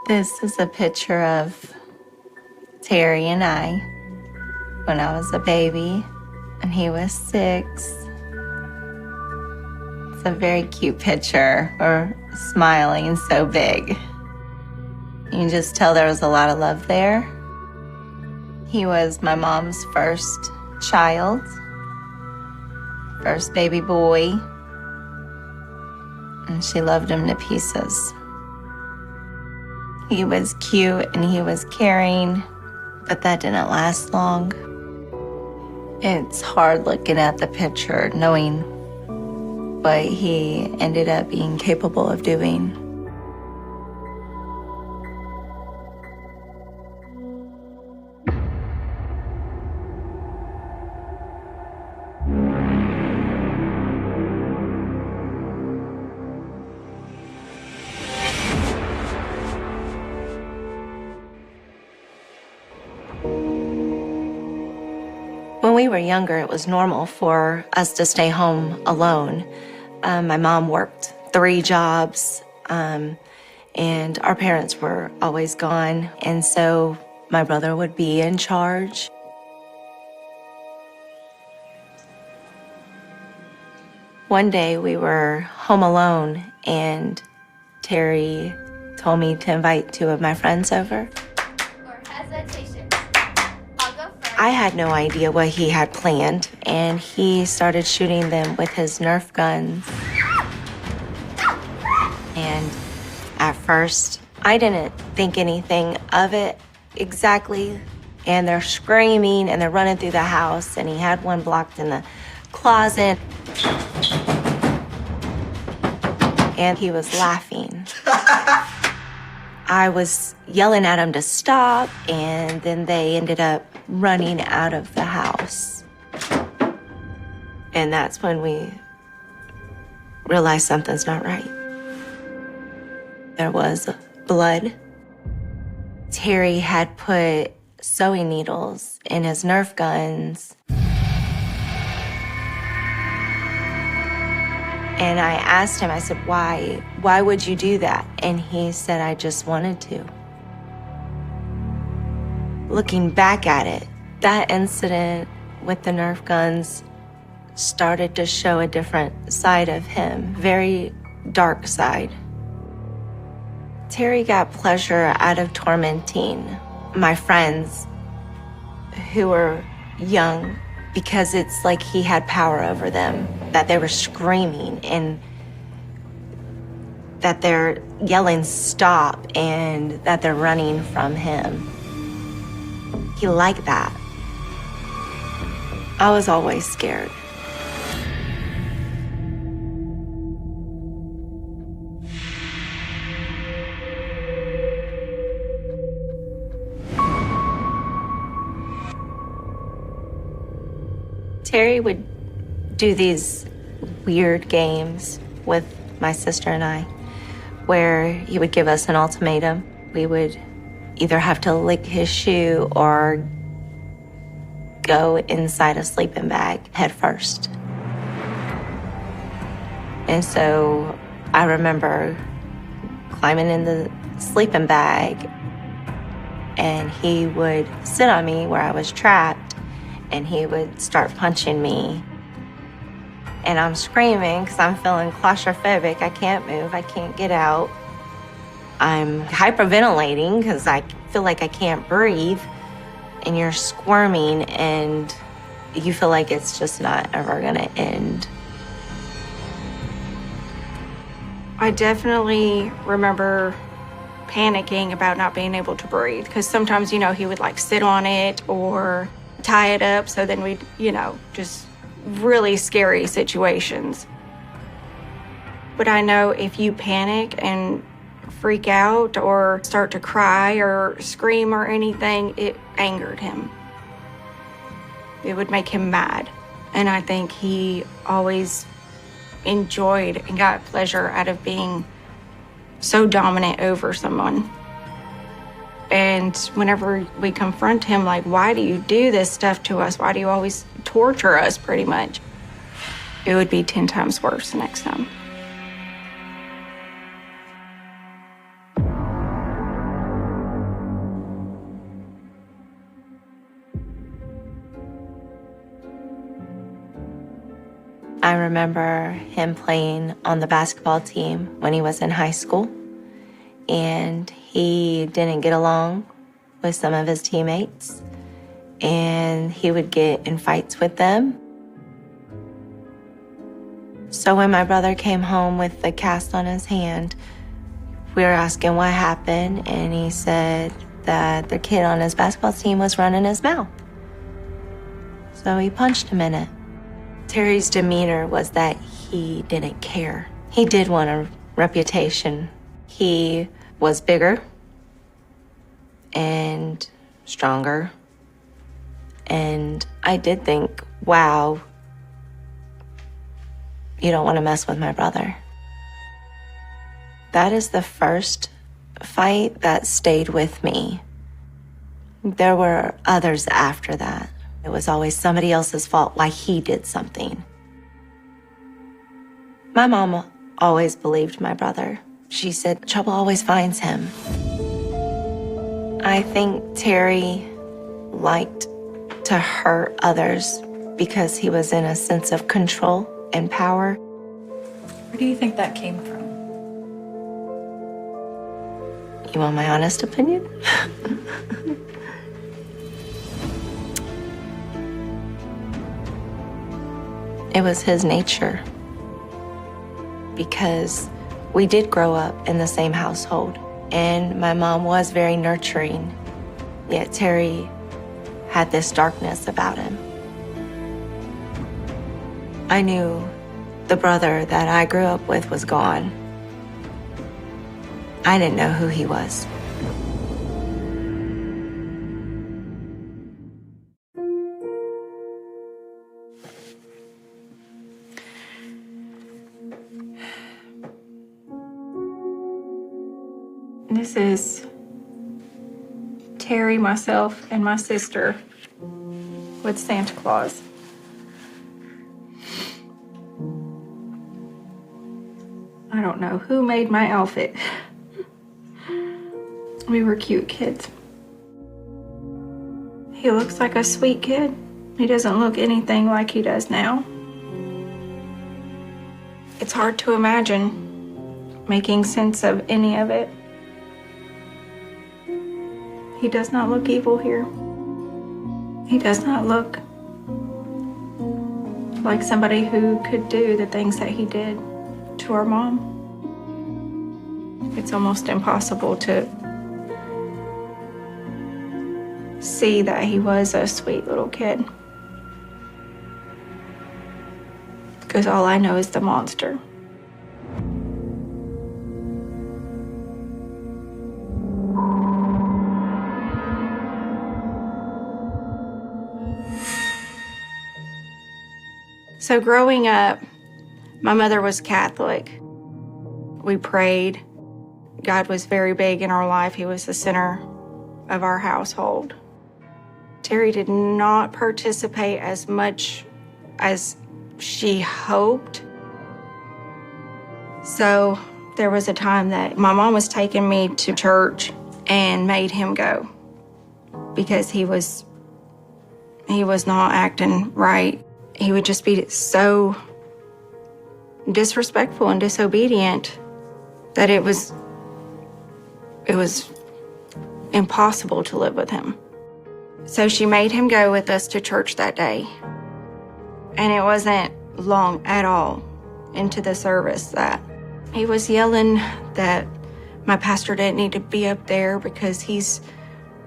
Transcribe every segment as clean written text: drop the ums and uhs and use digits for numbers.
This is a picture of Terry and I when I was a baby and he was 6. It's a very cute picture. We're smiling so big. You can just tell there was a lot of love there. He was my mom's first child, first baby boy, and she loved him to pieces. He was cute and he was caring, but that didn't last long. It's hard looking at the picture, knowing what he ended up being capable of doing. When we were younger, it was normal for us to stay home alone. My mom worked 3 jobs, and our parents were always gone. And so my brother would be in charge. One day we were home alone, and Terry told me to invite 2 of my friends over. I had no idea what he had planned, and he started shooting them with his Nerf guns. And at first, I didn't think anything of it exactly. And they're screaming and they're running through the house, and he had one blocked in the closet. And he was laughing. I was yelling at him to stop, and then they ended up running out of the house. And that's when we realized something's not right. There was blood. Terry had put sewing needles in his Nerf guns. And I asked him, I said, why would you do that? And he said, I just wanted to. Looking back at it, that incident with the Nerf guns started to show a different side of him, very dark side. Terry got pleasure out of tormenting my friends who were young, because it's like he had power over them, that they were screaming and that they're yelling stop and that they're running from him. He liked that. I was always scared. Terry would do these weird games with my sister and I, where he would give us an ultimatum. We would either have to lick his shoe or go inside a sleeping bag head first. And so I remember climbing in the sleeping bag, and he would sit on me where I was trapped, and he would start punching me. And I'm screaming because I'm feeling claustrophobic. I can't move, I can't get out. I'm hyperventilating because I feel like I can't breathe, and you're squirming and you feel like it's just not ever gonna end. I definitely remember panicking about not being able to breathe, because sometimes, he would like sit on it or tie it up, so then we'd, just really scary situations. But I know if you panic and freak out or start to cry or scream or anything, it angered him. It would make him mad. And I think he always enjoyed and got pleasure out of being so dominant over someone. And whenever we confront him, like, why do you do this stuff to us? Why do you always torture us, pretty much? It would be 10 times worse the next time. I remember him playing on the basketball team when he was in high school, and he didn't get along with some of his teammates, and he would get in fights with them. So when my brother came home with the cast on his hand, we were asking what happened, and he said that the kid on his basketball team was running his mouth. So he punched him in it. Terry's demeanor was that he didn't care. He did want a reputation. He was bigger and stronger. And I did think, wow, you don't want to mess with my brother. That is the first fight that stayed with me. There were others after that. It was always somebody else's fault why he did something. My mom always believed my brother. She said trouble always finds him. I think Terry liked to hurt others because he was in a sense of control and power. Where do you think that came from? You want my honest opinion? It was his nature, because we did grow up in the same household, and my mom was very nurturing, yet Terry had this darkness about him. I knew the brother that I grew up with was gone. I didn't know who he was. This is Terry, myself, and my sister with Santa Claus. I don't know who made my outfit. We were cute kids. He looks like a sweet kid. He doesn't look anything like he does now. It's hard to imagine making sense of any of it. He does not look evil here. He does not look like somebody who could do the things that he did to our mom. It's almost impossible to see that he was a sweet little kid, because all I know is the monster. So growing up, my mother was Catholic. We prayed. God was very big in our life. He was the center of our household. Terry did not participate as much as she hoped. So there was a time that my mom was taking me to church and made him go because he was not acting right. He would just be so disrespectful and disobedient that it was impossible to live with him. So she made him go with us to church that day. And it wasn't long at all into the service that he was yelling that my pastor didn't need to be up there because he's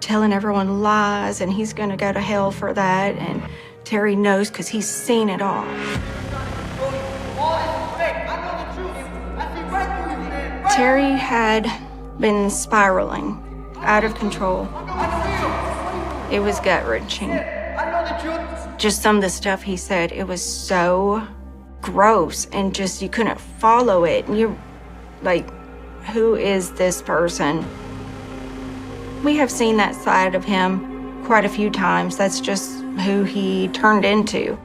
telling everyone lies and he's going to go to hell for that. And Terry knows because he's seen it all. Terry had been spiraling out of control. It was gut-wrenching. Just some of the stuff he said, it was so gross and just you couldn't follow it. And you're like, who is this person? We have seen that side of him quite a few times. That's just who he turned into.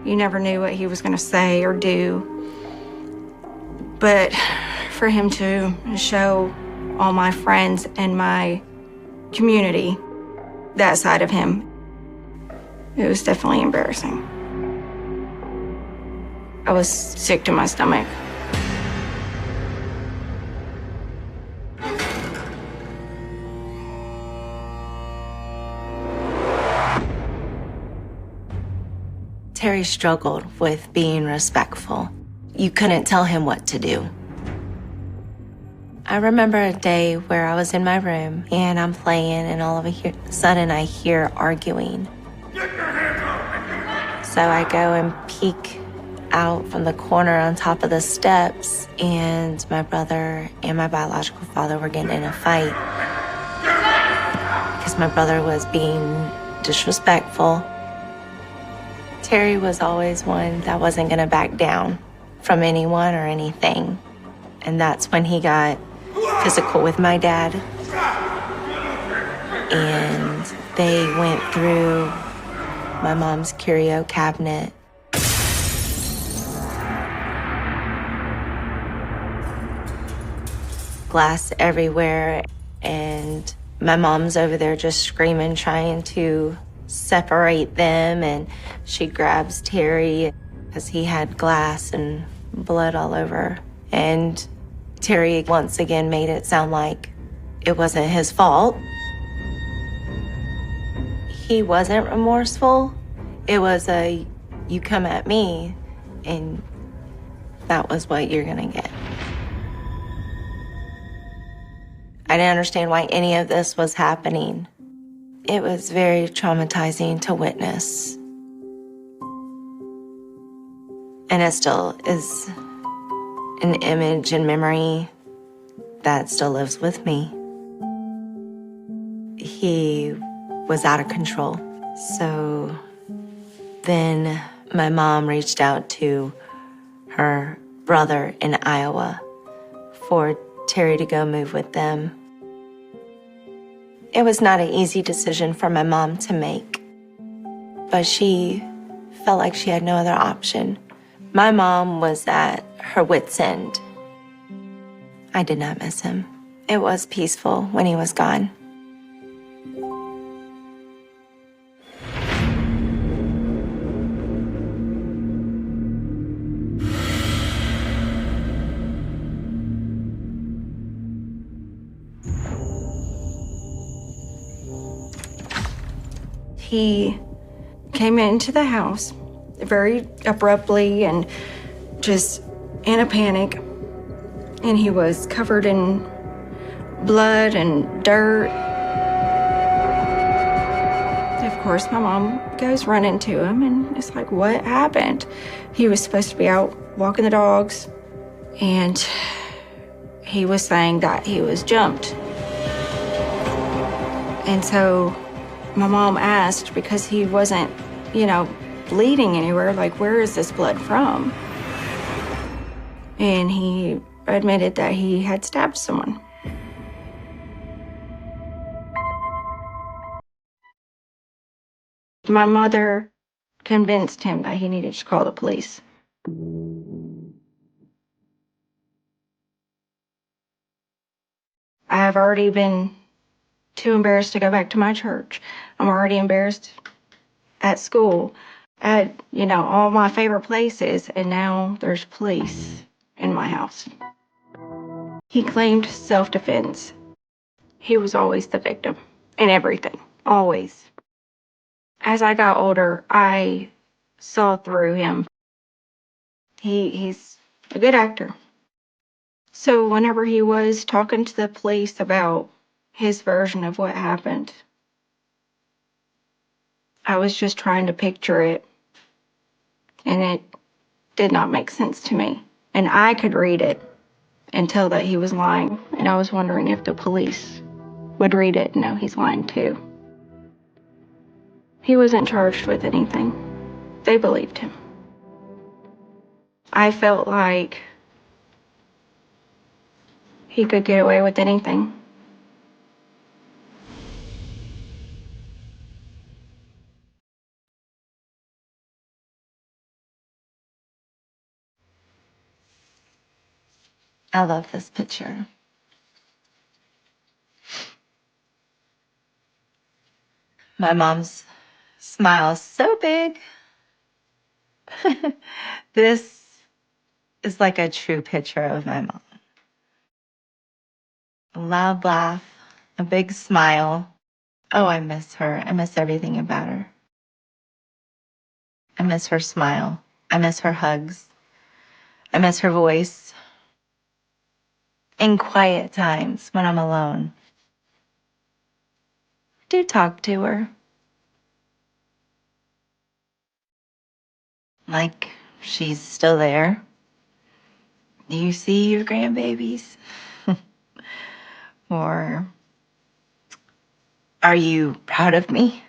You never knew what he was going to say or do. But for him to show all my friends and my community that side of him, it was definitely embarrassing. I was sick to my stomach. Terry struggled with being respectful. You couldn't tell him what to do. I remember a day where I was in my room and I'm playing, and all of a sudden I hear arguing. So I go and peek out from the corner on top of the steps, and my brother and my biological father were getting in a fight because my brother was being disrespectful. Terry was always one that wasn't going to back down from anyone or anything. And that's when he got physical with my dad. And they went through my mom's curio cabinet. Glass everywhere. And my mom's over there just screaming, trying to separate them, and she grabs Terry because he had glass and blood all over. And Terry once again made it sound like it wasn't his fault. He wasn't remorseful. It was a, you come at me, and that was what you're gonna get. I didn't understand why any of this was happening. It was very traumatizing to witness. And it still is an image and memory that still lives with me. He was out of control. So then my mom reached out to her brother in Iowa for Terry to go move with them. It was not an easy decision for my mom to make, but she felt like she had no other option. My mom was at her wit's end. I did not miss him. It was peaceful when he was gone. He came into the house very abruptly and just in a panic. And he was covered in blood and dirt. Of course, my mom goes running to him, and it's like, what happened? He was supposed to be out walking the dogs, and he was saying that he was jumped. And so my mom asked, because he wasn't, bleeding anywhere, like, where is this blood from? And he admitted that he had stabbed someone. My mother convinced him that he needed to call the police. I have already been too embarrassed to go back to my church. I'm already embarrassed at school, at, all my favorite places, and now there's police in my house. He claimed self-defense. He was always the victim in everything, always. As I got older, I saw through him. He's a good actor. So whenever he was talking to the police about his version of what happened, I was just trying to picture it, and it did not make sense to me. And I could read it and tell that he was lying, and I was wondering if the police would read it and know he's lying too. He wasn't charged with anything. They believed him. I felt like he could get away with anything. I love this picture. My mom's smile is so big. This is like a true picture of my mom. A loud laugh, a big smile. Oh, I miss her. I miss everything about her. I miss her smile. I miss her hugs. I miss her voice. In quiet times when I'm alone, I do talk to her. Like she's still there. Do you see your grandbabies? Or are you proud of me?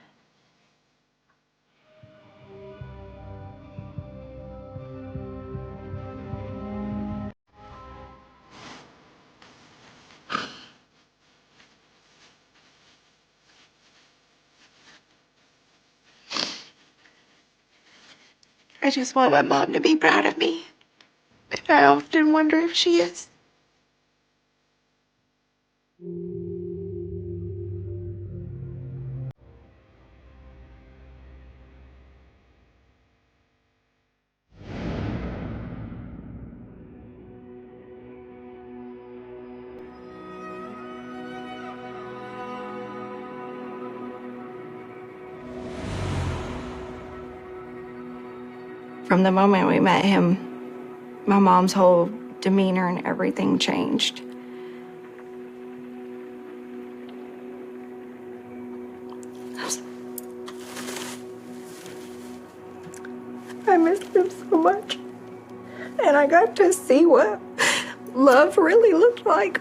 I just want my mom to be proud of me. And I often wonder if she is. From the moment we met him, my mom's whole demeanor and everything changed. I missed him so much. And I got to see what love really looked like.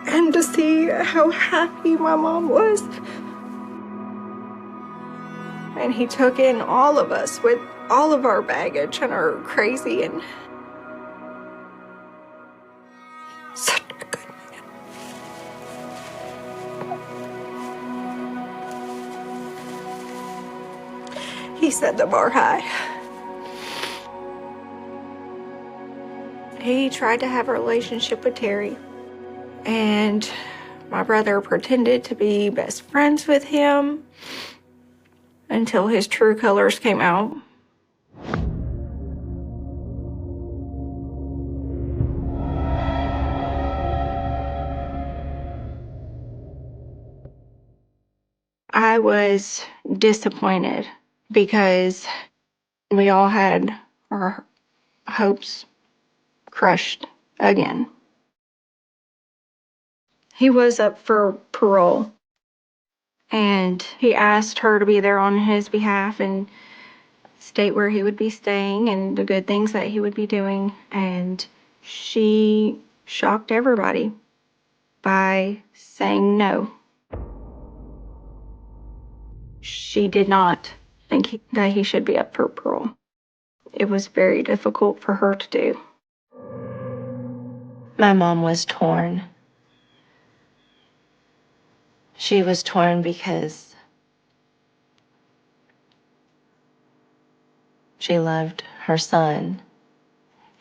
And to see how happy my mom was. And he took in all of us with all of our baggage and our crazy and such a good man. He set the bar high. He tried to have a relationship with Terry. And my brother pretended to be best friends with him until his true colors came out. I was disappointed because we all had our hopes crushed again. He was up for parole, and he asked her to be there on his behalf and state where he would be staying and the good things that he would be doing. And she shocked everybody by saying no. She did not think that he should be up for parole. It was very difficult for her to do. My mom was torn. She was torn because she loved her son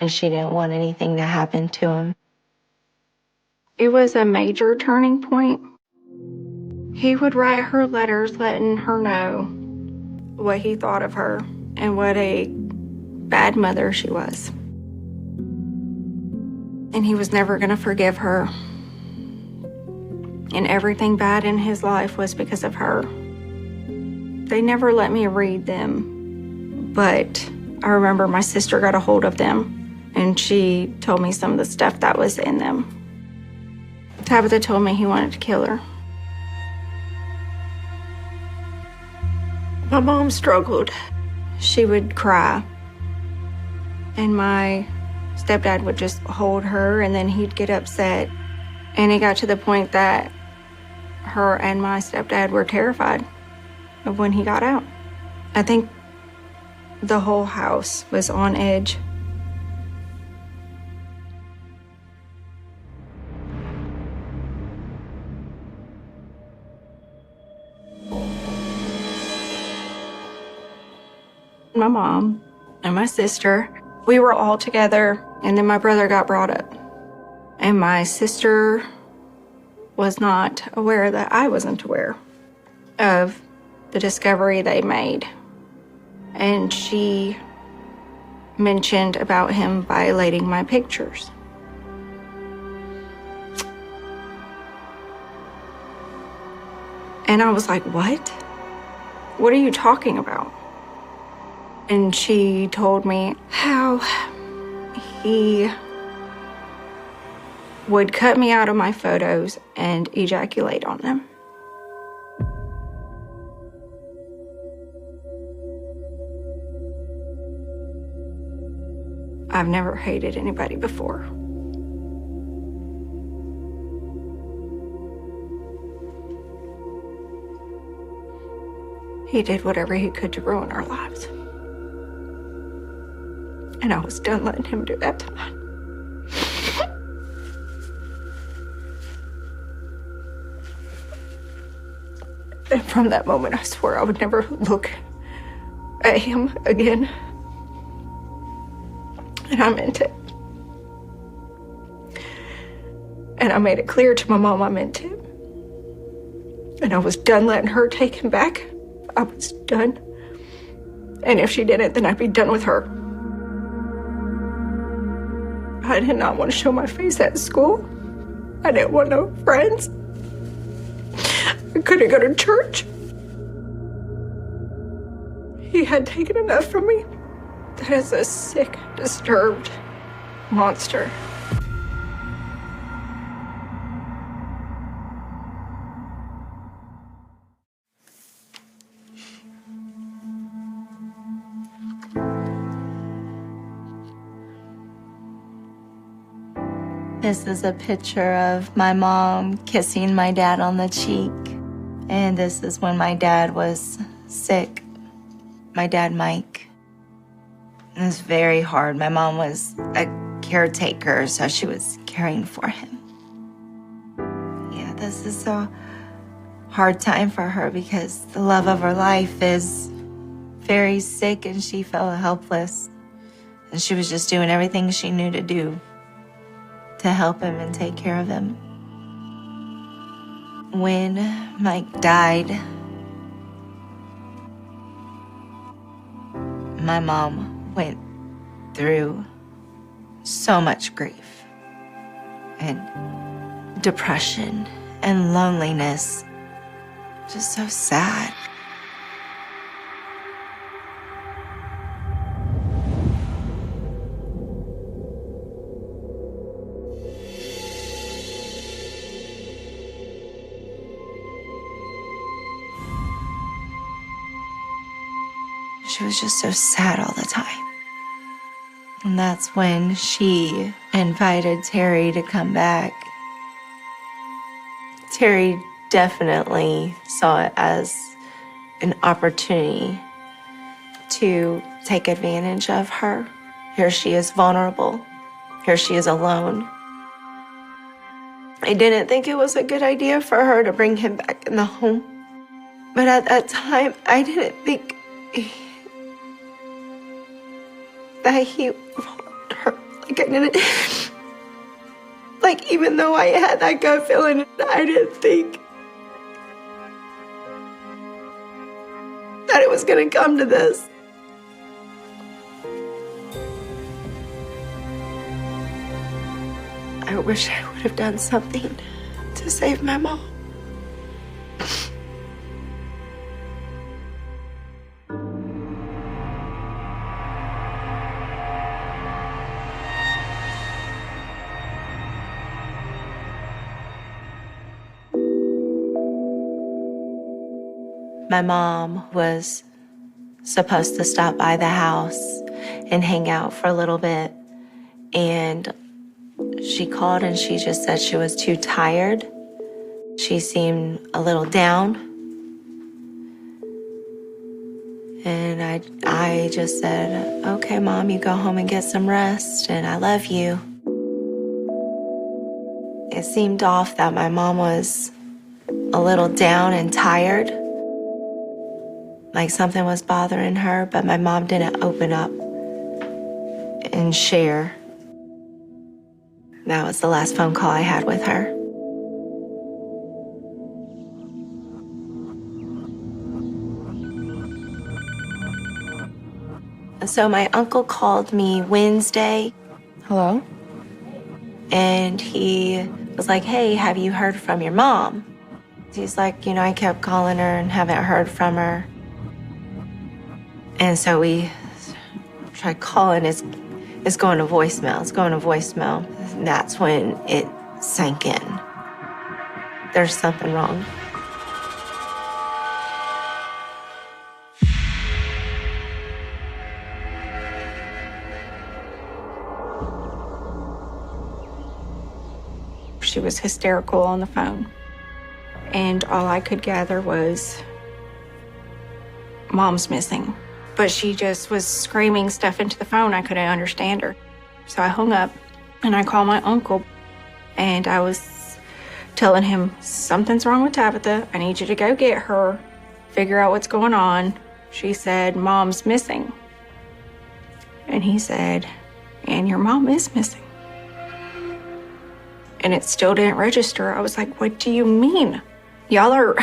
and she didn't want anything to happen to him. It was a major turning point. He would write her letters letting her know what he thought of her and what a bad mother she was. And he was never going to forgive her. And everything bad in his life was because of her. They never let me read them, but I remember my sister got a hold of them and she told me some of the stuff that was in them. Tabitha told me he wanted to kill her. My mom struggled. She would cry. And my stepdad would just hold her and then he'd get upset. And it got to the point that her and my stepdad were terrified of when he got out. I think the whole house was on edge. My mom and my sister, we were all together, and then my brother got brought up. And my sister was not aware that I wasn't aware of the discovery they made. And she mentioned about him violating my pictures. And I was like, what? What are you talking about? And she told me how he would cut me out of my photos and ejaculate on them. I've never hated anybody before. He did whatever he could to ruin our lives. And I was done letting him do that to mine. And from that moment, I swore I would never look at him again. And I meant it. And I made it clear to my mom I meant it. And I was done letting her take him back. I was done. And if she didn't, then I'd be done with her. I did not want to show my face at school. I didn't want no friends. I couldn't go to church. He had taken enough from me. That is a sick, disturbed monster. This is a picture of my mom kissing my dad on the cheek. And this is when my dad was sick. My dad, Mike. It was very hard. My mom was a caretaker, so she was caring for him. Yeah, this is a hard time for her because the love of her life is very sick and she felt helpless. And she was just doing everything she knew to do to help him and take care of him. When Mike died, my mom went through so much grief and depression and loneliness. Just so sad. She was just so sad all the time. And that's when she invited Terry to come back. Terry definitely saw it as an opportunity to take advantage of her. Here she is vulnerable. Here she is alone. I didn't think it was a good idea for her to bring him back in the home. But at that time, I didn't think that he followed her. Like, I didn't, like, even though I had that gut feeling, I didn't think that it was gonna come to this. I wish I would have done something to save my mom. My mom was supposed to stop by the house and hang out for a little bit. And she called and she just said she was too tired. She seemed a little down. And I just said, okay, Mom, you go home and get some rest, and I love you. It seemed off that my mom was a little down and tired. Like something was bothering her, but my mom didn't open up and share. That was the last phone call I had with her. So my uncle called me Wednesday, Hello? and he was like, hey, have you heard from your mom? He's like, I kept calling her and haven't heard from her. And so we tried calling. It's going to voicemail. It's going to voicemail. And that's when it sank in. There's something wrong. She was hysterical on the phone. And all I could gather was, Mom's missing. But she just was screaming stuff into the phone. I couldn't understand her. So I hung up and I called my uncle. And I was telling him, something's wrong with Tabitha. I need you to go get her, figure out what's going on. She said, Mom's missing. And he said, and your mom is missing. And it still didn't register. I was like, what do you mean? Y'all are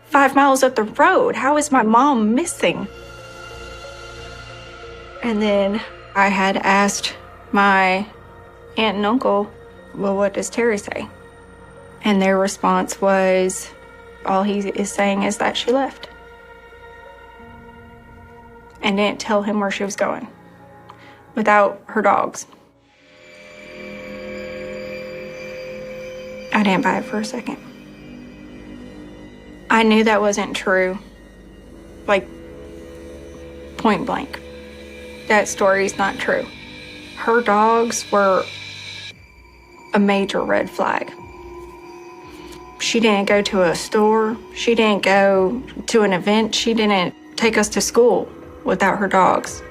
5 miles up the road. How is my mom missing? And then I had asked my aunt and uncle, well, what does Terry say? And their response was, all he is saying is that she left. And didn't tell him where she was going without her dogs. I didn't buy it for a second. I knew that wasn't true, like, point blank. That story's not true. Her dogs were a major red flag. She didn't go to a store. She didn't go to an event. She didn't take us to school without her dogs.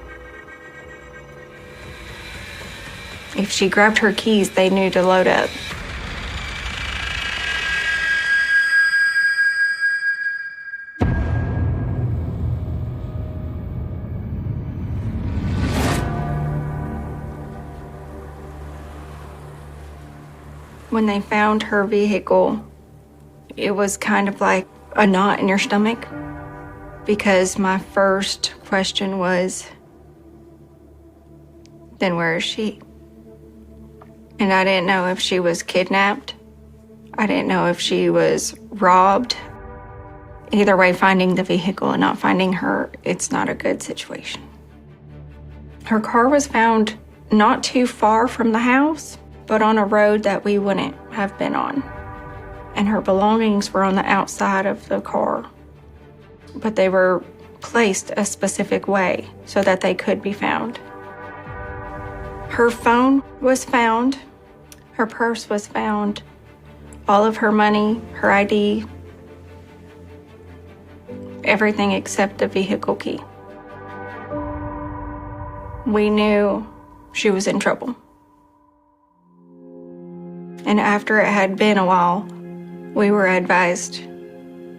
If she grabbed her keys, they knew to load up. When they found her vehicle, it was kind of like a knot in your stomach, because my first question was, then where is she? And I didn't know if she was kidnapped. I didn't know if she was robbed. Either way, finding the vehicle and not finding her, it's not a good situation. Her car was found not too far from the house, but on a road that we wouldn't have been on. And her belongings were on the outside of the car, but they were placed a specific way so that they could be found. Her phone was found, her purse was found, all of her money, her ID, everything except the vehicle key. We knew she was in trouble. And after it had been a while, we were advised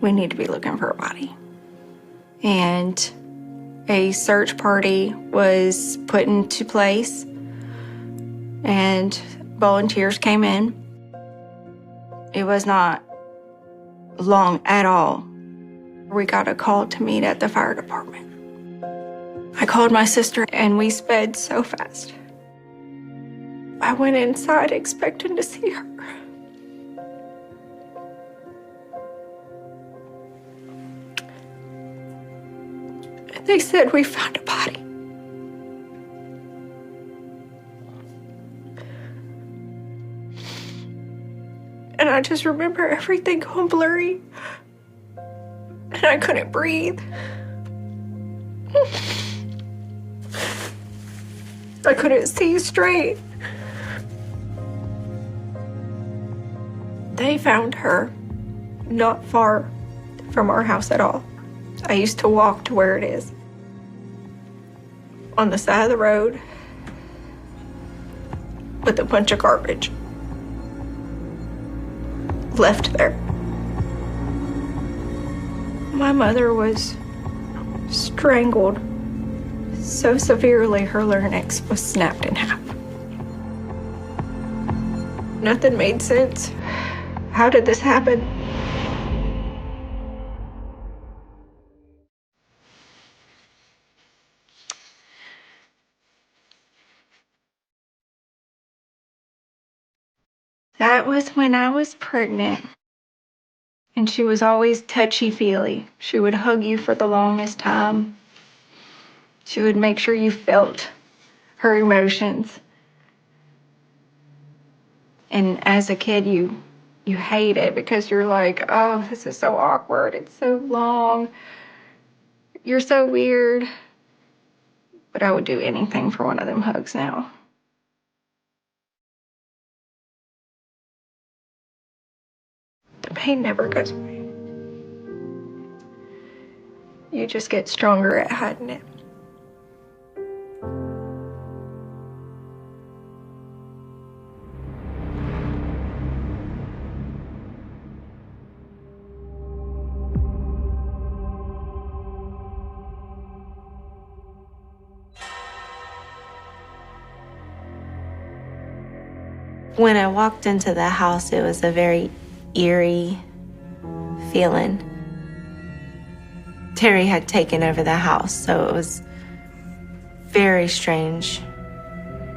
we need to be looking for a body. And a search party was put into place, and volunteers came in. It was not long at all. We got a call to meet at the fire department. I called my sister and we sped so fast. I went inside expecting to see her. And they said, we found a body. And I just remember everything going blurry. And I couldn't breathe. I couldn't see straight. They found her not far from our house at all. I used to walk to where it is. On the side of the road with a bunch of garbage left there. My mother was strangled so severely her larynx was snapped in half. Nothing made sense. How did this happen? That was when I was pregnant. And she was always touchy-feely. She would hug you for the longest time. She would make sure you felt her emotions. And as a kid, you hate it because you're like, oh, this is so awkward. It's so long. You're so weird. But I would do anything for one of them hugs now. The pain never goes away. You just get stronger at hiding it. When I walked into the house, it was a very eerie feeling. Terry had taken over the house, so it was very strange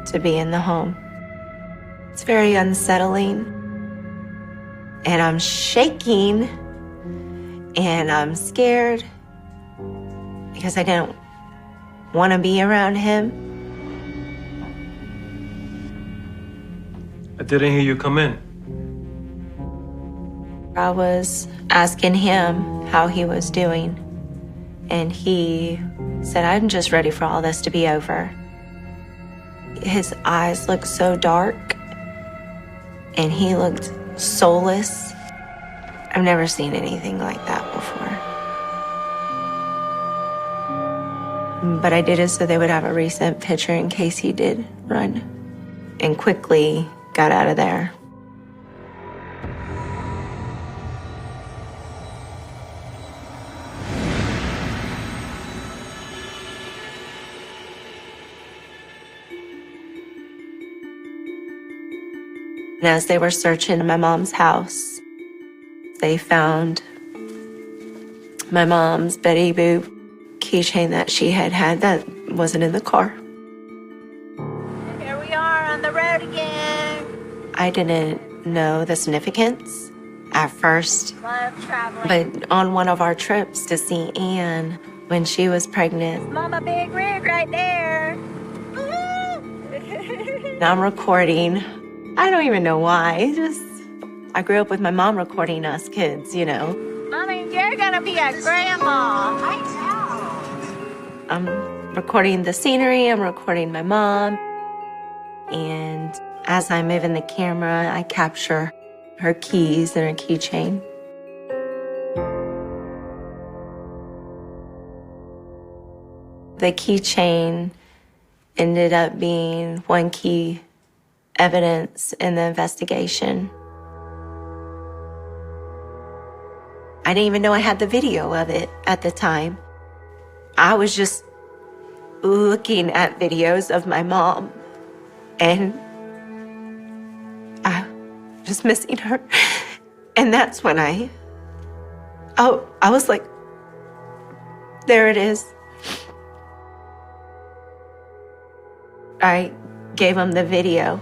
to be in the home. It's very unsettling, and I'm shaking, and I'm scared because I didn't want to be around him. I didn't hear you come in. I was asking him how he was doing, and he said, I'm just ready for all this to be over. His eyes looked so dark, and he looked soulless. I've never seen anything like that before. But I did it so they would have a recent picture in case he did run, and quickly got out of there. And as they were searching my mom's house, they found my mom's Betty Boop keychain that she had that wasn't in the car. Here we are on the road again. I didn't know the significance at first, Love traveling. but on one of our trips to see Anne when she was pregnant, Mama Big Rig right there. and I'm recording. I don't even know why. I grew up with my mom recording us kids, you know. Mommy, you're gonna be a grandma. I know. I'm recording the scenery, I'm recording my mom, and as I'm moving the camera, I capture her keys and her keychain. The keychain ended up being one key evidence in the investigation. I didn't even know I had the video of it at the time. I was just looking at videos of my mom, and I was missing her. And that's when I was like, there it is. I gave him the video.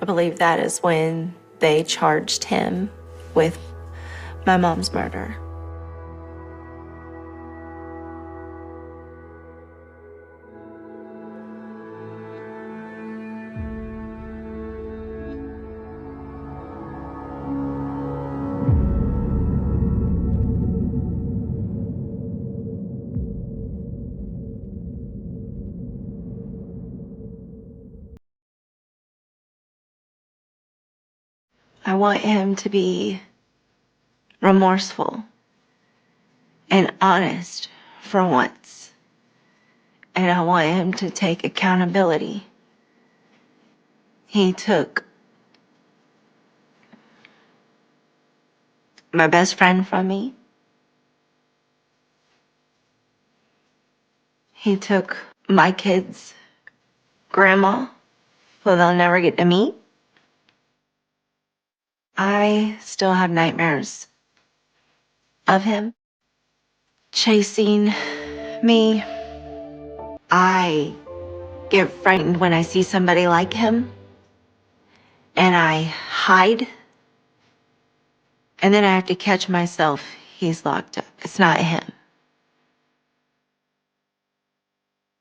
I believe that is when they charged him with my mom's murder. I want him to be remorseful and honest for once. And I want him to take accountability. He took my best friend from me. He took my kids' grandma, who they'll never get to meet. I still have nightmares of him chasing me. I get frightened when I see somebody like him. and I hide. And then I have to catch myself. He's locked up. It's not him.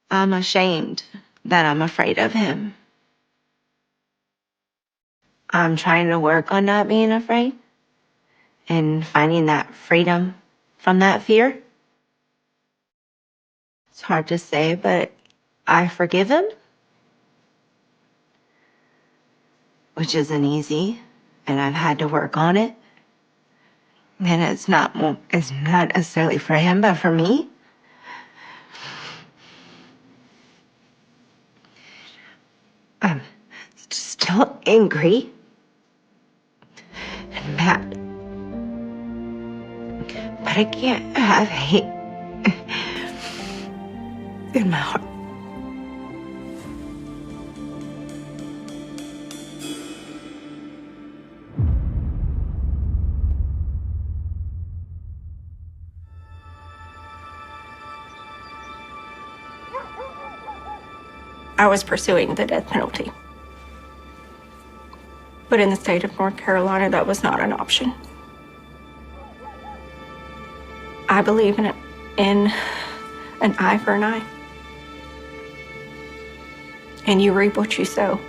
I'm ashamed that I'm afraid of him. I'm trying to work on not being afraid and finding that freedom from that fear. It's hard to say, but I forgive him, which isn't easy, and I've had to work on it. And it's not necessarily for him, but for me. I'm still angry and mad, but I can't have hate in my heart. I was pursuing the death penalty. But in the state of North Carolina, that was not an option. I believe in an eye for an eye. And you reap what you sow,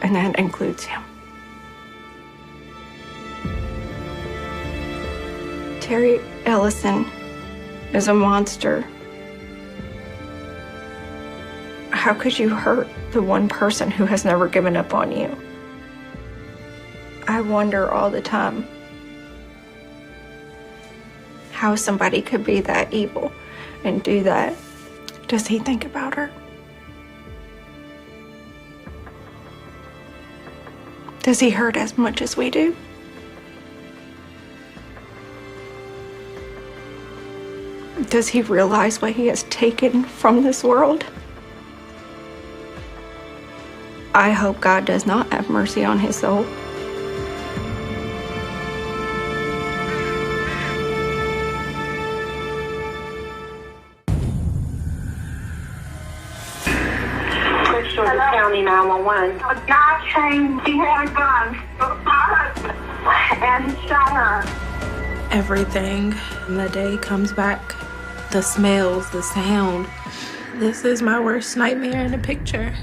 and that includes him. Terry Ellison is a monster. How could you hurt the one person who has never given up on you? I wonder all the time how somebody could be that evil and do that. Does he think about her? Does he hurt as much as we do? Does he realize what he has taken from this world? I hope God does not have mercy on his soul. County 911. A guy came, he had a gun, and he shot her. Everything. The day comes back, the smells, the sound. This is my worst nightmare in a picture.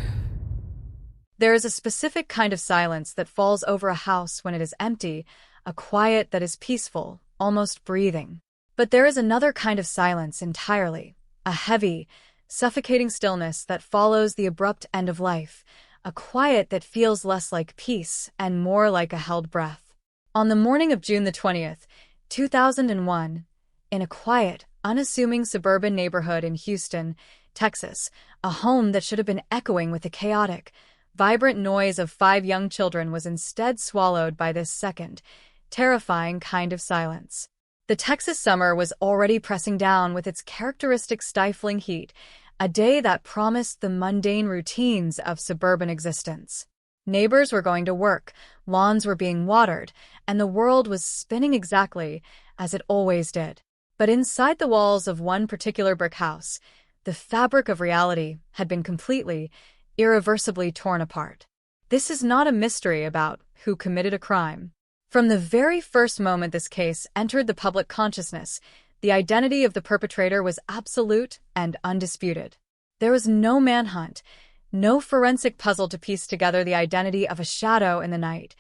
There is a specific kind of silence that falls over a house when it is empty, a quiet that is peaceful, almost breathing. But there is another kind of silence entirely, a heavy, suffocating stillness that follows the abrupt end of life, a quiet that feels less like peace and more like a held breath. On the morning of June the 20th, 2001, in a quiet, unassuming suburban neighborhood in Houston, Texas, a home that should have been echoing with the chaotic, vibrant noise of 5 young children was instead swallowed by this second, terrifying kind of silence. The Texas summer was already pressing down with its characteristic stifling heat, a day that promised the mundane routines of suburban existence. Neighbors were going to work, lawns were being watered, and the world was spinning exactly as it always did. But inside the walls of one particular brick house, the fabric of reality had been completely, irreversibly torn apart. This is not a mystery about who committed a crime. From the very first moment this case entered the public consciousness, the identity of the perpetrator was absolute and undisputed. There was no manhunt, no forensic puzzle to piece together the identity of a shadow in the night,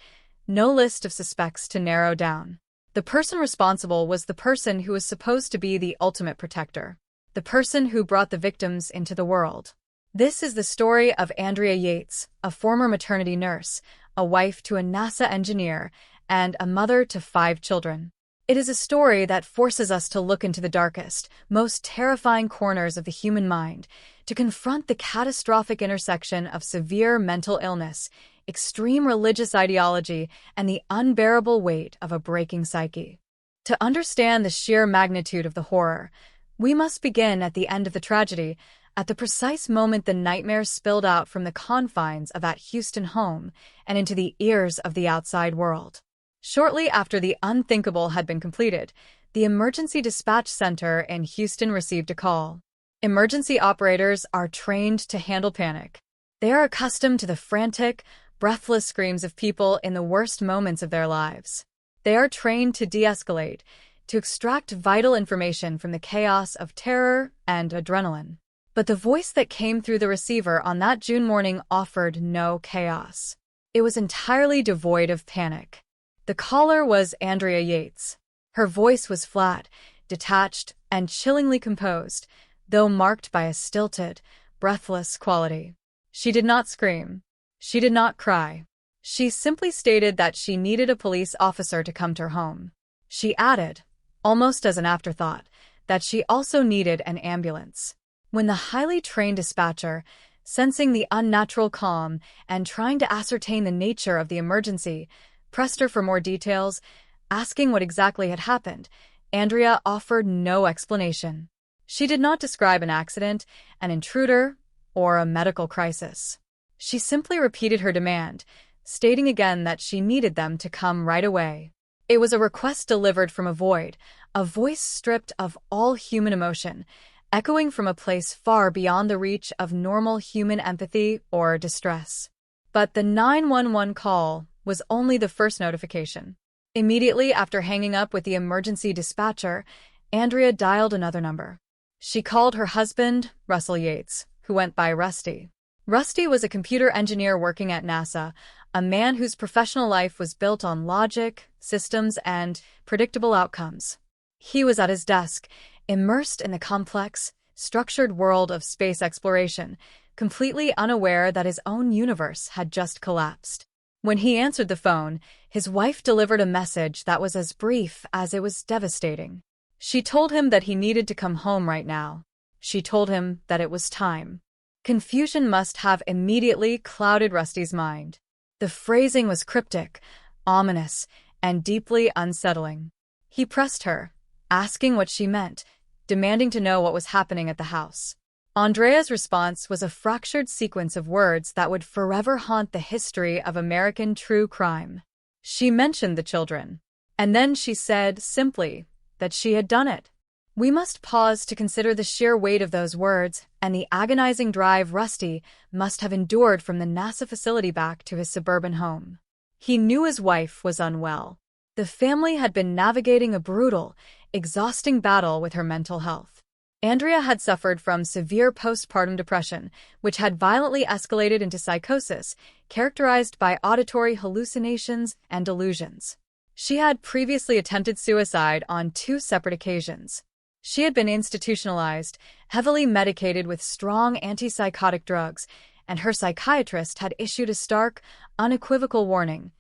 no list of suspects to narrow down. The person responsible was the person who was supposed to be the ultimate protector, the person who brought the victims into the world. This is the story of Andrea Yates, a former maternity nurse, a wife to a NASA engineer, and a mother to 5 children. It is a story that forces us to look into the darkest, most terrifying corners of the human mind, to confront the catastrophic intersection of severe mental illness, extreme religious ideology, and the unbearable weight of a breaking psyche. To understand the sheer magnitude of the horror, we must begin at the end of the tragedy, at the precise moment the nightmare spilled out from the confines of that Houston home and into the ears of the outside world. Shortly after the unthinkable had been completed, the Emergency Dispatch Center in Houston received a call. Emergency operators are trained to handle panic. They are accustomed to the frantic, breathless screams of people in the worst moments of their lives. They are trained to de-escalate, to extract vital information from the chaos of terror and adrenaline. But the voice that came through the receiver on that June morning offered no chaos. It was entirely devoid of panic. The caller was Andrea Yates. Her voice was flat, detached, and chillingly composed, though marked by a stilted, breathless quality. She did not scream. She did not cry. She simply stated that she needed a police officer to come to her home. She added, almost as an afterthought, that she also needed an ambulance. When the highly trained dispatcher, sensing the unnatural calm and trying to ascertain the nature of the emergency, pressed her for more details, asking what exactly had happened, Andrea offered no explanation. She did not describe an accident, an intruder, or a medical crisis. She simply repeated her demand, stating again that she needed them to come right away. It was a request delivered from a void, a voice stripped of all human emotion, echoing from a place far beyond the reach of normal human empathy or distress. But the 911 call was only the first notification. Immediately after hanging up with the emergency dispatcher, Andrea dialed another number. She called her husband, Russell Yates, who went by Rusty. Rusty was a computer engineer working at NASA, a man whose professional life was built on logic, systems, and predictable outcomes. He was at his desk, immersed in the complex, structured world of space exploration, completely unaware that his own universe had just collapsed. When he answered the phone, his wife delivered a message that was as brief as it was devastating. She told him that he needed to come home right now. She told him that it was time. Confusion must have immediately clouded Rusty's mind. The phrasing was cryptic, ominous, and deeply unsettling. He pressed her, asking what she meant, demanding to know what was happening at the house. Andrea's response was a fractured sequence of words that would forever haunt the history of American true crime. She mentioned the children, and then she said, simply, that she had done it. We must pause to consider the sheer weight of those words and the agonizing drive Rusty must have endured from the NASA facility back to his suburban home. He knew his wife was unwell. The family had been navigating a brutal, exhausting battle with her mental health. Andrea had suffered from severe postpartum depression, which had violently escalated into psychosis, characterized by auditory hallucinations and delusions. She had previously attempted suicide on 2 separate occasions. She had been institutionalized, heavily medicated with strong antipsychotic drugs, and her psychiatrist had issued a stark, unequivocal warning.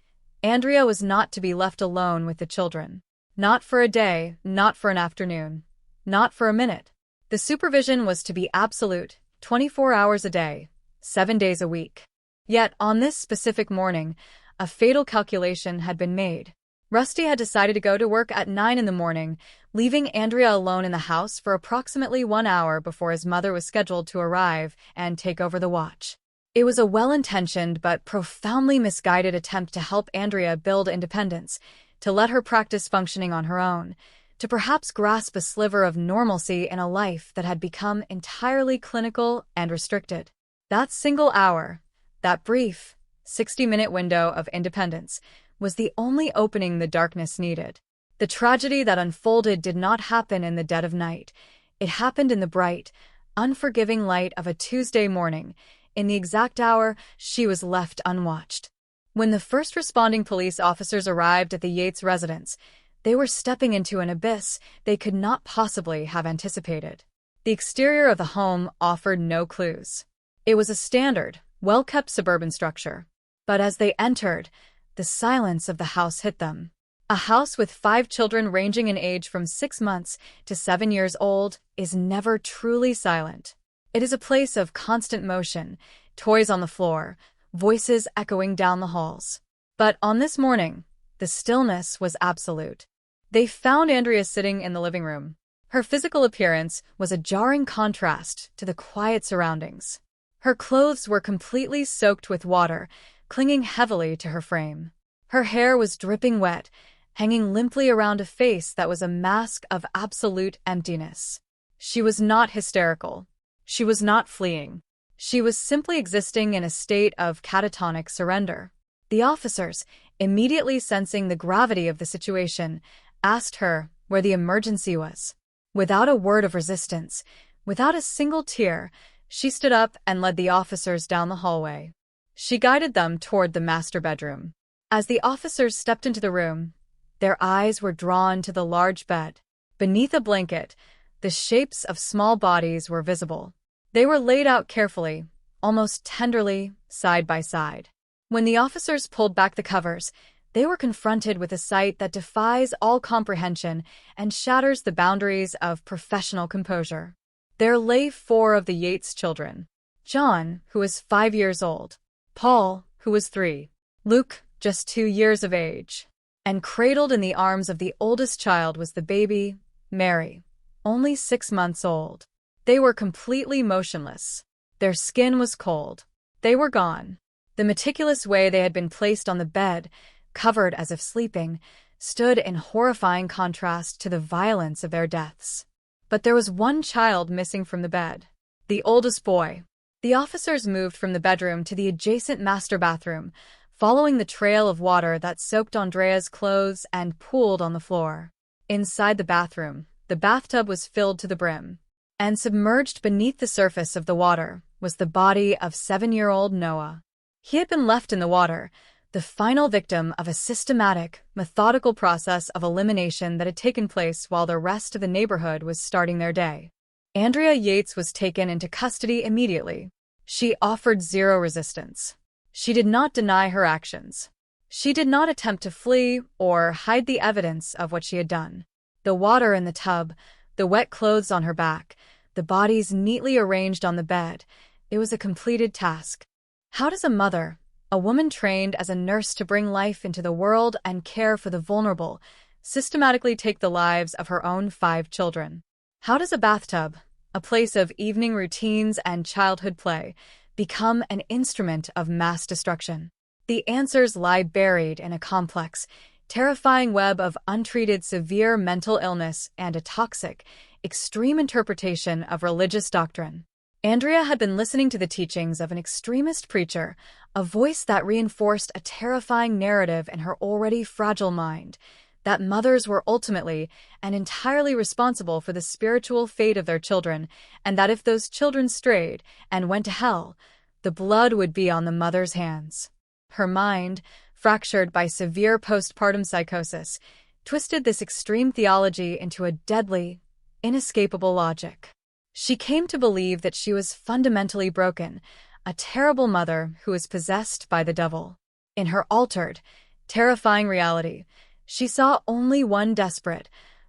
Andrea was not to be left alone with the children. Not for a day, not for an afternoon, not for a minute. The supervision was to be absolute, 24 hours a day, 7 days a week. Yet, on this specific morning, a fatal calculation had been made. Rusty had decided to go to work at 9 in the morning, leaving Andrea alone in the house for approximately 1 hour before his mother was scheduled to arrive and take over the watch. It was a well-intentioned but profoundly misguided attempt to help Andrea build independence, to let her practice functioning on her own, to perhaps grasp a sliver of normalcy in a life that had become entirely clinical and restricted. That single hour, that brief, 60-minute window of independence, was the only opening the darkness needed. The tragedy that unfolded did not happen in the dead of night. It happened in the bright, unforgiving light of a Tuesday morning, in the exact hour she was left unwatched. When the first responding police officers arrived at the Yates residence, they were stepping into an abyss they could not possibly have anticipated. The exterior of the home offered no clues. It was a standard, well-kept suburban structure. But as they entered, the silence of the house hit them. A house with 5 children ranging in age from 6 months to 7 years old is never truly silent. It is a place of constant motion, toys on the floor, voices echoing down the halls. But on this morning, the stillness was absolute. They found Andrea sitting in the living room. Her physical appearance was a jarring contrast to the quiet surroundings. Her clothes were completely soaked with water, clinging heavily to her frame. Her hair was dripping wet, hanging limply around a face that was a mask of absolute emptiness. She was not hysterical. She was not fleeing. She was simply existing in a state of catatonic surrender. The officers, immediately sensing the gravity of the situation, asked her where the emergency was. Without a word of resistance, without a single tear, she stood up and led the officers down the hallway. She guided them toward the master bedroom. As the officers stepped into the room, their eyes were drawn to the large bed. Beneath a blanket, the shapes of small bodies were visible. They were laid out carefully, almost tenderly, side by side. When the officers pulled back the covers, they were confronted with a sight that defies all comprehension and shatters the boundaries of professional composure. There lay 4 of the Yates children. John, who was 5 years old. Paul, who was 3. Luke, just 2 years of age. And cradled in the arms of the oldest child was the baby, Mary, only 6 months old. They were completely motionless. Their skin was cold. They were gone. The meticulous way they had been placed on the bed, covered as if sleeping, stood in horrifying contrast to the violence of their deaths. But there was one child missing from the bed. The oldest boy. The officers moved from the bedroom to the adjacent master bathroom, following the trail of water that soaked Andrea's clothes and pooled on the floor. Inside the bathroom, the bathtub was filled to the brim. And submerged beneath the surface of the water was the body of 7-year-old Noah. He had been left in the water, the final victim of a systematic, methodical process of elimination that had taken place while the rest of the neighborhood was starting their day. Andrea Yates was taken into custody immediately. She offered zero resistance. She did not deny her actions. She did not attempt to flee or hide the evidence of what she had done. The water in the tub, the wet clothes on her back, the bodies neatly arranged on the bed. It was a completed task. How does a mother, a woman trained as a nurse to bring life into the world and care for the vulnerable, systematically take the lives of her own 5 children? How does a bathtub, a place of evening routines and childhood play, become an instrument of mass destruction? The answers lie buried in a complex, terrifying web of untreated severe mental illness and a toxic, extreme interpretation of religious doctrine. Andrea had been listening to the teachings of an extremist preacher, a voice that reinforced a terrifying narrative in her already fragile mind, that mothers were ultimately and entirely responsible for the spiritual fate of their children, and that if those children strayed and went to hell, the blood would be on the mother's hands. Her mind, fractured by severe postpartum psychosis, twisted this extreme theology into a deadly, inescapable logic. She came to believe that she was fundamentally broken, a terrible mother who was possessed by the devil. In her altered, terrifying reality, she saw only one desperate,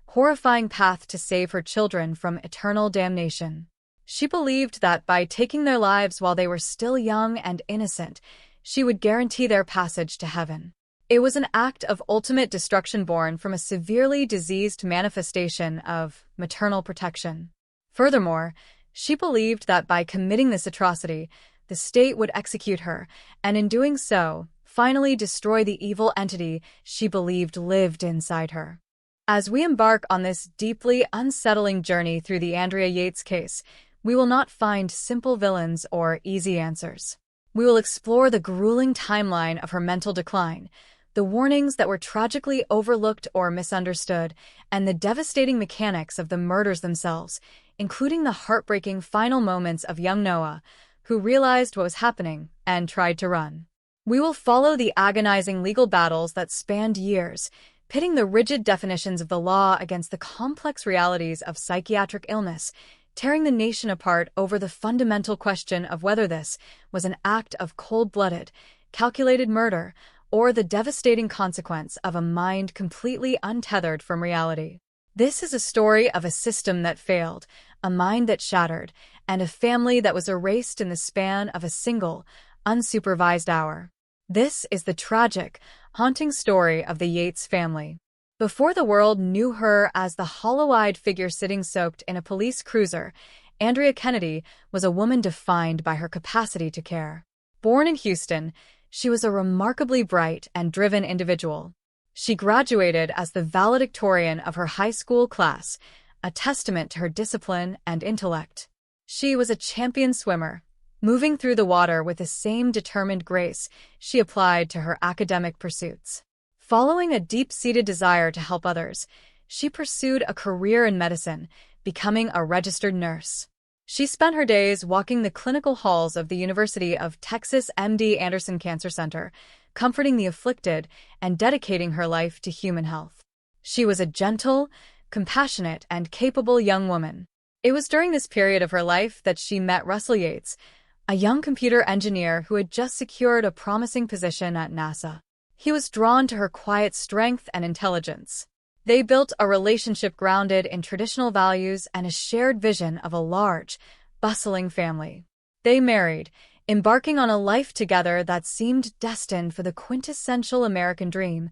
horrifying path to save her children from eternal damnation. She believed that by taking their lives while they were still young and innocent, she would guarantee their passage to heaven. It was an act of ultimate destruction born from a severely diseased manifestation of maternal protection. Furthermore, she believed that by committing this atrocity, the state would execute her, and in doing so, finally destroy the evil entity she believed lived inside her. As we embark on this deeply unsettling journey through the Andrea Yates case, we will not find simple villains or easy answers. We will explore the grueling timeline of her mental decline, the warnings that were tragically overlooked or misunderstood, and the devastating mechanics of the murders themselves, including the heartbreaking final moments of young Noah, who realized what was happening and tried to run. We will follow the agonizing legal battles that spanned years, pitting the rigid definitions of the law against the complex realities of psychiatric illness, tearing the nation apart over the fundamental question of whether this was an act of cold-blooded, calculated murder or the devastating consequence of a mind completely untethered from reality. This is a story of a system that failed, a mind that shattered, and a family that was erased in the span of a single, unsupervised hour. This is the tragic, haunting story of the Yates family. Before the world knew her as the hollow-eyed figure sitting soaked in a police cruiser, Andrea Kennedy was a woman defined by her capacity to care. Born in Houston, she was a remarkably bright and driven individual. She graduated as the valedictorian of her high school class, a testament to her discipline and intellect. She was a champion swimmer, moving through the water with the same determined grace she applied to her academic pursuits. Following a deep-seated desire to help others, she pursued a career in medicine, becoming a registered nurse. She spent her days walking the clinical halls of the University of Texas MD Anderson Cancer Center, comforting the afflicted and dedicating her life to human health. She was a gentle, compassionate, and capable young woman. It was during this period of her life that she met Russell Yates, a young computer engineer who had just secured a promising position at NASA. He was drawn to her quiet strength and intelligence. They built a relationship grounded in traditional values and a shared vision of a large, bustling family. They married, embarking on a life together that seemed destined for the quintessential American dream,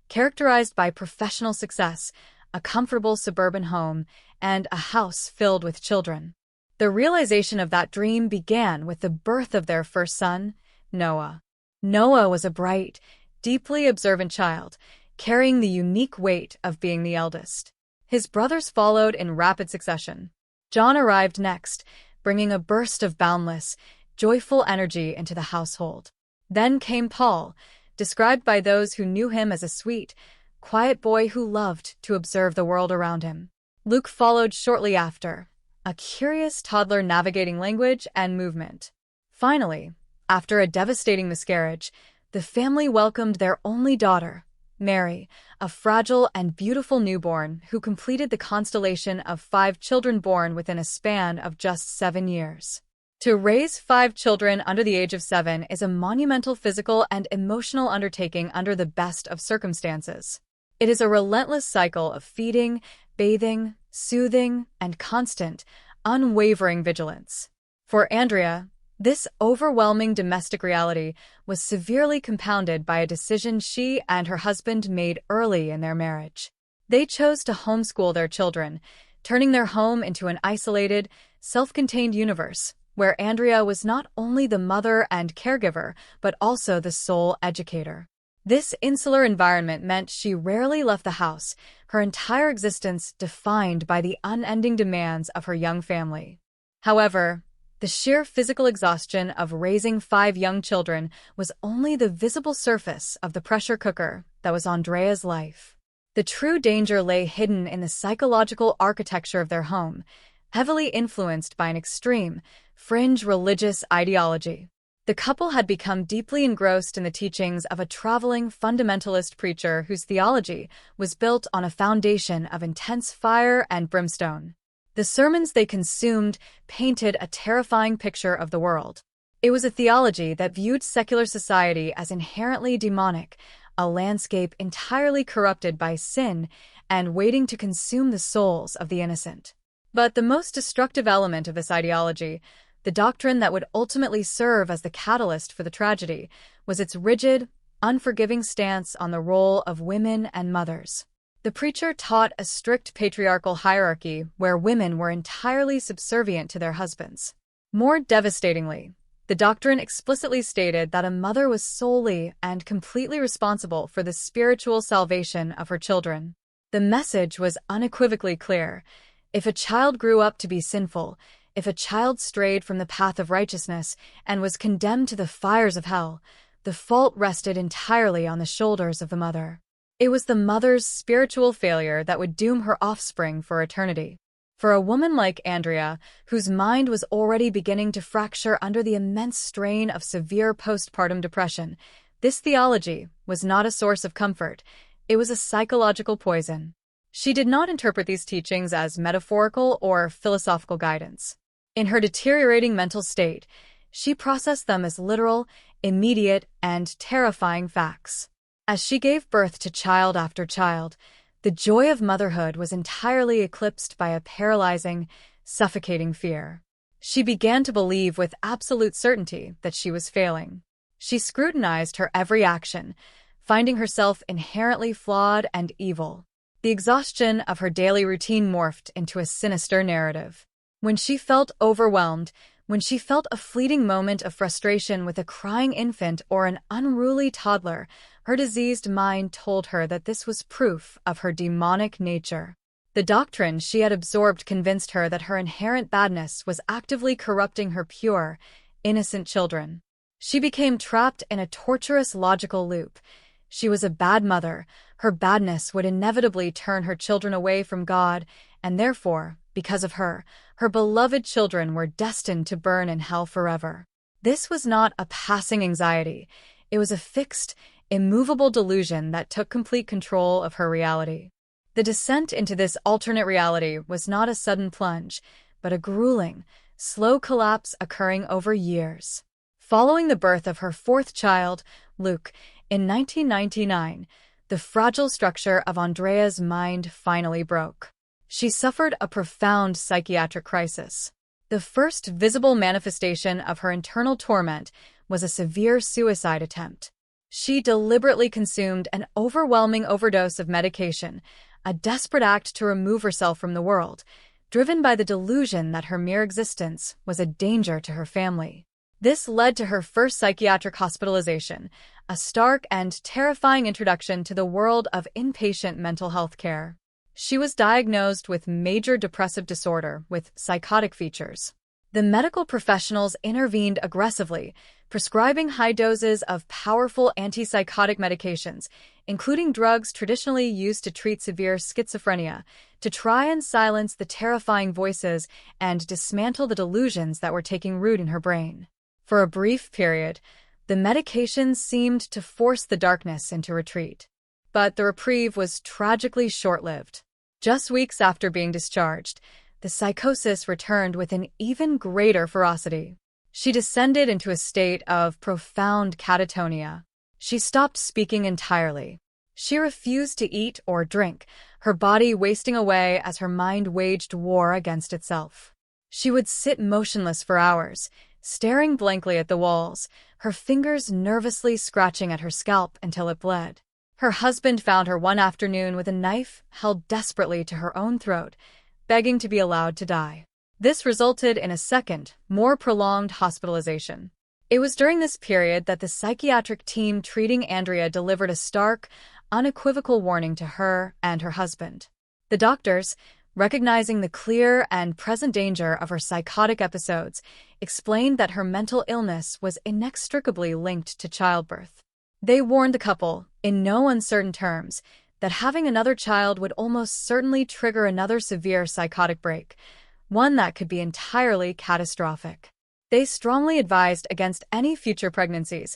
characterized by professional success, a comfortable suburban home, and a house filled with children. The realization of that dream began with the birth of their first son, Noah. Noah was a bright, deeply observant child, carrying the unique weight of being the eldest. His brothers followed in rapid succession. John arrived next, bringing a burst of boundless, joyful energy into the household. Then came Paul, described by those who knew him as a sweet, quiet boy who loved to observe the world around him. Luke followed shortly after, a curious toddler navigating language and movement. Finally, after a devastating miscarriage, the family welcomed their only daughter, Mary, a fragile and beautiful newborn who completed the constellation of 5 children born within a span of just 7 years. To raise 5 children under the age of 7 is a monumental physical and emotional undertaking under the best of circumstances. It is a relentless cycle of feeding, bathing, soothing, and constant, unwavering vigilance. For Andrea, this overwhelming domestic reality was severely compounded by a decision she and her husband made early in their marriage. They chose to homeschool their children, turning their home into an isolated, self-contained universe, where Andrea was not only the mother and caregiver, but also the sole educator. This insular environment meant she rarely left the house, her entire existence defined by the unending demands of her young family. However, the sheer physical exhaustion of raising 5 young children was only the visible surface of the pressure cooker that was Andrea's life. The true danger lay hidden in the psychological architecture of their home, heavily influenced by an extreme, fringe religious ideology. The couple had become deeply engrossed in the teachings of a traveling fundamentalist preacher whose theology was built on a foundation of intense fire and brimstone. The sermons they consumed painted a terrifying picture of the world. It was a theology that viewed secular society as inherently demonic, a landscape entirely corrupted by sin and waiting to consume the souls of the innocent. But the most destructive element of this ideology, the doctrine that would ultimately serve as the catalyst for the tragedy, was its rigid, unforgiving stance on the role of women and mothers. The preacher taught a strict patriarchal hierarchy where women were entirely subservient to their husbands. More devastatingly, the doctrine explicitly stated that a mother was solely and completely responsible for the spiritual salvation of her children. The message was unequivocally clear. If a child grew up to be sinful, if a child strayed from the path of righteousness and was condemned to the fires of hell, the fault rested entirely on the shoulders of the mother. It was the mother's spiritual failure that would doom her offspring for eternity. For a woman like Andrea, whose mind was already beginning to fracture under the immense strain of severe postpartum depression, this theology was not a source of comfort. It was a psychological poison. She did not interpret these teachings as metaphorical or philosophical guidance. In her deteriorating mental state, she processed them as literal, immediate, and terrifying facts. As she gave birth to child after child, the joy of motherhood was entirely eclipsed by a paralyzing, suffocating fear. She began to believe with absolute certainty that she was failing. She scrutinized her every action, finding herself inherently flawed and evil. The exhaustion of her daily routine morphed into a sinister narrative. When she felt overwhelmed, when she felt a fleeting moment of frustration with a crying infant or an unruly toddler, her diseased mind told her that this was proof of her demonic nature. The doctrine she had absorbed convinced her that her inherent badness was actively corrupting her pure, innocent children. She became trapped in a torturous logical loop. She was a bad mother. Her badness would inevitably turn her children away from God, and therefore, because of her beloved children were destined to burn in hell forever. This was not a passing anxiety. It was a fixed, immovable delusion that took complete control of her reality. The descent into this alternate reality was not a sudden plunge, but a grueling, slow collapse occurring over years. Following the birth of her fourth child, Luke, in 1999, the fragile structure of Andrea's mind finally broke. She suffered a profound psychiatric crisis. The first visible manifestation of her internal torment was a severe suicide attempt. She deliberately consumed an overwhelming overdose of medication, a desperate act to remove herself from the world, driven by the delusion that her mere existence was a danger to her family. This led to her first psychiatric hospitalization, a stark and terrifying introduction to the world of inpatient mental health care. She was diagnosed with major depressive disorder with psychotic features. The medical professionals intervened aggressively, prescribing high doses of powerful antipsychotic medications, including drugs traditionally used to treat severe schizophrenia, to try and silence the terrifying voices and dismantle the delusions that were taking root in her brain. For a brief period, the medications seemed to force the darkness into retreat. But the reprieve was tragically short-lived. Just weeks after being discharged, the psychosis returned with an even greater ferocity. She descended into a state of profound catatonia. She stopped speaking entirely. She refused to eat or drink, her body wasting away as her mind waged war against itself. She would sit motionless for hours, staring blankly at the walls, her fingers nervously scratching at her scalp until it bled. Her husband found her one afternoon with a knife held desperately to her own throat, begging to be allowed to die. This resulted in a second, more prolonged hospitalization. It was during this period that the psychiatric team treating Andrea delivered a stark, unequivocal warning to her and her husband. The doctors, recognizing the clear and present danger of her psychotic episodes, explained that her mental illness was inextricably linked to childbirth. They warned the couple, in no uncertain terms, that having another child would almost certainly trigger another severe psychotic break, one that could be entirely catastrophic. They strongly advised against any future pregnancies,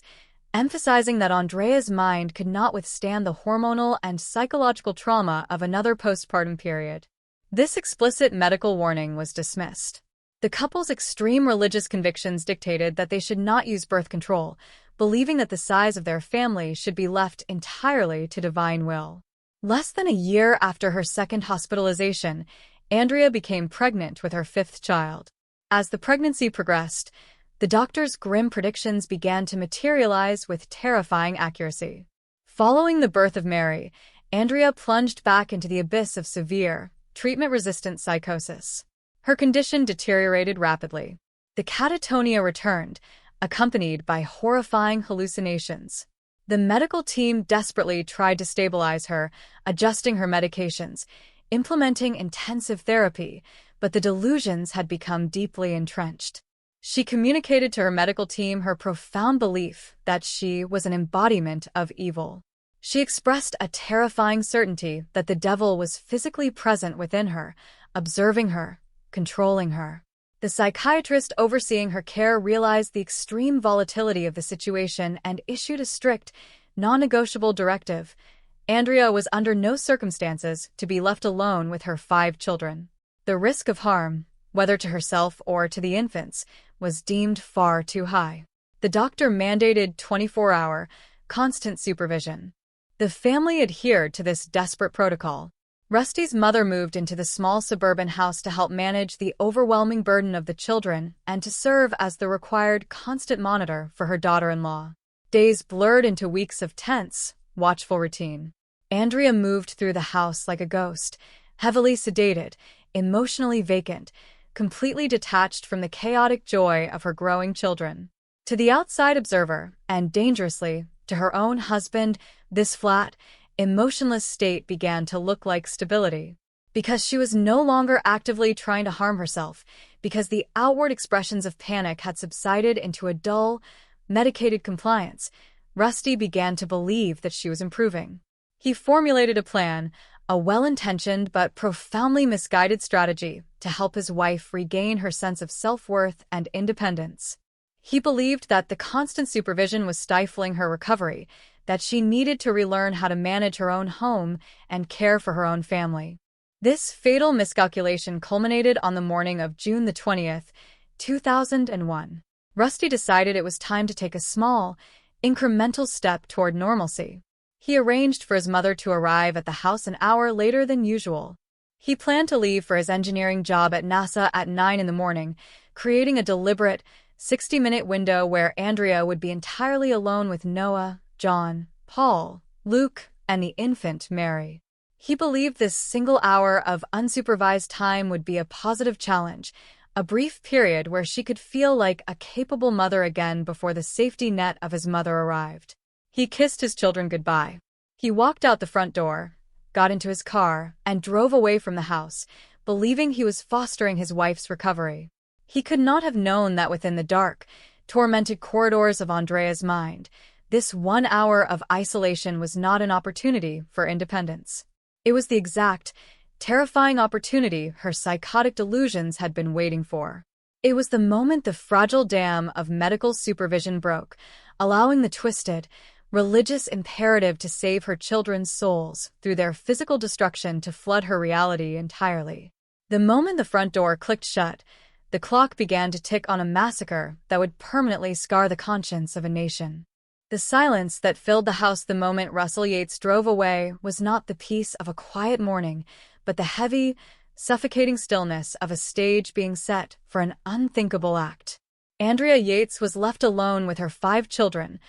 emphasizing that Andrea's mind could not withstand the hormonal and psychological trauma of another postpartum period. This explicit medical warning was dismissed. The couple's extreme religious convictions dictated that they should not use birth control, believing that the size of their family should be left entirely to divine will. Less than a year after her second hospitalization, Andrea became pregnant with her fifth child. As the pregnancy progressed, the doctor's grim predictions began to materialize with terrifying accuracy. Following the birth of Mary, Andrea plunged back into the abyss of severe, treatment-resistant psychosis. Her condition deteriorated rapidly. The catatonia returned, accompanied by horrifying hallucinations. The medical team desperately tried to stabilize her, adjusting her medications, implementing intensive therapy, but the delusions had become deeply entrenched. She communicated to her medical team her profound belief that she was an embodiment of evil. She expressed a terrifying certainty that the devil was physically present within her, observing her, controlling her. The psychiatrist overseeing her care realized the extreme volatility of the situation and issued a strict, non-negotiable directive. Andrea was under no circumstances to be left alone with her 5 children. The risk of harm, whether to herself or to the infants, was deemed far too high. The doctor mandated 24-hour, constant supervision. The family adhered to this desperate protocol. Rusty's mother moved into the small suburban house to help manage the overwhelming burden of the children and to serve as the required constant monitor for her daughter-in-law. Days blurred into weeks of tense, watchful routine. Andrea moved through the house like a ghost, heavily sedated, emotionally vacant, completely detached from the chaotic joy of her growing children. To the outside observer, and dangerously, to her own husband, this flat, emotionless state began to look like stability. because she was no longer actively trying to harm herself, because the outward expressions of panic had subsided into a dull, medicated compliance, Rusty began to believe that she was improving. He formulated a plan, a well-intentioned but profoundly misguided strategy to help his wife regain her sense of self-worth and independence. He believed that the constant supervision was stifling her recovery, that she needed to relearn how to manage her own home and care for her own family. This fatal miscalculation culminated on the morning of June the 20th, 2001. Rusty decided it was time to take a small, incremental step toward normalcy. He arranged for his mother to arrive at the house an hour later than usual. He planned to leave for his engineering job at NASA at 9 in the morning, creating a deliberate, 60-minute window where Andrea would be entirely alone with Noah, John, Paul, Luke, and the infant Mary. He believed this single hour of unsupervised time would be a positive challenge, a brief period where she could feel like a capable mother again before the safety net of his mother arrived. He kissed his children goodbye. He walked out the front door, got into his car, and drove away from the house, believing he was fostering his wife's recovery. He could not have known that within the dark, tormented corridors of Andrea's mind, this 1 hour of isolation was not an opportunity for independence. It was the exact, terrifying opportunity her psychotic delusions had been waiting for. It was the moment the fragile dam of medical supervision broke, allowing the twisted, religious imperative to save her children's souls through their physical destruction to flood her reality entirely. The moment the front door clicked shut, the clock began to tick on a massacre that would permanently scar the conscience of a nation. The silence that filled the house the moment Russell Yates drove away was not the peace of a quiet morning, but the heavy, suffocating stillness of a stage being set for an unthinkable act. Andrea Yates was left alone with her 5 children,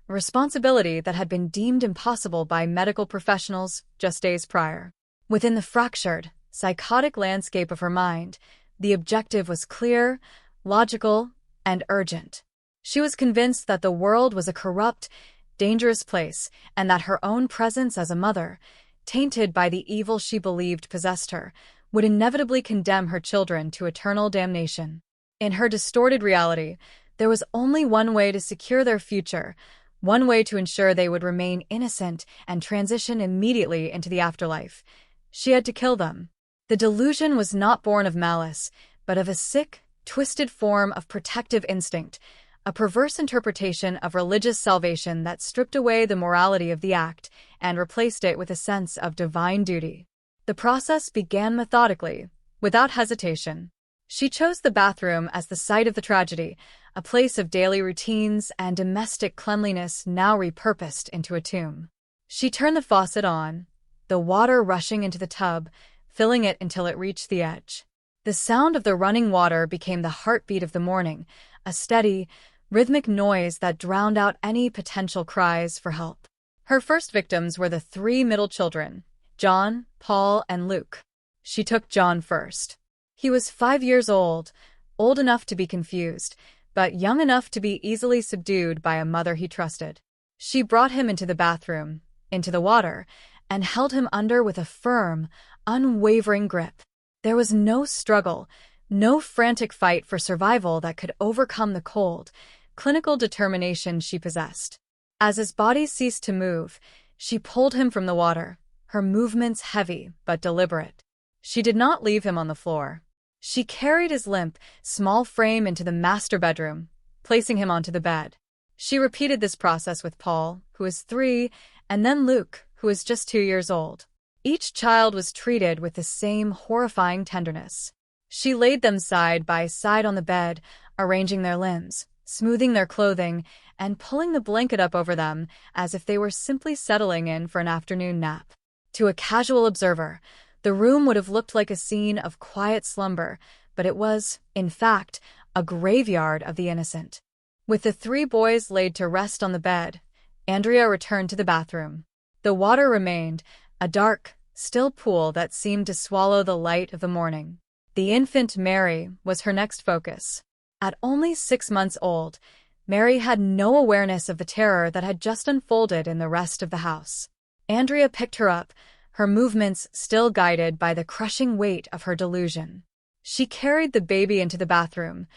a responsibility that had been deemed impossible by medical professionals just days prior. Within the fractured, psychotic landscape of her mind, the objective was clear, logical, and urgent. She was convinced that the world was a corrupt, dangerous place, and that her own presence as a mother, tainted by the evil she believed possessed her, would inevitably condemn her children to eternal damnation. In her distorted reality, there was only one way to secure their future, one way to ensure they would remain innocent and transition immediately into the afterlife. She had to kill them. The delusion was not born of malice, but of a sick, twisted form of protective instinct, a perverse interpretation of religious salvation that stripped away the morality of the act and replaced it with a sense of divine duty. The process began methodically, without hesitation. She chose the bathroom as the site of the tragedy, a place of daily routines and domestic cleanliness now repurposed into a tomb. She turned the faucet on, the water rushing into the tub, filling it until it reached the edge. The sound of the running water became the heartbeat of the morning, a steady, rhythmic noise that drowned out any potential cries for help. Her first victims were the 3 middle children, John, Paul, and Luke. She took John first. He was 5 years old enough to be confused, but young enough to be easily subdued by a mother he trusted. She brought him into the bathroom, into the water, and held him under with a firm, unwavering grip. There was no struggle, no frantic fight for survival that could overcome the cold, clinical determination she possessed. As his body ceased to move, she pulled him from the water, her movements heavy but deliberate. She did not leave him on the floor. She carried his limp, small frame into the master bedroom, placing him onto the bed. She repeated this process with Paul, who was 3, and then Luke, who was just 2 years old. Each child was treated with the same horrifying tenderness. She laid them side by side on the bed, arranging their limbs, smoothing their clothing, and pulling the blanket up over them as if they were simply settling in for an afternoon nap. To a casual observer, the room would have looked like a scene of quiet slumber, but it was, in fact, a graveyard of the innocent. With the 3 boys laid to rest on the bed, Andrea returned to the bathroom. The water remained, a dark, still pool that seemed to swallow the light of the morning. The infant Mary was her next focus. At only 6 months old, Mary had no awareness of the terror that had just unfolded in the rest of the house. Andrea picked her up, her movements still guided by the crushing weight of her delusion. She carried the baby into the bathroom,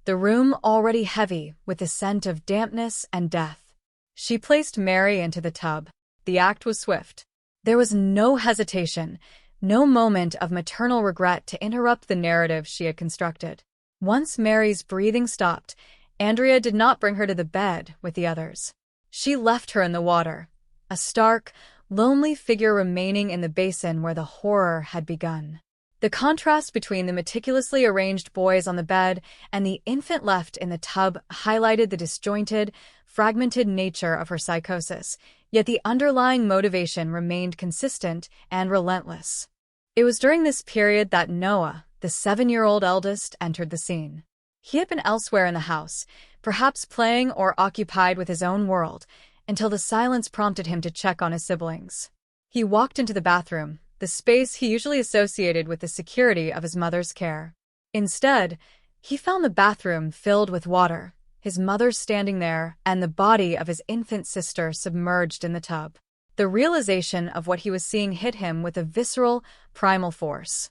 the room already heavy with the scent of dampness and death. She placed Mary into the tub. The act was swift. There was no hesitation, no moment of maternal regret to interrupt the narrative she had constructed. Once Mary's breathing stopped, Andrea did not bring her to the bed with the others. She left her in the water, a stark, lonely figure remaining in the basin where the horror had begun. The contrast between the meticulously arranged boys on the bed and the infant left in the tub highlighted the disjointed, fragmented nature of her psychosis, yet the underlying motivation remained consistent and relentless. It was during this period that Noah, the 7-year-old eldest, entered the scene. He had been elsewhere in the house, perhaps playing or occupied with his own world, until the silence prompted him to check on his siblings. He walked into the bathroom, the space he usually associated with the security of his mother's care. Instead, he found the bathroom filled with water, his mother standing there, and the body of his infant sister submerged in the tub. The realization of what he was seeing hit him with a visceral, primal force.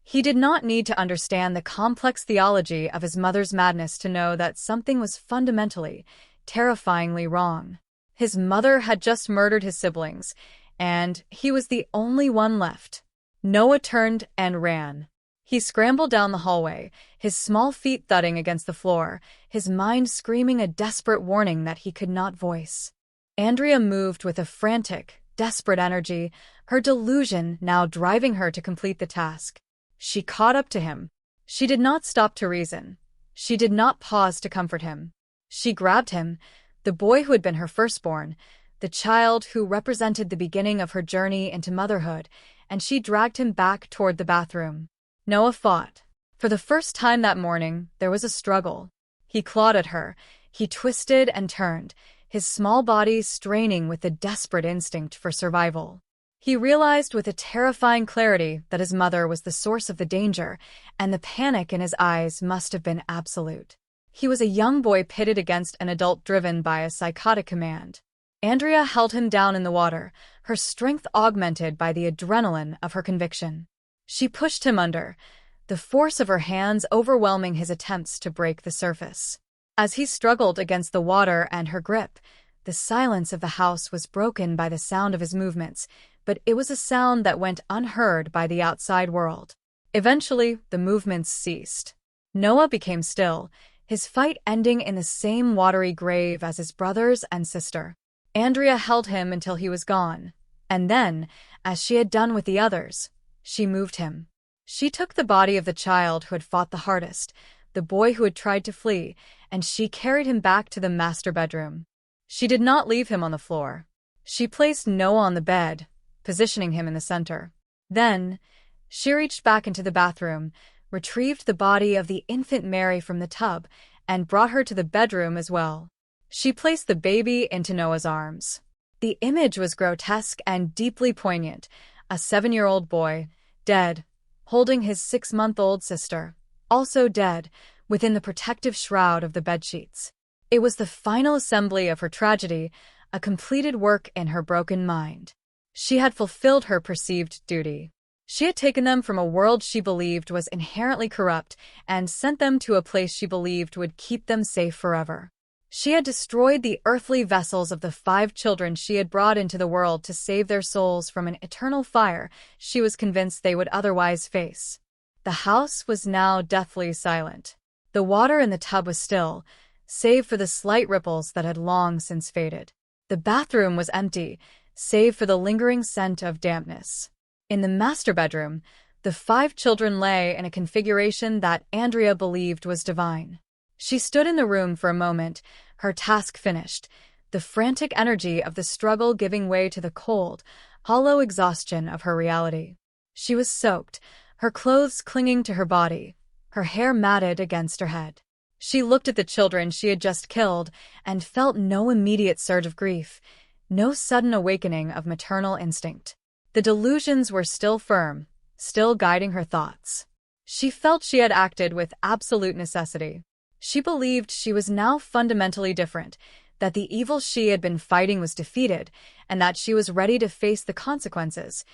He did not need to understand the complex theology of his mother's madness to know that something was fundamentally, terrifyingly wrong. His mother had just murdered his siblings, and he was the only one left. Noah turned and ran. He scrambled down the hallway, his small feet thudding against the floor, his mind screaming a desperate warning that he could not voice. Andrea moved with a frantic, desperate energy, her delusion now driving her to complete the task. She caught up to him. She did not stop to reason. She did not pause to comfort him. She grabbed him, the boy who had been her firstborn, the child who represented the beginning of her journey into motherhood, and she dragged him back toward the bathroom. Noah fought. For the first time that morning, there was a struggle. He clawed at her. He twisted and turned, his small body straining with the desperate instinct for survival. He realized with a terrifying clarity that his mother was the source of the danger, and the panic in his eyes must have been absolute. He was a young boy pitted against an adult driven by a psychotic command. Andrea held him down in the water, her strength augmented by the adrenaline of her conviction. She pushed him under, the force of her hands overwhelming his attempts to break the surface. As he struggled against the water and her grip, the silence of the house was broken by the sound of his movements, but it was a sound that went unheard by the outside world. Eventually, the movements ceased. Noah became still, his fight ending in the same watery grave as his brothers and sister. Andrea held him until he was gone, and then, as she had done with the others, she moved him. She took the body of the child who had fought the hardest, the boy who had tried to flee, and she carried him back to the master bedroom. She did not leave him on the floor. She placed Noah on the bed, positioning him in the center. Then, she reached back into the bathroom, retrieved the body of the infant Mary from the tub, and brought her to the bedroom as well. She placed the baby into Noah's arms. The image was grotesque and deeply poignant, a 7-year-old boy, dead, holding his 6-month-old sister, also dead, within the protective shroud of the bedsheets. It was the final assembly of her tragedy, a completed work in her broken mind. She had fulfilled her perceived duty. She had taken them from a world she believed was inherently corrupt and sent them to a place she believed would keep them safe forever. She had destroyed the earthly vessels of the 5 children she had brought into the world to save their souls from an eternal fire she was convinced they would otherwise face. The house was now deathly silent. The water in the tub was still, save for the slight ripples that had long since faded. The bathroom was empty, save for the lingering scent of dampness. In the master bedroom, the 5 children lay in a configuration that Andrea believed was divine. She stood in the room for a moment, her task finished, the frantic energy of the struggle giving way to the cold, hollow exhaustion of her reality. She was soaked, her clothes clinging to her body, her hair matted against her head. She looked at the children she had just killed and felt no immediate surge of grief, no sudden awakening of maternal instinct. The delusions were still firm, still guiding her thoughts. She felt she had acted with absolute necessity. She believed she was now fundamentally different, that the evil she had been fighting was defeated, and that she was ready to face the consequences,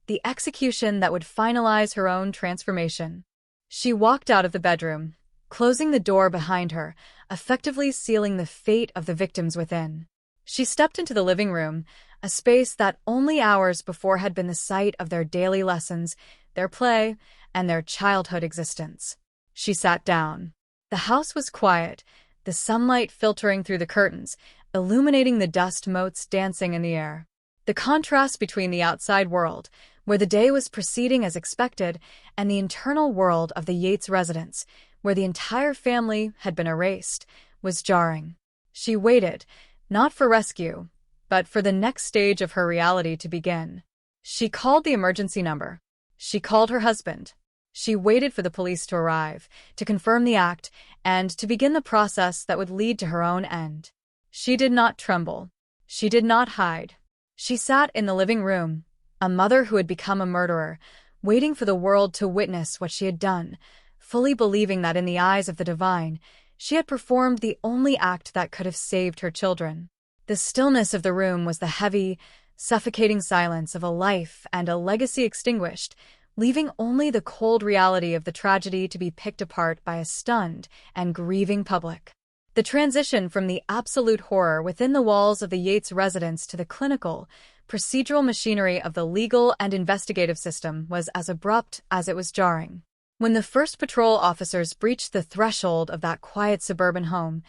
the execution that would finalize her own transformation. She walked out of the bedroom, closing the door behind her, effectively sealing the fate of the victims within. She stepped into the living room, a space that only hours before had been the site of their daily lessons, their play, and their childhood existence. She sat down. The house was quiet, the sunlight filtering through the curtains, illuminating the dust motes dancing in the air. The contrast between the outside world, where the day was proceeding as expected, and the internal world of the Yates residence, where the entire family had been erased, was jarring. She waited, not for rescue, but for the next stage of her reality to begin. She called the emergency number. She called her husband. She waited for the police to arrive, to confirm the act, and to begin the process that would lead to her own end. She did not tremble. She did not hide. She sat in the living room, a mother who had become a murderer, waiting for the world to witness what she had done, fully believing that in the eyes of the divine, she had performed the only act that could have saved her children. The stillness of the room was the heavy, suffocating silence of a life and a legacy extinguished, leaving only the cold reality of the tragedy to be picked apart by a stunned and grieving public. The transition from the absolute horror within the walls of the Yates residence to the clinical, procedural machinery of the legal and investigative system was as abrupt as it was jarring. When the first patrol officers breached the threshold of that quiet suburban home,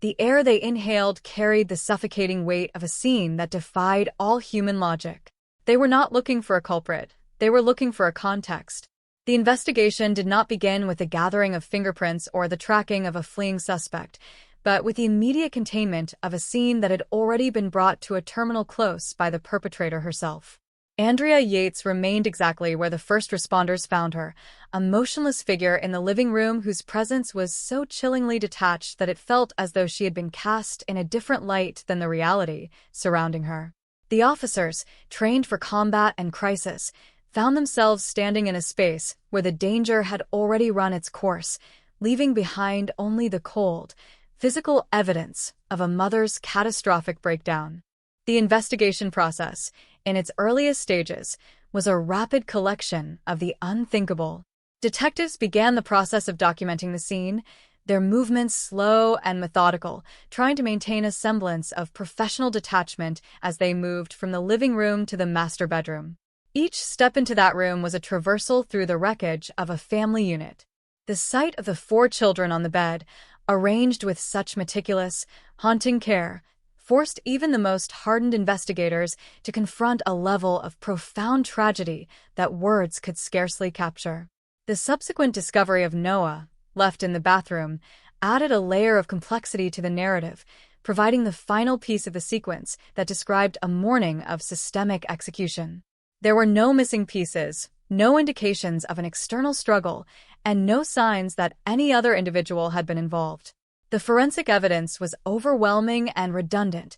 the air they inhaled carried the suffocating weight of a scene that defied all human logic. They were not looking for a culprit. They were looking for a context. The investigation did not begin with the gathering of fingerprints or the tracking of a fleeing suspect, but with the immediate containment of a scene that had already been brought to a terminal close by the perpetrator herself. Andrea Yates remained exactly where the first responders found her, a motionless figure in the living room whose presence was so chillingly detached that it felt as though she had been cast in a different light than the reality surrounding her. The officers, trained for combat and crisis, found themselves standing in a space where the danger had already run its course, leaving behind only the cold, physical evidence of a mother's catastrophic breakdown. The investigation process, in its earliest stages, was a rapid collection of the unthinkable. Detectives began the process of documenting the scene, their movements slow and methodical, trying to maintain a semblance of professional detachment as they moved from the living room to the master bedroom. Each step into that room was a traversal through the wreckage of a family unit. The sight of the 4 children on the bed, arranged with such meticulous, haunting care, forced even the most hardened investigators to confront a level of profound tragedy that words could scarcely capture. The subsequent discovery of Noah, left in the bathroom, added a layer of complexity to the narrative, providing the final piece of the sequence that described a morning of systemic execution. There were no missing pieces, no indications of an external struggle, and no signs that any other individual had been involved. The forensic evidence was overwhelming and redundant.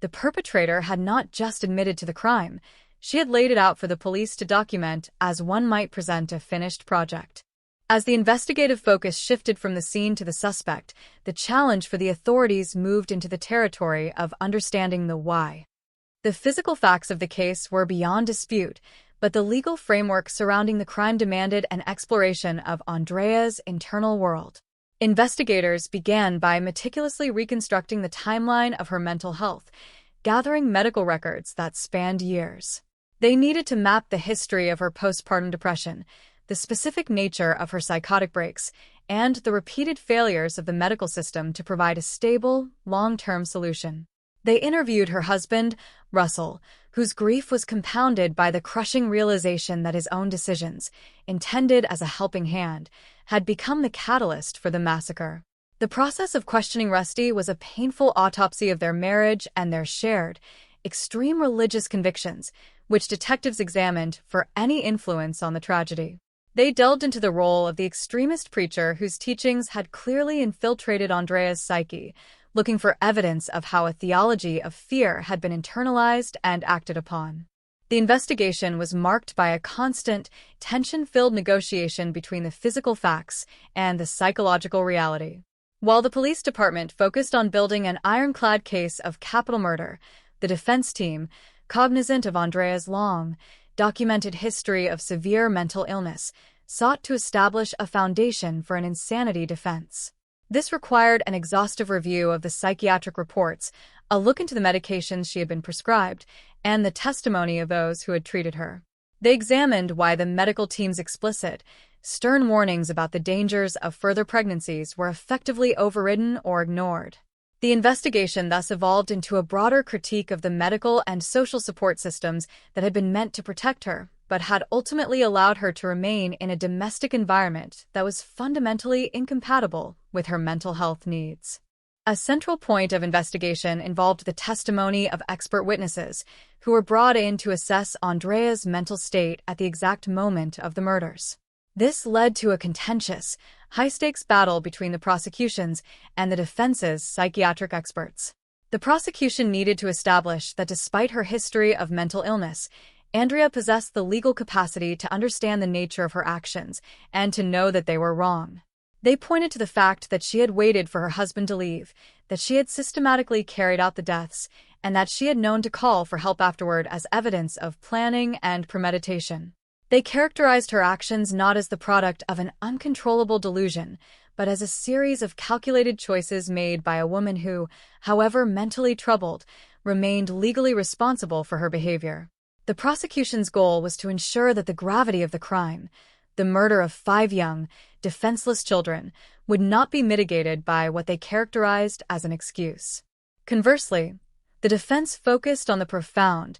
The perpetrator had not just admitted to the crime, she had laid it out for the police to document as one might present a finished project. As the investigative focus shifted from the scene to the suspect, the challenge for the authorities moved into the territory of understanding the why. The physical facts of the case were beyond dispute, but the legal framework surrounding the crime demanded an exploration of Andrea's internal world. Investigators began by meticulously reconstructing the timeline of her mental health, gathering medical records that spanned years. They needed to map the history of her postpartum depression, the specific nature of her psychotic breaks, and the repeated failures of the medical system to provide a stable, long-term solution. They interviewed her husband, Russell, whose grief was compounded by the crushing realization that his own decisions, intended as a helping hand, had become the catalyst for the massacre. The process of questioning Rusty was a painful autopsy of their marriage and their shared, extreme religious convictions, which detectives examined for any influence on the tragedy. They delved into the role of the extremist preacher whose teachings had clearly infiltrated Andrea's psyche, looking for evidence of how a theology of fear had been internalized and acted upon. The investigation was marked by a constant, tension-filled negotiation between the physical facts and the psychological reality. While the police department focused on building an ironclad case of capital murder, the defense team, cognizant of Andrea's long, documented history of severe mental illness, sought to establish a foundation for an insanity defense. This required an exhaustive review of the psychiatric reports, a look into the medications she had been prescribed, and the testimony of those who had treated her. They examined why the medical team's explicit, stern warnings about the dangers of further pregnancies were effectively overridden or ignored. The investigation thus evolved into a broader critique of the medical and social support systems that had been meant to protect her, but had ultimately allowed her to remain in a domestic environment that was fundamentally incompatible with her mental health needs. A central point of investigation involved the testimony of expert witnesses who were brought in to assess Andrea's mental state at the exact moment of the murders. This led to a contentious, high-stakes battle between the prosecution's and the defense's psychiatric experts. The prosecution needed to establish that despite her history of mental illness, Andrea possessed the legal capacity to understand the nature of her actions and to know that they were wrong. They pointed to the fact that she had waited for her husband to leave, that she had systematically carried out the deaths, and that she had known to call for help afterward as evidence of planning and premeditation. They characterized her actions not as the product of an uncontrollable delusion, but as a series of calculated choices made by a woman who, however mentally troubled, remained legally responsible for her behavior. The prosecution's goal was to ensure that the gravity of the crime, the murder of 5 young, defenseless children, would not be mitigated by what they characterized as an excuse. Conversely, the defense focused on the profound,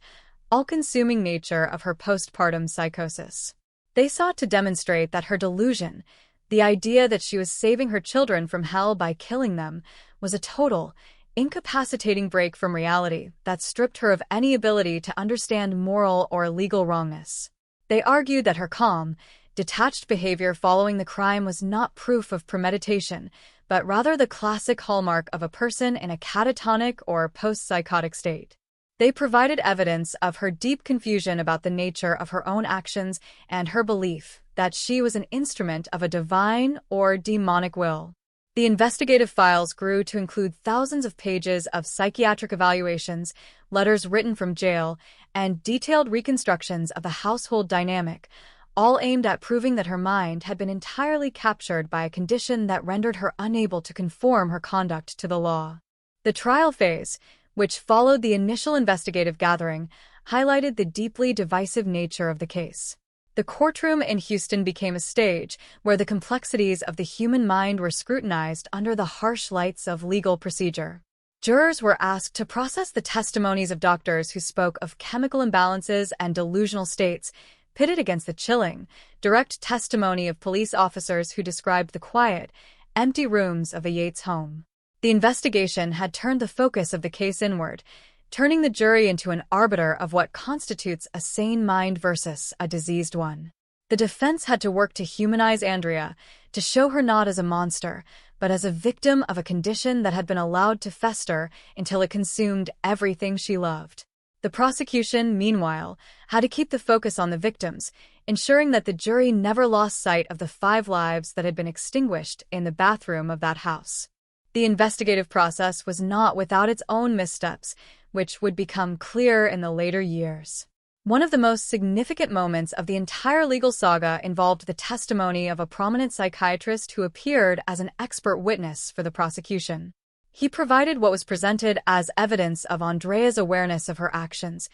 all-consuming nature of her postpartum psychosis. They sought to demonstrate that her delusion, the idea that she was saving her children from hell by killing them, was a total, incapacitating break from reality that stripped her of any ability to understand moral or legal wrongness. They argued that her calm, detached behavior following the crime was not proof of premeditation, but rather the classic hallmark of a person in a catatonic or post-psychotic state. They provided evidence of her deep confusion about the nature of her own actions and her belief that she was an instrument of a divine or demonic will. The investigative files grew to include thousands of pages of psychiatric evaluations, letters written from jail, and detailed reconstructions of the household dynamic, all aimed at proving that her mind had been entirely captured by a condition that rendered her unable to conform her conduct to the law. The trial phase, which followed the initial investigative gathering, highlighted the deeply divisive nature of the case. The courtroom in Houston became a stage where the complexities of the human mind were scrutinized under the harsh lights of legal procedure. Jurors were asked to process the testimonies of doctors who spoke of chemical imbalances and delusional states, pitted against the chilling, direct testimony of police officers who described the quiet, empty rooms of a Yates home. The investigation had turned the focus of the case inward, turning the jury into an arbiter of what constitutes a sane mind versus a diseased one. The defense had to work to humanize Andrea, to show her not as a monster, but as a victim of a condition that had been allowed to fester until it consumed everything she loved. The prosecution, meanwhile, had to keep the focus on the victims, ensuring that the jury never lost sight of the 5 lives that had been extinguished in the bathroom of that house. The investigative process was not without its own missteps, which would become clear in the later years. One of the most significant moments of the entire legal saga involved the testimony of a prominent psychiatrist who appeared as an expert witness for the prosecution. He provided what was presented as evidence of Andrea's awareness of her actions,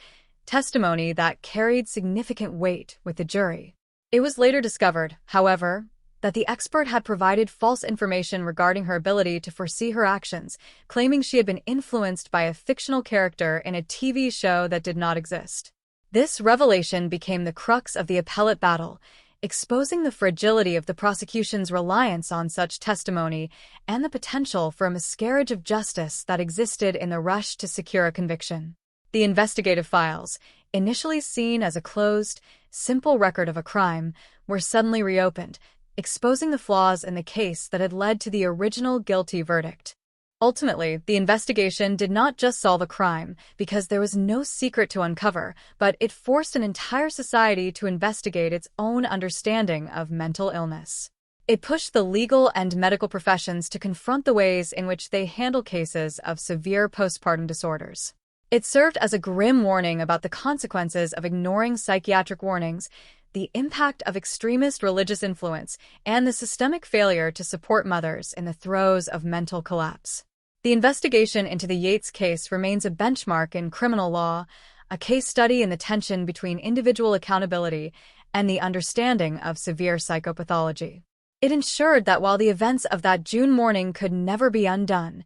testimony that carried significant weight with the jury. It was later discovered, however, that the expert had provided false information regarding her ability to foresee her actions, claiming she had been influenced by a fictional character in a TV show that did not exist. This revelation became the crux of the appellate battle, exposing the fragility of the prosecution's reliance on such testimony and the potential for a miscarriage of justice that existed in the rush to secure a conviction. The investigative files, initially seen as a closed, simple record of a crime, were suddenly reopened, exposing the flaws in the case that had led to the original guilty verdict. Ultimately, the investigation did not just solve a crime because there was no secret to uncover, but it forced an entire society to investigate its own understanding of mental illness. It pushed the legal and medical professions to confront the ways in which they handle cases of severe postpartum disorders. It served as a grim warning about the consequences of ignoring psychiatric warnings, the impact of extremist religious influence, and the systemic failure to support mothers in the throes of mental collapse. The investigation into the Yates case remains a benchmark in criminal law, a case study in the tension between individual accountability and the understanding of severe psychopathology. It ensured that while the events of that June morning could never be undone,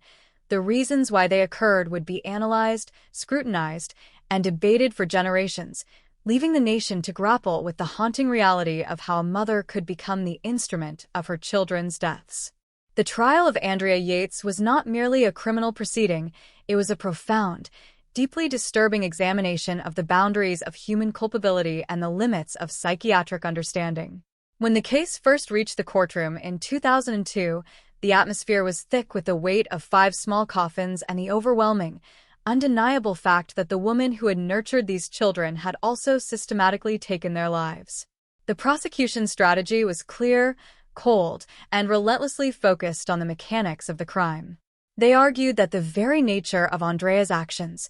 the reasons why they occurred would be analyzed, scrutinized, and debated for generations, leaving the nation to grapple with the haunting reality of how a mother could become the instrument of her children's deaths. The trial of Andrea Yates was not merely a criminal proceeding, it was a profound, deeply disturbing examination of the boundaries of human culpability and the limits of psychiatric understanding. When the case first reached the courtroom in 2002, the atmosphere was thick with the weight of 5 small coffins and the overwhelming, undeniable fact that the woman who had nurtured these children had also systematically taken their lives. The prosecution's strategy was clear, cold, and relentlessly focused on the mechanics of the crime. They argued that the very nature of Andrea's actions,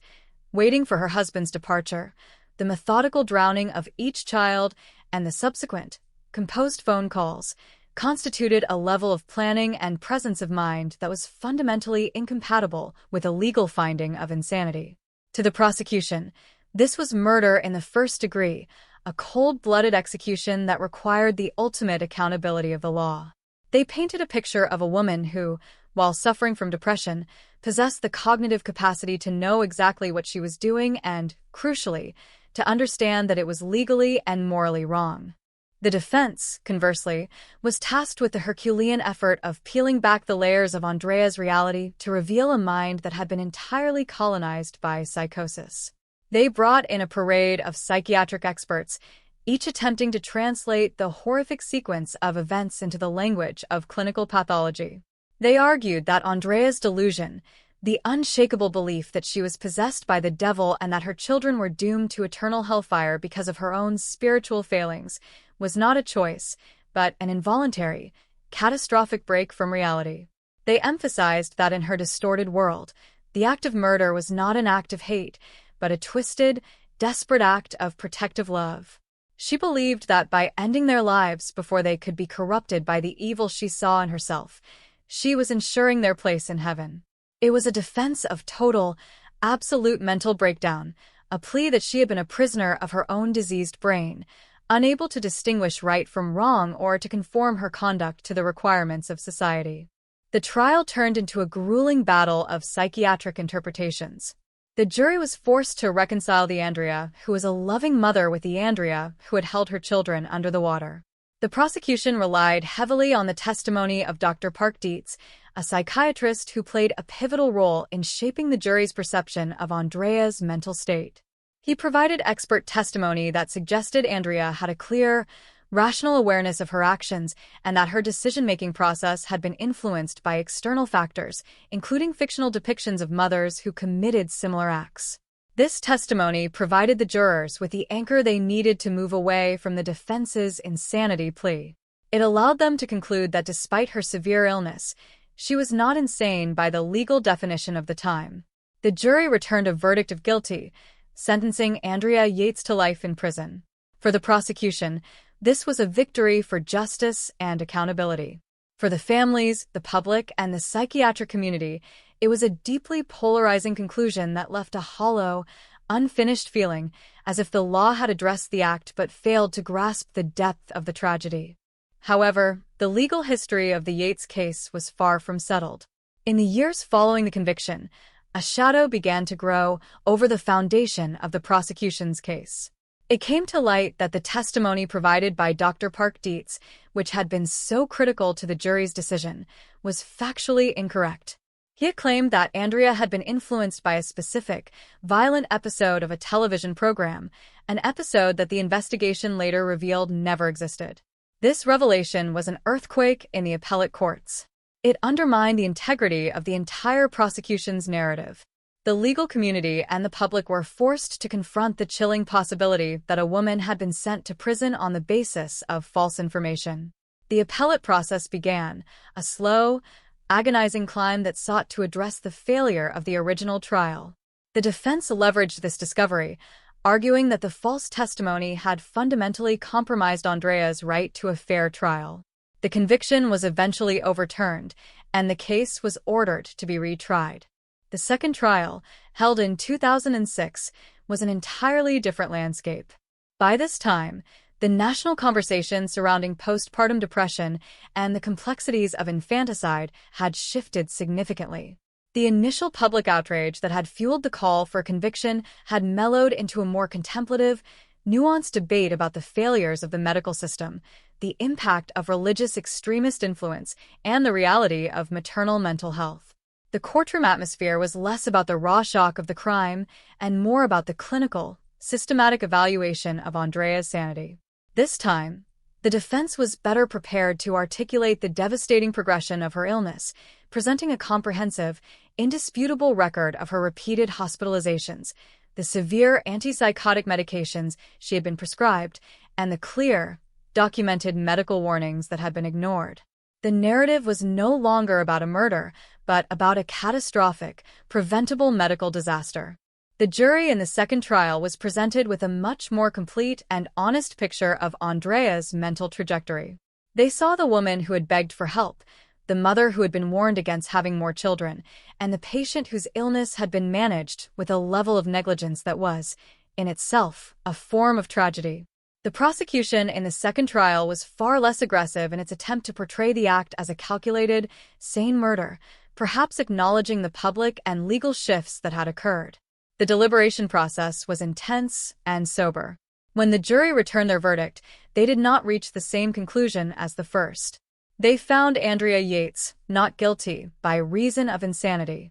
waiting for her husband's departure, the methodical drowning of each child, and the subsequent, composed phone calls, constituted a level of planning and presence of mind that was fundamentally incompatible with a legal finding of insanity. To the prosecution, this was murder in the first degree, a cold-blooded execution that required the ultimate accountability of the law. They painted a picture of a woman who, while suffering from depression, possessed the cognitive capacity to know exactly what she was doing and, crucially, to understand that it was legally and morally wrong. The defense, conversely, was tasked with the Herculean effort of peeling back the layers of Andrea's reality to reveal a mind that had been entirely colonized by psychosis. They brought in a parade of psychiatric experts, each attempting to translate the horrific sequence of events into the language of clinical pathology. They argued that Andrea's delusion, the unshakable belief that she was possessed by the devil and that her children were doomed to eternal hellfire because of her own spiritual failings, was not a choice, but an involuntary, catastrophic break from reality. They emphasized that in her distorted world, the act of murder was not an act of hate, but a twisted, desperate act of protective love. She believed that by ending their lives before they could be corrupted by the evil she saw in herself, she was ensuring their place in heaven. It was a defense of total, absolute mental breakdown, a plea that she had been a prisoner of her own diseased brain, unable to distinguish right from wrong or to conform her conduct to the requirements of society. The trial turned into a grueling battle of psychiatric interpretations. The jury was forced to reconcile the Andrea, who was a loving mother, with the Andrea, who had held her children under the water. The prosecution relied heavily on the testimony of Dr. Park Dietz, a psychiatrist who played a pivotal role in shaping the jury's perception of Andrea's mental state. He provided expert testimony that suggested Andrea had a clear, rational awareness of her actions and that her decision-making process had been influenced by external factors, including fictional depictions of mothers who committed similar acts. This testimony provided the jurors with the anchor they needed to move away from the defense's insanity plea. It allowed them to conclude that despite her severe illness, she was not insane by the legal definition of the time. The jury returned a verdict of guilty, sentencing Andrea Yates to life in prison. For the prosecution, this was a victory for justice and accountability. For the families, the public, and the psychiatric community, it was a deeply polarizing conclusion that left a hollow, unfinished feeling, as if the law had addressed the act but failed to grasp the depth of the tragedy. However, the legal history of the Yates case was far from settled. In the years following the conviction, a shadow began to grow over the foundation of the prosecution's case. It came to light that the testimony provided by Dr. Park Dietz, which had been so critical to the jury's decision, was factually incorrect. He had claimed that Andrea had been influenced by a specific, violent episode of a television program, an episode that the investigation later revealed never existed. This revelation was an earthquake in the appellate courts. It undermined the integrity of the entire prosecution's narrative. The legal community and the public were forced to confront the chilling possibility that a woman had been sent to prison on the basis of false information. The appellate process began, a slow, agonizing climb that sought to address the failure of the original trial. The defense leveraged this discovery, arguing that the false testimony had fundamentally compromised Andrea's right to a fair trial. The conviction was eventually overturned, and the case was ordered to be retried. The second trial, held in 2006, was an entirely different landscape. By this time, the national conversation surrounding postpartum depression and the complexities of infanticide had shifted significantly. The initial public outrage that had fueled the call for conviction had mellowed into a more contemplative, nuanced debate about the failures of the medical system, the impact of religious extremist influence, and the reality of maternal mental health. The courtroom atmosphere was less about the raw shock of the crime and more about the clinical, systematic evaluation of Andrea's sanity. This time, the defense was better prepared to articulate the devastating progression of her illness, presenting a comprehensive, indisputable record of her repeated hospitalizations, the severe antipsychotic medications she had been prescribed, and the clear, documented medical warnings that had been ignored. The narrative was no longer about a murder, but about a catastrophic, preventable medical disaster. The jury in the second trial was presented with a much more complete and honest picture of Andrea's mental trajectory. They saw the woman who had begged for help, the mother who had been warned against having more children, and the patient whose illness had been managed with a level of negligence that was, in itself, a form of tragedy. The prosecution in the second trial was far less aggressive in its attempt to portray the act as a calculated, sane murder, perhaps acknowledging the public and legal shifts that had occurred. The deliberation process was intense and sober. When the jury returned their verdict, they did not reach the same conclusion as the first. They found Andrea Yates not guilty by reason of insanity.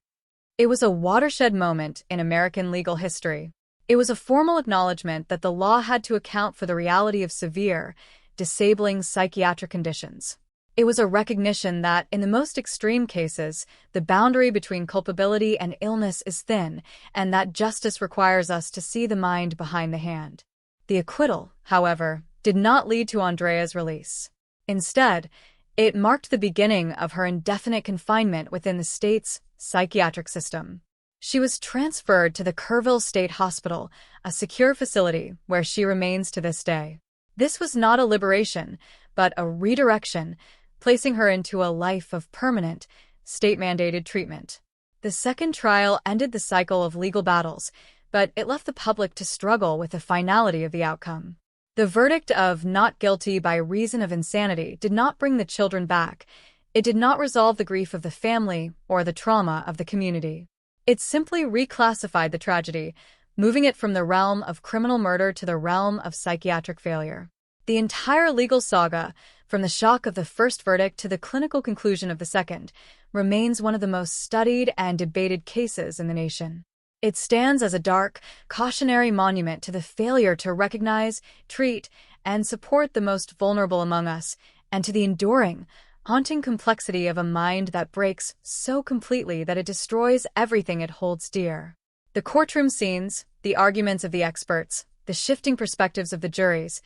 It was a watershed moment in American legal history. It was a formal acknowledgement that the law had to account for the reality of severe, disabling psychiatric conditions. It was a recognition that, in the most extreme cases, the boundary between culpability and illness is thin, and that justice requires us to see the mind behind the hand. The acquittal, however, did not lead to Andrea's release. Instead, it marked the beginning of her indefinite confinement within the state's psychiatric system. She was transferred to the Kerrville State Hospital, a secure facility where she remains to this day. This was not a liberation, but a redirection, placing her into a life of permanent, state-mandated treatment. The second trial ended the cycle of legal battles, but it left the public to struggle with the finality of the outcome. The verdict of not guilty by reason of insanity did not bring the children back. It did not resolve the grief of the family or the trauma of the community. It simply reclassified the tragedy, moving it from the realm of criminal murder to the realm of psychiatric failure. The entire legal saga, from the shock of the first verdict to the clinical conclusion of the second, remains one of the most studied and debated cases in the nation. It stands as a dark, cautionary monument to the failure to recognize, treat, and support the most vulnerable among us, and to the enduring, haunting complexity of a mind that breaks so completely that it destroys everything it holds dear. The courtroom scenes, the arguments of the experts, the shifting perspectives of the juries,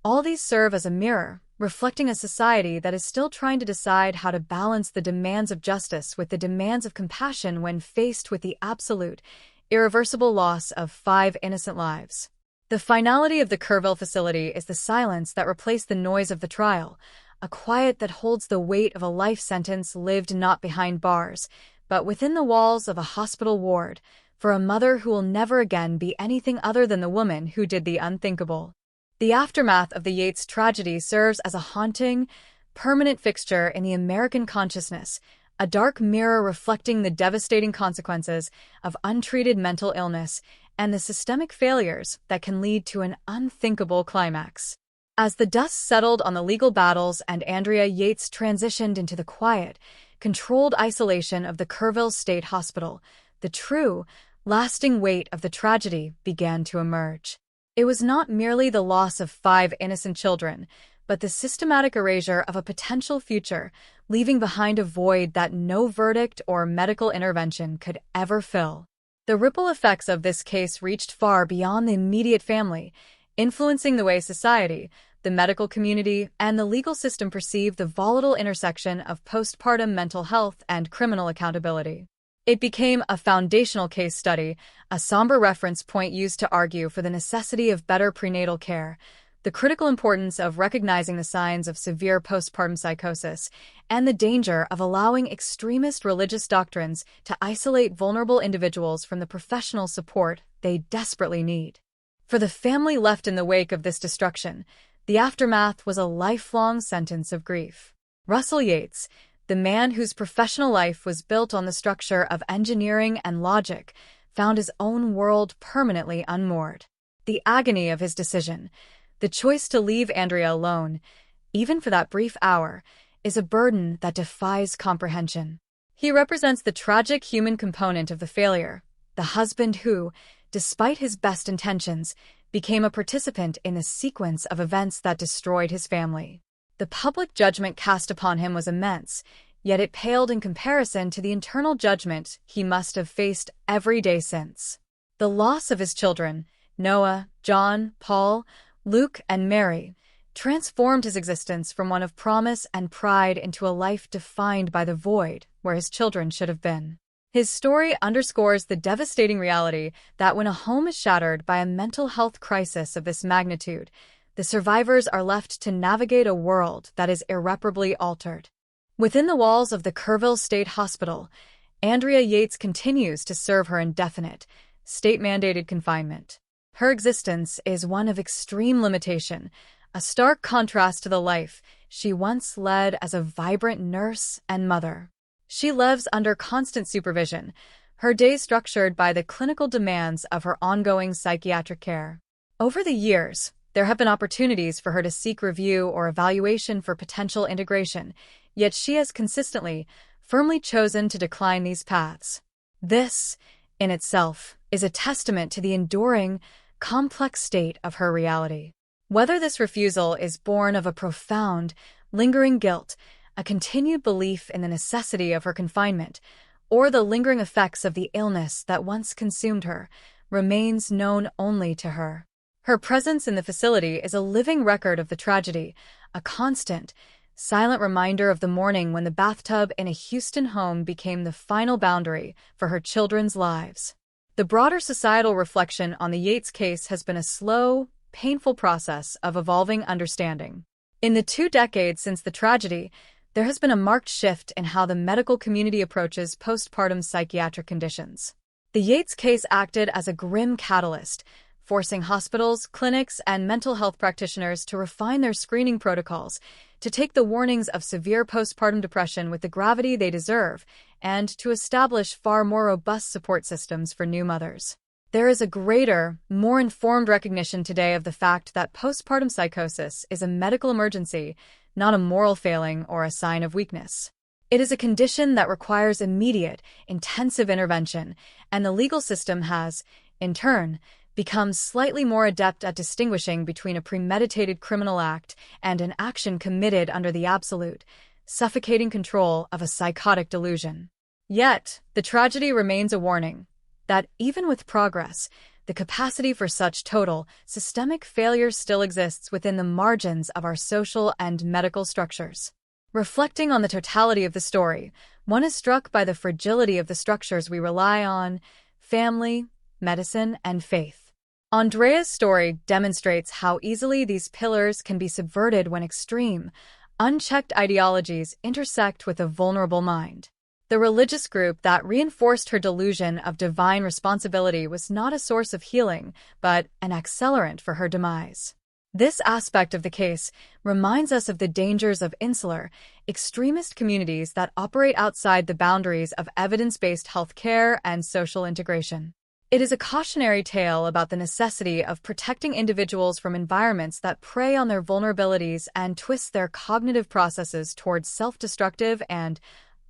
all these serve as a mirror, reflecting a society that is still trying to decide how to balance the demands of justice with the demands of compassion when faced with the absolute, irreversible loss of 5 innocent lives. The finality of the Kerrville facility is the silence that replaced the noise of the trial, a quiet that holds the weight of a life sentence lived not behind bars, but within the walls of a hospital ward, for a mother who will never again be anything other than the woman who did the unthinkable. The aftermath of the Yates tragedy serves as a haunting, permanent fixture in the American consciousness, a dark mirror reflecting the devastating consequences of untreated mental illness and the systemic failures that can lead to an unthinkable climax. As the dust settled on the legal battles and Andrea Yates transitioned into the quiet, controlled isolation of the Kerrville State Hospital, the true, lasting weight of the tragedy began to emerge. It was not merely the loss of 5 innocent children, but the systematic erasure of a potential future, leaving behind a void that no verdict or medical intervention could ever fill. The ripple effects of this case reached far beyond the immediate family, influencing the way society, the medical community, and the legal system perceive the volatile intersection of postpartum mental health and criminal accountability. It became a foundational case study, a somber reference point used to argue for the necessity of better prenatal care, the critical importance of recognizing the signs of severe postpartum psychosis, and the danger of allowing extremist religious doctrines to isolate vulnerable individuals from the professional support they desperately need. For the family left in the wake of this destruction, the aftermath was a lifelong sentence of grief. Russell Yates, the man whose professional life was built on the structure of engineering and logic, found his own world permanently unmoored. The agony of his decision, the choice to leave Andrea alone, even for that brief hour, is a burden that defies comprehension. He represents the tragic human component of the failure, the husband who, despite his best intentions, became a participant in a sequence of events that destroyed his family. The public judgment cast upon him was immense, yet it paled in comparison to the internal judgment he must have faced every day since. The loss of his children, Noah, John, Paul, Luke, and Mary, transformed his existence from one of promise and pride into a life defined by the void where his children should have been. His story underscores the devastating reality that when a home is shattered by a mental health crisis of this magnitude, the survivors are left to navigate a world that is irreparably altered. Within the walls of the Kerrville State Hospital, Andrea Yates continues to serve her indefinite, state-mandated confinement. Her existence is one of extreme limitation, a stark contrast to the life she once led as a vibrant nurse and mother. She lives under constant supervision, her days structured by the clinical demands of her ongoing psychiatric care. Over the years, there have been opportunities for her to seek review or evaluation for potential integration, yet she has consistently, firmly chosen to decline these paths. This, in itself, is a testament to the enduring, complex state of her reality. Whether this refusal is born of a profound, lingering guilt, a continued belief in the necessity of her confinement, or the lingering effects of the illness that once consumed her, remains known only to her. Her presence in the facility is a living record of the tragedy, a constant, silent reminder of the morning when the bathtub in a Houston home became the final boundary for her children's lives. The broader societal reflection on the Yates case has been a slow, painful process of evolving understanding. In the 2 decades since the tragedy, there has been a marked shift in how the medical community approaches postpartum psychiatric conditions. The Yates case acted as a grim catalyst, forcing hospitals, clinics, and mental health practitioners to refine their screening protocols, to take the warnings of severe postpartum depression with the gravity they deserve, and to establish far more robust support systems for new mothers. There is a greater, more informed recognition today of the fact that postpartum psychosis is a medical emergency, not a moral failing or a sign of weakness. It is a condition that requires immediate, intensive intervention, and the legal system has, in turn, become slightly more adept at distinguishing between a premeditated criminal act and an action committed under the absolute, suffocating control of a psychotic delusion. Yet, the tragedy remains a warning that, even with progress, the capacity for such total, systemic failure still exists within the margins of our social and medical structures. Reflecting on the totality of the story, one is struck by the fragility of the structures we rely on: family, medicine, and faith. Andrea's story demonstrates how easily these pillars can be subverted when extreme, unchecked ideologies intersect with a vulnerable mind. The religious group that reinforced her delusion of divine responsibility was not a source of healing, but an accelerant for her demise. This aspect of the case reminds us of the dangers of insular, extremist communities that operate outside the boundaries of evidence-based healthcare and social integration. It is a cautionary tale about the necessity of protecting individuals from environments that prey on their vulnerabilities and twist their cognitive processes towards self-destructive and,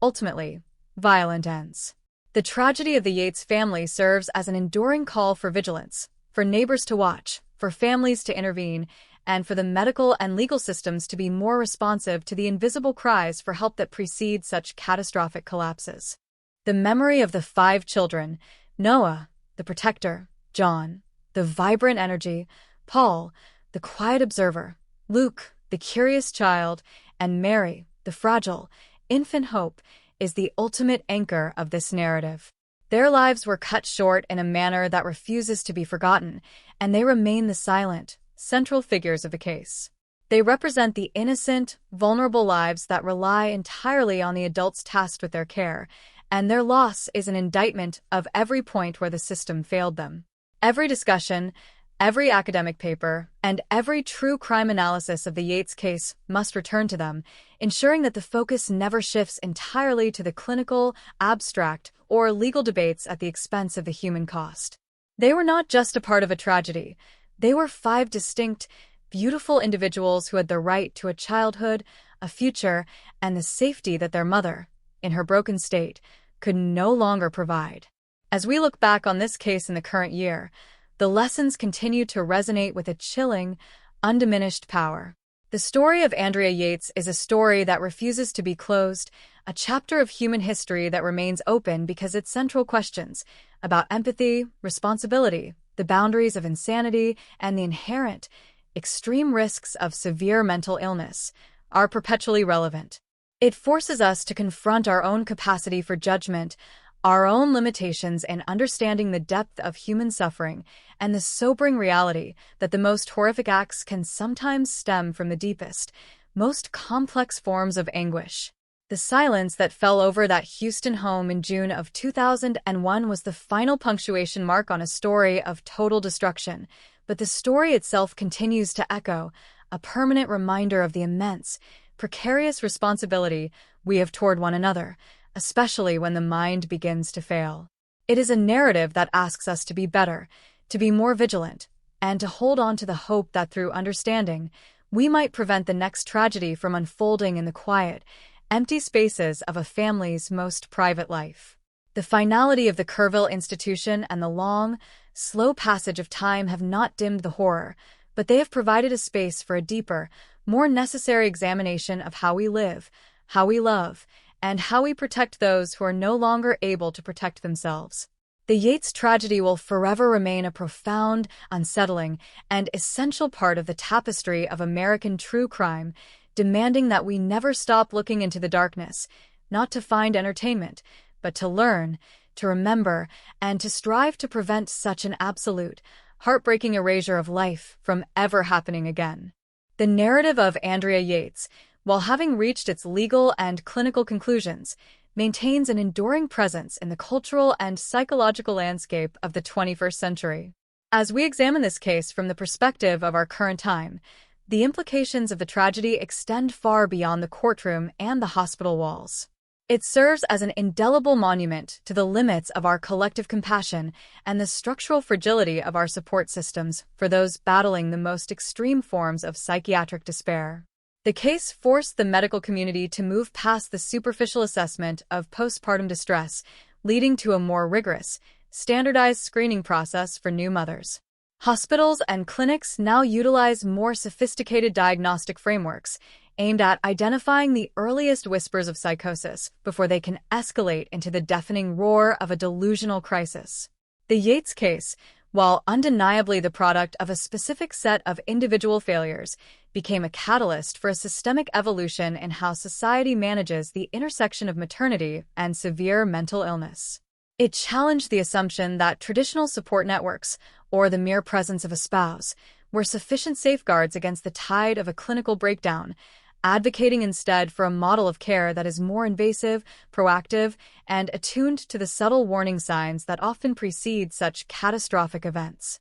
ultimately, violent ends. The tragedy of the Yates family serves as an enduring call for vigilance, for neighbors to watch, for families to intervene, and for the medical and legal systems to be more responsive to the invisible cries for help that precede such catastrophic collapses. The memory of the 5 children, Noah, the protector, John, the vibrant energy, Paul, the quiet observer, Luke, the curious child, and Mary, the fragile, infant hope, is the ultimate anchor of this narrative. Their lives were cut short in a manner that refuses to be forgotten, and they remain the silent, central figures of the case. They represent the innocent, vulnerable lives that rely entirely on the adults tasked with their care, and their loss is an indictment of every point where the system failed them. Every discussion, every academic paper, and every true crime analysis of the Yates case must return to them, ensuring that the focus never shifts entirely to the clinical, abstract, or legal debates at the expense of the human cost. They were not just a part of a tragedy. They were 5 distinct, beautiful individuals who had the right to a childhood, a future, and the safety that their mother, in her broken state, could no longer provide. As we look back on this case in the current year, the lessons continue to resonate with a chilling, undiminished power. The story of Andrea Yates is a story that refuses to be closed, a chapter of human history that remains open because its central questions about empathy, responsibility, the boundaries of insanity, and the inherent, extreme risks of severe mental illness are perpetually relevant. It forces us to confront our own capacity for judgment, our own limitations in understanding the depth of human suffering, and the sobering reality that the most horrific acts can sometimes stem from the deepest, most complex forms of anguish. The silence that fell over that Houston home in June of 2001 was the final punctuation mark on a story of total destruction, but the story itself continues to echo, a permanent reminder of the immense, precarious responsibility we have toward one another, especially when the mind begins to fail. It is a narrative that asks us to be better, to be more vigilant, and to hold on to the hope that through understanding, we might prevent the next tragedy from unfolding in the quiet, empty spaces of a family's most private life. The finality of the Kerrville institution and the long, slow passage of time have not dimmed the horror, but they have provided a space for a deeper, more necessary examination of how we live, how we love, and how we protect those who are no longer able to protect themselves. The Yates tragedy will forever remain a profound, unsettling, and essential part of the tapestry of American true crime, demanding that we never stop looking into the darkness, not to find entertainment, but to learn, to remember, and to strive to prevent such an absolute, heartbreaking erasure of life from ever happening again. The narrative of Andrea Yates, while having reached its legal and clinical conclusions, maintains an enduring presence in the cultural and psychological landscape of the 21st century. As we examine this case from the perspective of our current time, the implications of the tragedy extend far beyond the courtroom and the hospital walls. It serves as an indelible monument to the limits of our collective compassion and the structural fragility of our support systems for those battling the most extreme forms of psychiatric despair. The case forced the medical community to move past the superficial assessment of postpartum distress, leading to a more rigorous, standardized screening process for new mothers. Hospitals and clinics now utilize more sophisticated diagnostic frameworks aimed at identifying the earliest whispers of psychosis before they can escalate into the deafening roar of a delusional crisis. The Yates case, while undeniably the product of a specific set of individual failures, became a catalyst for a systemic evolution in how society manages the intersection of maternity and severe mental illness. It challenged the assumption that traditional support networks, or the mere presence of a spouse, were sufficient safeguards against the tide of a clinical breakdown, advocating instead for a model of care that is more invasive, proactive, and attuned to the subtle warning signs that often precede such catastrophic events.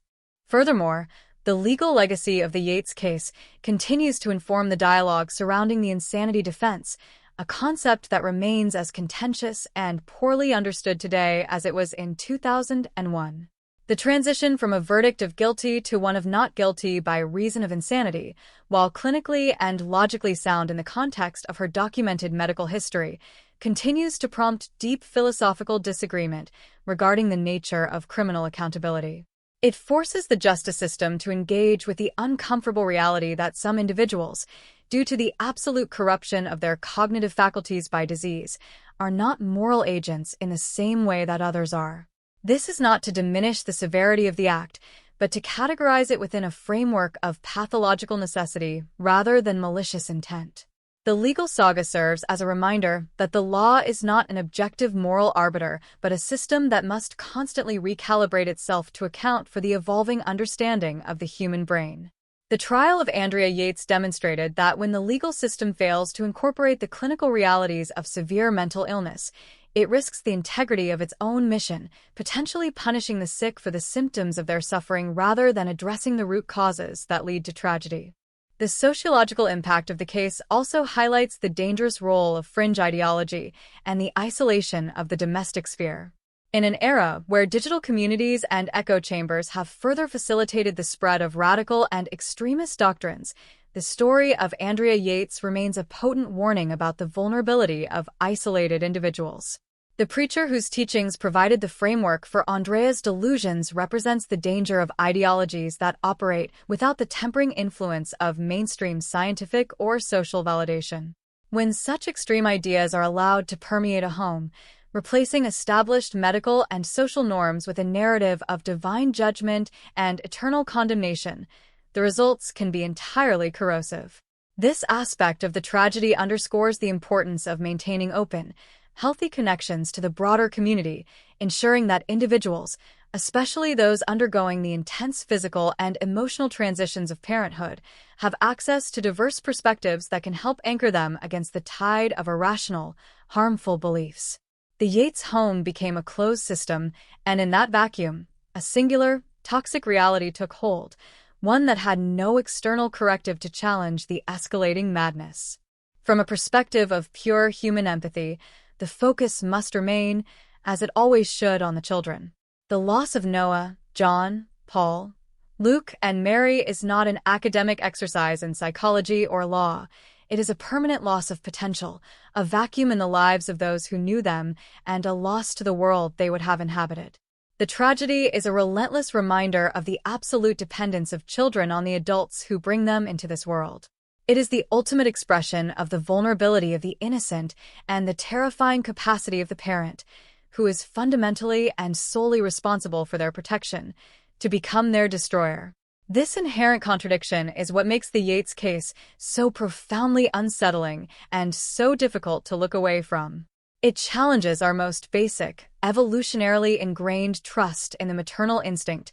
Furthermore, the legal legacy of the Yates case continues to inform the dialogue surrounding the insanity defense, a concept that remains as contentious and poorly understood today as it was in 2001. The transition from a verdict of guilty to one of not guilty by reason of insanity, while clinically and logically sound in the context of her documented medical history, continues to prompt deep philosophical disagreement regarding the nature of criminal accountability. It forces the justice system to engage with the uncomfortable reality that some individuals, due to the absolute corruption of their cognitive faculties by disease, are not moral agents in the same way that others are. This is not to diminish the severity of the act, but to categorize it within a framework of pathological necessity rather than malicious intent. The legal saga serves as a reminder that the law is not an objective moral arbiter, but a system that must constantly recalibrate itself to account for the evolving understanding of the human brain. The trial of Andrea Yates demonstrated that when the legal system fails to incorporate the clinical realities of severe mental illness, it risks the integrity of its own mission, potentially punishing the sick for the symptoms of their suffering rather than addressing the root causes that lead to tragedy. The sociological impact of the case also highlights the dangerous role of fringe ideology and the isolation of the domestic sphere. In an era where digital communities and echo chambers have further facilitated the spread of radical and extremist doctrines, the story of Andrea Yates remains a potent warning about the vulnerability of isolated individuals. The preacher whose teachings provided the framework for Andrea's delusions represents the danger of ideologies that operate without the tempering influence of mainstream scientific or social validation. When such extreme ideas are allowed to permeate a home, replacing established medical and social norms with a narrative of divine judgment and eternal condemnation, the results can be entirely corrosive. This aspect of the tragedy underscores the importance of maintaining open, healthy connections to the broader community, ensuring that individuals, especially those undergoing the intense physical and emotional transitions of parenthood, have access to diverse perspectives that can help anchor them against the tide of irrational, harmful beliefs. The Yates home became a closed system, and in that vacuum, a singular, toxic reality took hold, one that had no external corrective to challenge the escalating madness. From a perspective of pure human empathy, the focus must remain, as it always should, on the children. The loss of Noah, John, Paul, Luke, and Mary is not an academic exercise in psychology or law. It is a permanent loss of potential, a vacuum in the lives of those who knew them, and a loss to the world they would have inhabited. The tragedy is a relentless reminder of the absolute dependence of children on the adults who bring them into this world. It is the ultimate expression of the vulnerability of the innocent and the terrifying capacity of the parent, who is fundamentally and solely responsible for their protection, to become their destroyer. This inherent contradiction is what makes the Yates case so profoundly unsettling and so difficult to look away from. It challenges our most basic, evolutionarily ingrained trust in the maternal instinct,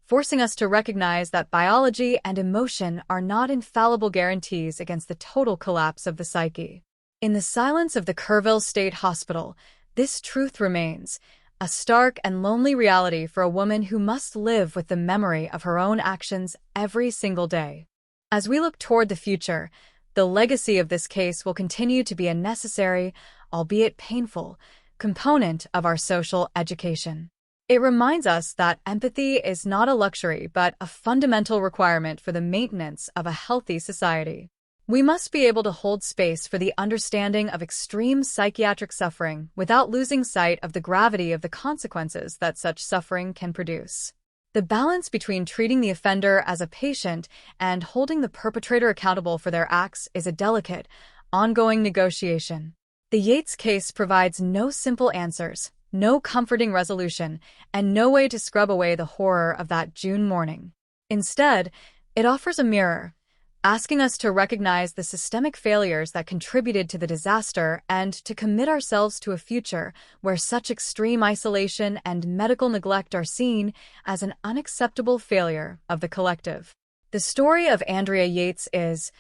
forcing us to recognize that biology and emotion are not infallible guarantees against the total collapse of the psyche. In the silence of the Kerrville State Hospital, this truth remains, a stark and lonely reality for a woman who must live with the memory of her own actions every single day. As we look toward the future, the legacy of this case will continue to be a necessary, albeit painful, component of our social education. It reminds us that empathy is not a luxury but a fundamental requirement for the maintenance of a healthy society. We must be able to hold space for the understanding of extreme psychiatric suffering without losing sight of the gravity of the consequences that such suffering can produce. The balance between treating the offender as a patient and holding the perpetrator accountable for their acts is a delicate, ongoing negotiation. The Yates case provides no simple answers, no comforting resolution, and no way to scrub away the horror of that June morning. Instead, it offers a mirror, asking us to recognize the systemic failures that contributed to the disaster and to commit ourselves to a future where such extreme isolation and medical neglect are seen as an unacceptable failure of the collective. The story of Andrea Yates is,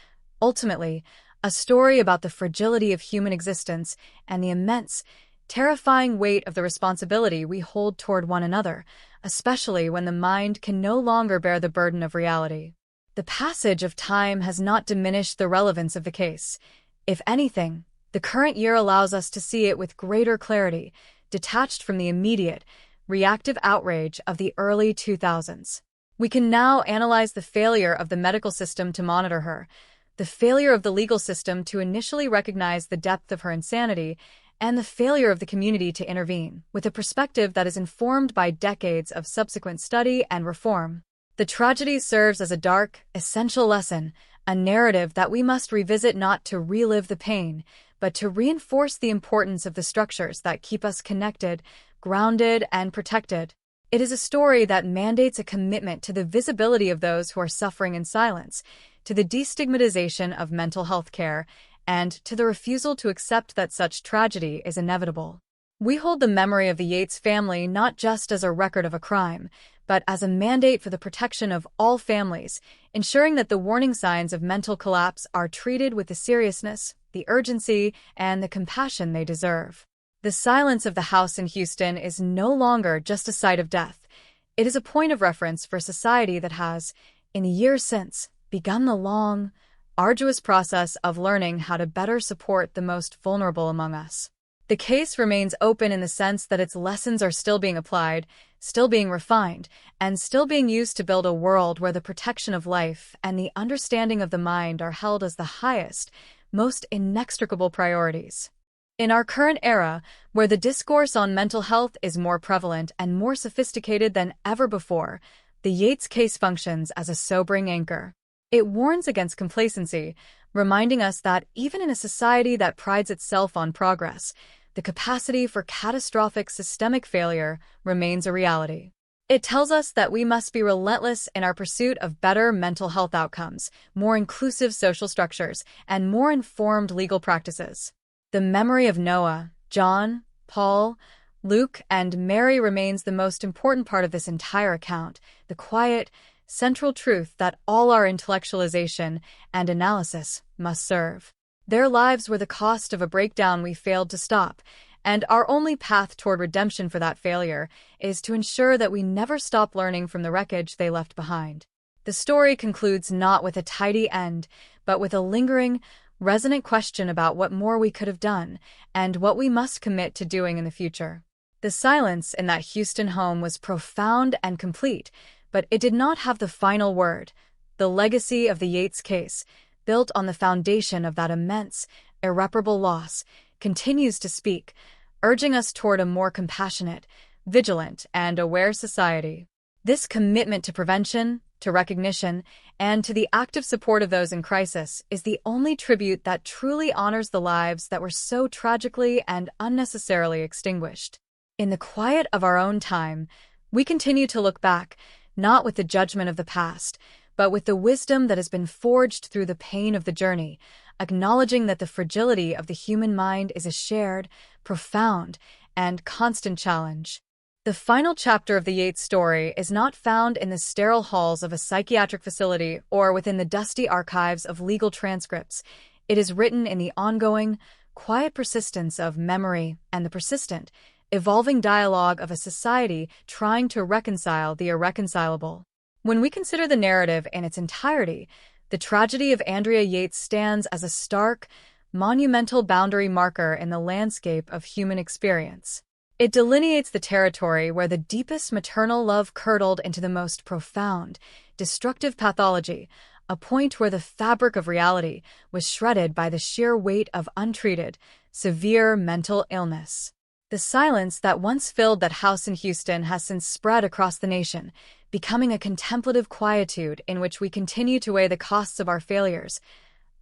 ultimately, a story about the fragility of human existence and the immense, terrifying weight of the responsibility we hold toward one another, especially when the mind can no longer bear the burden of reality. The passage of time has not diminished the relevance of the case. If anything, the current year allows us to see it with greater clarity, detached from the immediate, reactive outrage of the early 2000s. We can now analyze the failure of the medical system to monitor her, the failure of the legal system to initially recognize the depth of her insanity, and the failure of the community to intervene, with a perspective that is informed by decades of subsequent study and reform. The tragedy serves as a dark, essential lesson, a narrative that we must revisit not to relive the pain, but to reinforce the importance of the structures that keep us connected, grounded, and protected. It is a story that mandates a commitment to the visibility of those who are suffering in silence, to the destigmatization of mental health care, and to the refusal to accept that such tragedy is inevitable. We hold the memory of the Yates family not just as a record of a crime, but as a mandate for the protection of all families, ensuring that the warning signs of mental collapse are treated with the seriousness, the urgency, and the compassion they deserve. The silence of the house in Houston is no longer just a site of death. It is a point of reference for a society that has, in the years since, begun the long, arduous process of learning how to better support the most vulnerable among us. The case remains open in the sense that its lessons are still being applied, still being refined, and still being used to build a world where the protection of life and the understanding of the mind are held as the highest, most inextricable priorities. In our current era, where the discourse on mental health is more prevalent and more sophisticated than ever before, the Yates case functions as a sobering anchor. It warns against complacency, reminding us that even in a society that prides itself on progress, the capacity for catastrophic systemic failure remains a reality. It tells us that we must be relentless in our pursuit of better mental health outcomes, more inclusive social structures, and more informed legal practices. The memory of Noah, John, Paul, Luke, and Mary remains the most important part of this entire account, the quiet, central truth that all our intellectualization and analysis must serve. Their lives were the cost of a breakdown we failed to stop, and our only path toward redemption for that failure is to ensure that we never stop learning from the wreckage they left behind. The story concludes not with a tidy end, but with a lingering, resonant question about what more we could have done and what we must commit to doing in the future. The silence in that Houston home was profound and complete, but it did not have the final word. The legacy of the Yates case, built on the foundation of that immense, irreparable loss, continues to speak, urging us toward a more compassionate, vigilant, and aware society. This commitment to prevention, to recognition, and to the active support of those in crisis is the only tribute that truly honors the lives that were so tragically and unnecessarily extinguished. In the quiet of our own time, we continue to look back, not with the judgment of the past, but with the wisdom that has been forged through the pain of the journey, acknowledging that the fragility of the human mind is a shared, profound, and constant challenge. The final chapter of the Yates story is not found in the sterile halls of a psychiatric facility or within the dusty archives of legal transcripts. It is written in the ongoing, quiet persistence of memory and the persistent, evolving dialogue of a society trying to reconcile the irreconcilable. When we consider the narrative in its entirety, the tragedy of Andrea Yates stands as a stark, monumental boundary marker in the landscape of human experience. It delineates the territory where the deepest maternal love curdled into the most profound, destructive pathology, a point where the fabric of reality was shredded by the sheer weight of untreated, severe mental illness. The silence that once filled that house in Houston has since spread across the nation, becoming a contemplative quietude in which we continue to weigh the costs of our failures,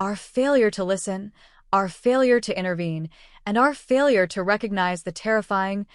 our failure to listen, our failure to intervene, and our failure to recognize the terrifying,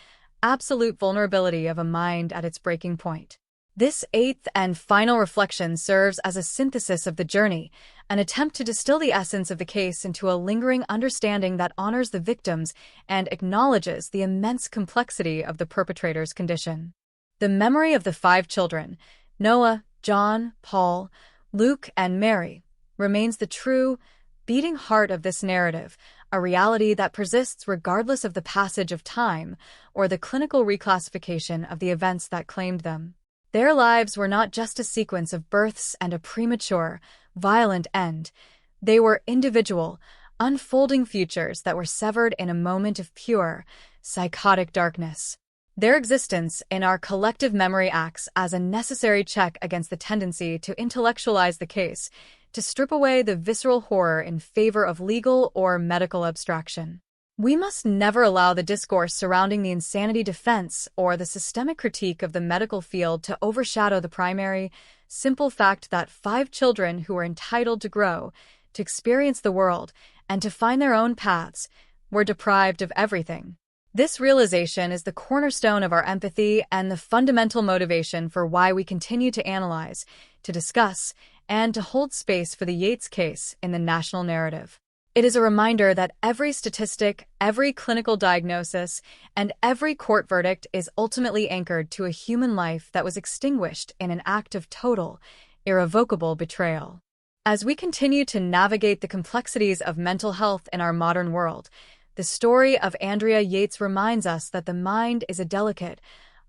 absolute vulnerability of a mind at its breaking point. This eighth and final reflection serves as a synthesis of the journey, an attempt to distill the essence of the case into a lingering understanding that honors the victims and acknowledges the immense complexity of the perpetrator's condition. The memory of the 5 children, Noah, John, Paul, Luke, and Mary, remains the true, beating heart of this narrative, a reality that persists regardless of the passage of time or the clinical reclassification of the events that claimed them. Their lives were not just a sequence of births and a premature, violent end. They were individual, unfolding futures that were severed in a moment of pure, psychotic darkness. Their existence in our collective memory acts as a necessary check against the tendency to intellectualize the case, to strip away the visceral horror in favor of legal or medical abstraction. We must never allow the discourse surrounding the insanity defense or the systemic critique of the medical field to overshadow the primary, simple fact that 5 children who were entitled to grow, to experience the world, and to find their own paths, were deprived of everything. This realization is the cornerstone of our empathy and the fundamental motivation for why we continue to analyze, to discuss, and to hold space for the Yates case in the national narrative. It is a reminder that every statistic, every clinical diagnosis, and every court verdict is ultimately anchored to a human life that was extinguished in an act of total, irrevocable betrayal. As we continue to navigate the complexities of mental health in our modern world, the story of Andrea Yates reminds us that the mind is a delicate,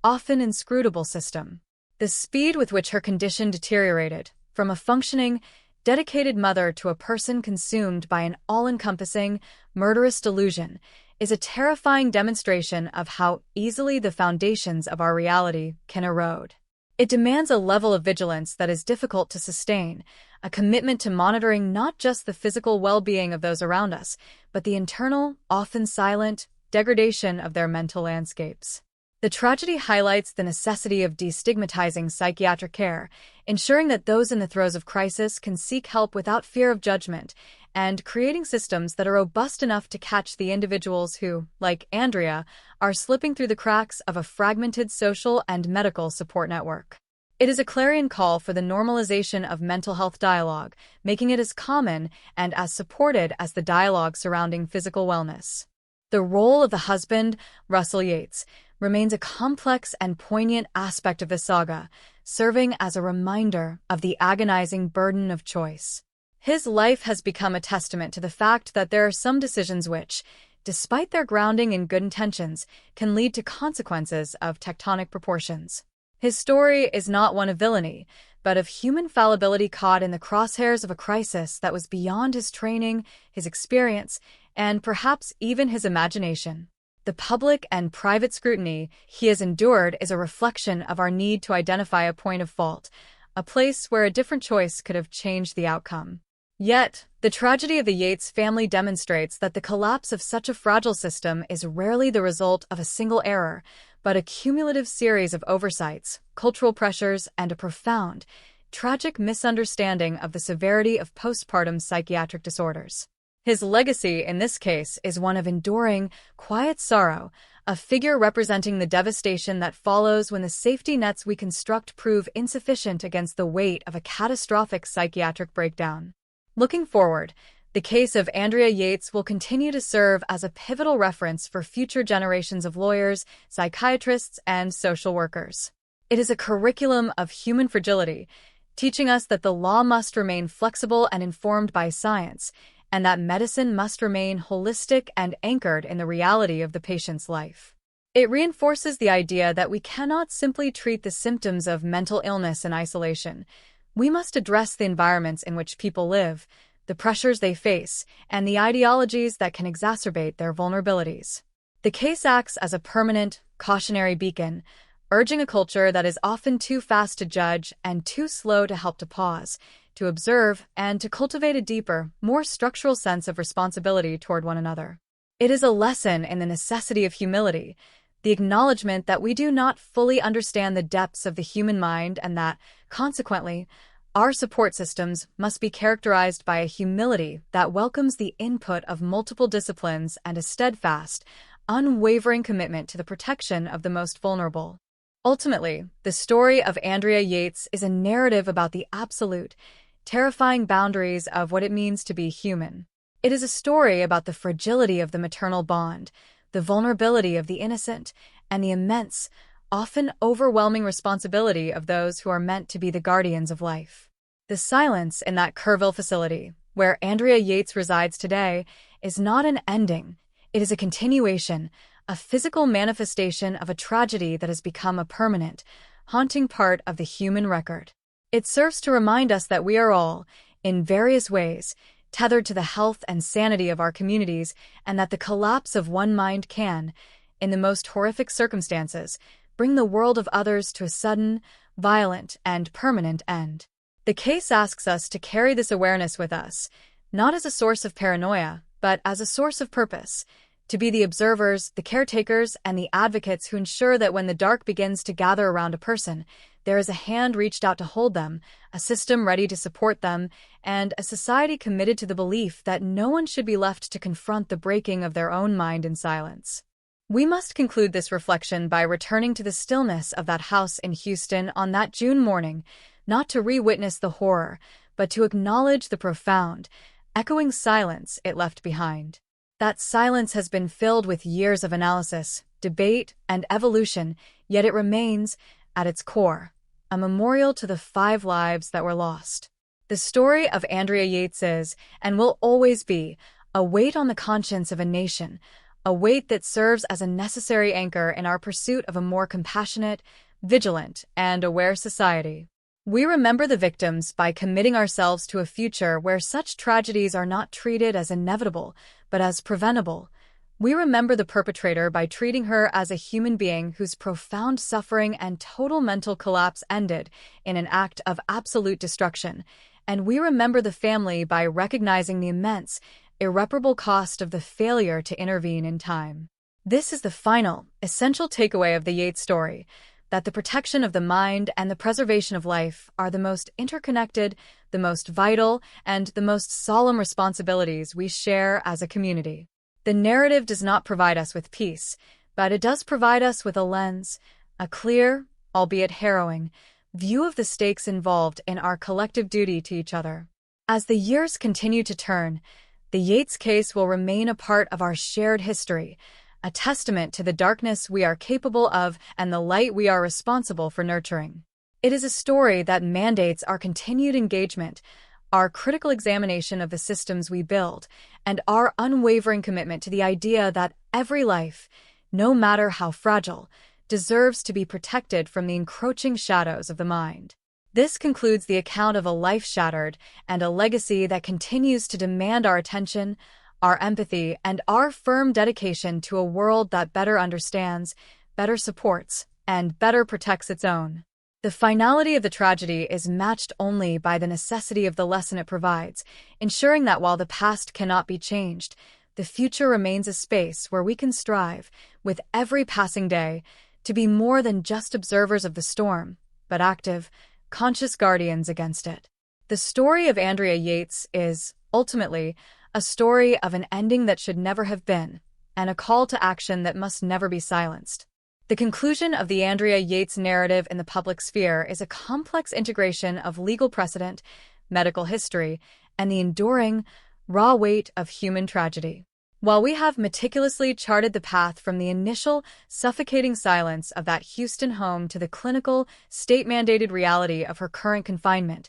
often inscrutable system. The speed with which her condition deteriorated, from a functioning, dedicated mother to a person consumed by an all-encompassing, murderous delusion, is a terrifying demonstration of how easily the foundations of our reality can erode. It demands a level of vigilance that is difficult to sustain, a commitment to monitoring not just the physical well-being of those around us, but the internal, often silent, degradation of their mental landscapes. The tragedy highlights the necessity of destigmatizing psychiatric care, ensuring that those in the throes of crisis can seek help without fear of judgment, and creating systems that are robust enough to catch the individuals who, like Andrea, are slipping through the cracks of a fragmented social and medical support network. It is a clarion call for the normalization of mental health dialogue, making it as common and as supported as the dialogue surrounding physical wellness. The role of the husband, Russell Yates, remains a complex and poignant aspect of the saga, serving as a reminder of the agonizing burden of choice. His life has become a testament to the fact that there are some decisions which, despite their grounding in good intentions, can lead to consequences of tectonic proportions. His story is not one of villainy, but of human fallibility caught in the crosshairs of a crisis that was beyond his training, his experience, and perhaps even his imagination. The public and private scrutiny he has endured is a reflection of our need to identify a point of fault, a place where a different choice could have changed the outcome. Yet, the tragedy of the Yates family demonstrates that the collapse of such a fragile system is rarely the result of a single error, but a cumulative series of oversights, cultural pressures, and a profound, tragic misunderstanding of the severity of postpartum psychiatric disorders. His legacy in this case is one of enduring, quiet sorrow, a figure representing the devastation that follows when the safety nets we construct prove insufficient against the weight of a catastrophic psychiatric breakdown. Looking forward, the case of Andrea Yates will continue to serve as a pivotal reference for future generations of lawyers, psychiatrists, and social workers. It is a curriculum of human fragility, teaching us that the law must remain flexible and informed by science, and that medicine must remain holistic and anchored in the reality of the patient's life. It reinforces the idea that we cannot simply treat the symptoms of mental illness in isolation. We must address the environments in which people live, the pressures they face, and the ideologies that can exacerbate their vulnerabilities. The case acts as a permanent, cautionary beacon, urging a culture that is often too fast to judge and too slow to help to pause, to observe, and to cultivate a deeper, more structural sense of responsibility toward one another. It is a lesson in the necessity of humility, the acknowledgement that we do not fully understand the depths of the human mind and that, consequently, our support systems must be characterized by a humility that welcomes the input of multiple disciplines and a steadfast, unwavering commitment to the protection of the most vulnerable. Ultimately, the story of Andrea Yates is a narrative about the absolute, terrifying boundaries of what it means to be human. It is a story about the fragility of the maternal bond, the vulnerability of the innocent, and the immense, often overwhelming responsibility of those who are meant to be the guardians of life. The silence in that Kerrville facility, where Andrea Yates resides today, is not an ending. It is a continuation, a physical manifestation of a tragedy that has become a permanent, haunting part of the human record. It serves to remind us that we are all, in various ways, tethered to the health and sanity of our communities, and that the collapse of one mind can, in the most horrific circumstances, bring the world of others to a sudden, violent, and permanent end. The case asks us to carry this awareness with us, not as a source of paranoia, but as a source of purpose, to be the observers, the caretakers, and the advocates who ensure that when the dark begins to gather around a person, there is a hand reached out to hold them, a system ready to support them, and a society committed to the belief that no one should be left to confront the breaking of their own mind in silence. We must conclude this reflection by returning to the stillness of that house in Houston on that June morning, not to re-witness the horror, but to acknowledge the profound, echoing silence it left behind. That silence has been filled with years of analysis, debate, and evolution, yet it remains, at its core, a memorial to the 5 lives that were lost. The story of Andrea Yates is, and will always be, a weight on the conscience of a nation, a weight that serves as a necessary anchor in our pursuit of a more compassionate, vigilant, and aware society. We remember the victims by committing ourselves to a future where such tragedies are not treated as inevitable, but as preventable. We remember the perpetrator by treating her as a human being whose profound suffering and total mental collapse ended in an act of absolute destruction. And we remember the family by recognizing the immense, irreparable cost of the failure to intervene in time. This is the final, essential takeaway of the Yates story, that the protection of the mind and the preservation of life are the most interconnected, the most vital, and the most solemn responsibilities we share as a community. The narrative does not provide us with peace, but it does provide us with a lens, a clear, albeit harrowing, view of the stakes involved in our collective duty to each other. As the years continue to turn, the Yates case will remain a part of our shared history, a testament to the darkness we are capable of and the light we are responsible for nurturing. It is a story that mandates our continued engagement, our critical examination of the systems we build, and our unwavering commitment to the idea that every life, no matter how fragile, deserves to be protected from the encroaching shadows of the mind. This concludes the account of a life shattered and a legacy that continues to demand our attention, our empathy, and our firm dedication to a world that better understands, better supports, and better protects its own. The finality of the tragedy is matched only by the necessity of the lesson it provides, ensuring that while the past cannot be changed, the future remains a space where we can strive, with every passing day, to be more than just observers of the storm, but active, conscious guardians against it. The story of Andrea Yates is, ultimately, a story of an ending that should never have been, and a call to action that must never be silenced. The conclusion of the Andrea Yates narrative in the public sphere is a complex integration of legal precedent, medical history, and the enduring, raw weight of human tragedy. While we have meticulously charted the path from the initial, suffocating silence of that Houston home to the clinical, state-mandated reality of her current confinement,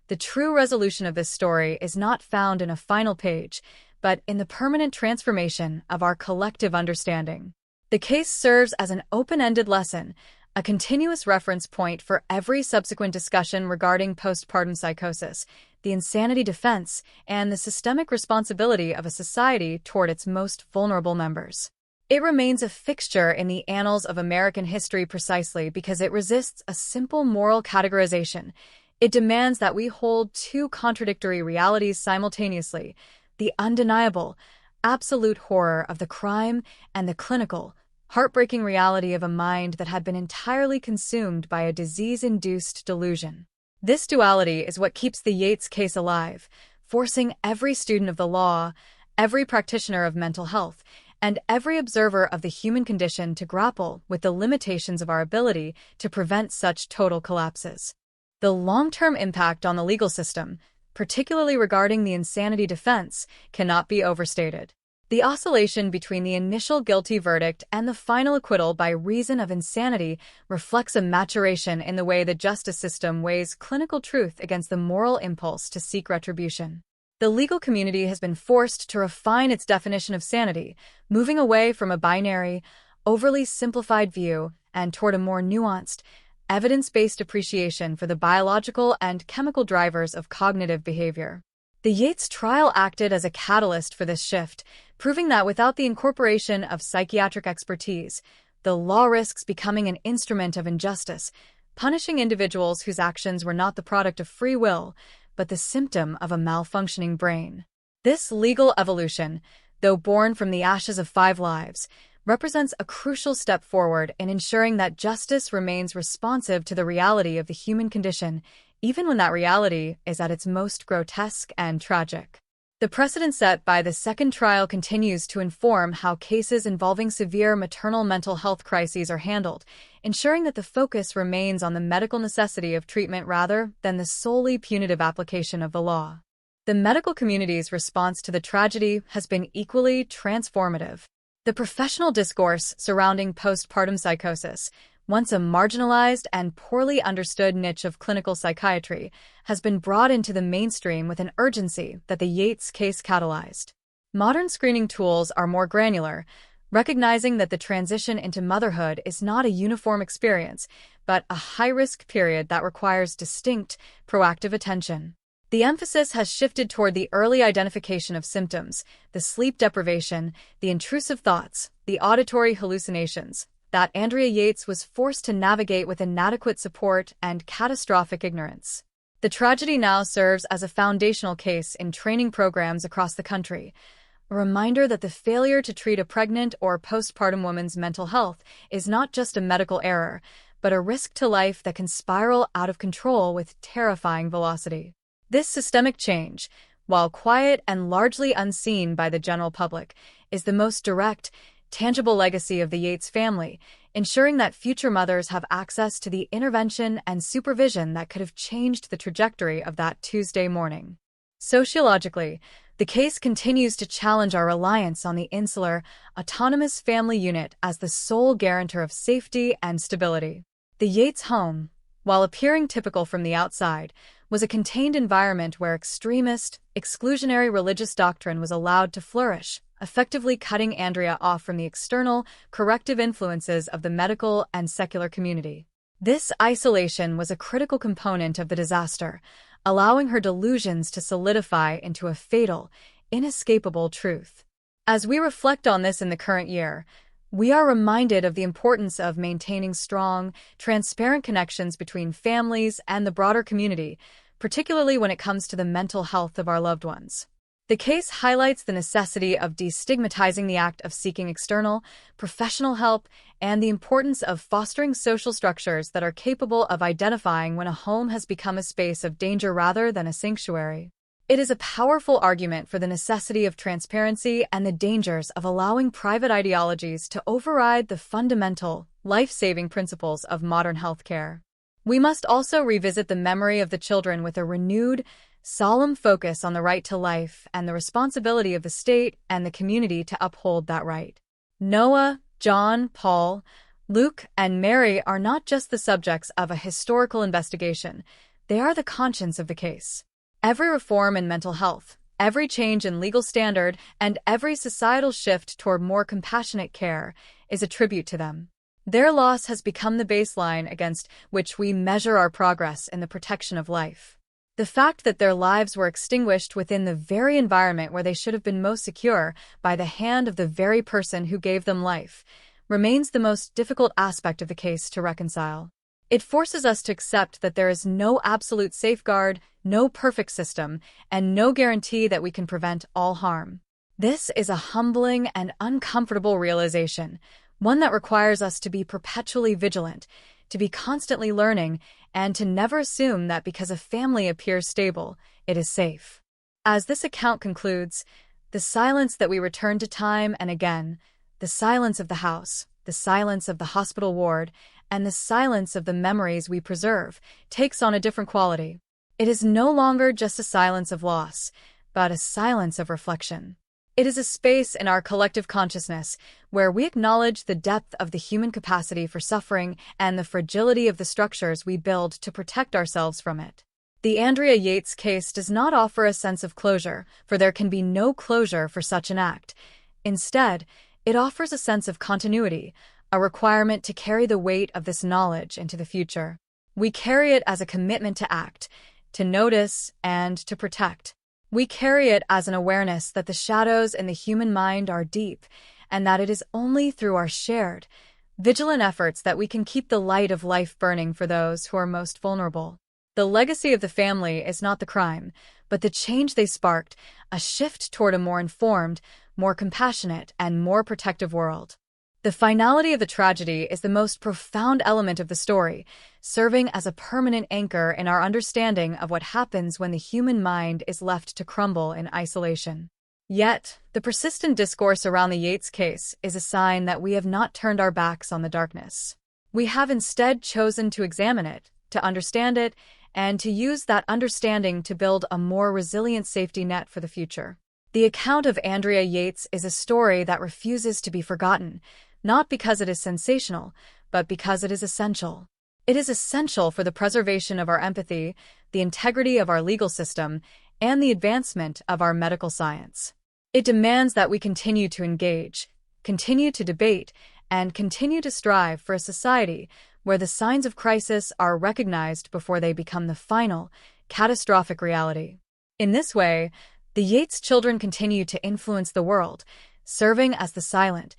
the true resolution of this story is not found in a final page, but in the permanent transformation of our collective understanding. The case serves as an open-ended lesson, a continuous reference point for every subsequent discussion regarding postpartum psychosis, the insanity defense, and the systemic responsibility of a society toward its most vulnerable members. It remains a fixture in the annals of American history precisely because it resists a simple moral categorization. It demands that we hold 2 contradictory realities simultaneously: the undeniable, absolute horror of the crime and the clinical, heartbreaking reality of a mind that had been entirely consumed by a disease-induced delusion. This duality is what keeps the Yates case alive, forcing every student of the law, every practitioner of mental health, and every observer of the human condition to grapple with the limitations of our ability to prevent such total collapses. The long-term impact on the legal system, particularly regarding the insanity defense, cannot be overstated. The oscillation between the initial guilty verdict and the final acquittal by reason of insanity reflects a maturation in the way the justice system weighs clinical truth against the moral impulse to seek retribution. The legal community has been forced to refine its definition of sanity, moving away from a binary, overly simplified view and toward a more nuanced, evidence-based appreciation for the biological and chemical drivers of cognitive behavior. The Yates trial acted as a catalyst for this shift, proving that without the incorporation of psychiatric expertise, the law risks becoming an instrument of injustice, punishing individuals whose actions were not the product of free will, but the symptom of a malfunctioning brain. This legal evolution, though born from the ashes of 5 lives, represents a crucial step forward in ensuring that justice remains responsive to the reality of the human condition, even when that reality is at its most grotesque and tragic. The precedent set by the second trial continues to inform how cases involving severe maternal mental health crises are handled, ensuring that the focus remains on the medical necessity of treatment rather than the solely punitive application of the law. The medical community's response to the tragedy has been equally transformative. The professional discourse surrounding postpartum psychosis, once a marginalized and poorly understood niche of clinical psychiatry, has been brought into the mainstream with an urgency that the Yates case catalyzed. Modern screening tools are more granular, recognizing that the transition into motherhood is not a uniform experience, but a high-risk period that requires distinct, proactive attention. The emphasis has shifted toward the early identification of symptoms, the sleep deprivation, the intrusive thoughts, the auditory hallucinations, that Andrea Yates was forced to navigate with inadequate support and catastrophic ignorance. The tragedy now serves as a foundational case in training programs across the country, a reminder that the failure to treat a pregnant or postpartum woman's mental health is not just a medical error, but a risk to life that can spiral out of control with terrifying velocity. This systemic change, while quiet and largely unseen by the general public, is the most direct, tangible legacy of the Yates family, ensuring that future mothers have access to the intervention and supervision that could have changed the trajectory of that Tuesday morning. Sociologically, the case continues to challenge our reliance on the insular, autonomous family unit as the sole guarantor of safety and stability. The Yates home, while appearing typical from the outside, was a contained environment where extremist, exclusionary religious doctrine was allowed to flourish, effectively cutting Andrea off from the external, corrective influences of the medical and secular community. This isolation was a critical component of the disaster, allowing her delusions to solidify into a fatal, inescapable truth. As we reflect on this in the current year, we are reminded of the importance of maintaining strong, transparent connections between families and the broader community, particularly when it comes to the mental health of our loved ones. The case highlights the necessity of destigmatizing the act of seeking external, professional help and the importance of fostering social structures that are capable of identifying when a home has become a space of danger rather than a sanctuary. It is a powerful argument for the necessity of transparency and the dangers of allowing private ideologies to override the fundamental, life-saving principles of modern healthcare. We must also revisit the memory of the children with a renewed, solemn focus on the right to life and the responsibility of the state and the community to uphold that right. Noah, John, Paul, Luke, and Mary are not just the subjects of a historical investigation, they are the conscience of the case. Every reform in mental health, every change in legal standard, and every societal shift toward more compassionate care is a tribute to them. Their loss has become the baseline against which we measure our progress in the protection of life. The fact that their lives were extinguished within the very environment where they should have been most secure, by the hand of the very person who gave them life, remains the most difficult aspect of the case to reconcile. It forces us to accept that there is no absolute safeguard, no perfect system, and no guarantee that we can prevent all harm. This is a humbling and uncomfortable realization, one that requires us to be perpetually vigilant, to be constantly learning, and to never assume that because a family appears stable, it is safe. As this account concludes, the silence that we return to time and again, the silence of the house, the silence of the hospital ward, and the silence of the memories we preserve, takes on a different quality. It is no longer just a silence of loss, but a silence of reflection. It is a space in our collective consciousness where we acknowledge the depth of the human capacity for suffering and the fragility of the structures we build to protect ourselves from it. The Andrea Yates case does not offer a sense of closure, for there can be no closure for such an act. Instead, it offers a sense of continuity, a requirement to carry the weight of this knowledge into the future. We carry it as a commitment to act, to notice, and to protect. We carry it as an awareness that the shadows in the human mind are deep, and that it is only through our shared, vigilant efforts that we can keep the light of life burning for those who are most vulnerable. The legacy of the family is not the crime, but the change they sparked, a shift toward a more informed, more compassionate, and more protective world. The finality of the tragedy is the most profound element of the story, serving as a permanent anchor in our understanding of what happens when the human mind is left to crumble in isolation. Yet, the persistent discourse around the Yates case is a sign that we have not turned our backs on the darkness. We have instead chosen to examine it, to understand it, and to use that understanding to build a more resilient safety net for the future. The account of Andrea Yates is a story that refuses to be forgotten, not because it is sensational, but because it is essential. It is essential for the preservation of our empathy, the integrity of our legal system, and the advancement of our medical science. It demands that we continue to engage, continue to debate, and continue to strive for a society where the signs of crisis are recognized before they become the final, catastrophic reality. In this way, the Yates children continue to influence the world, serving as the silent,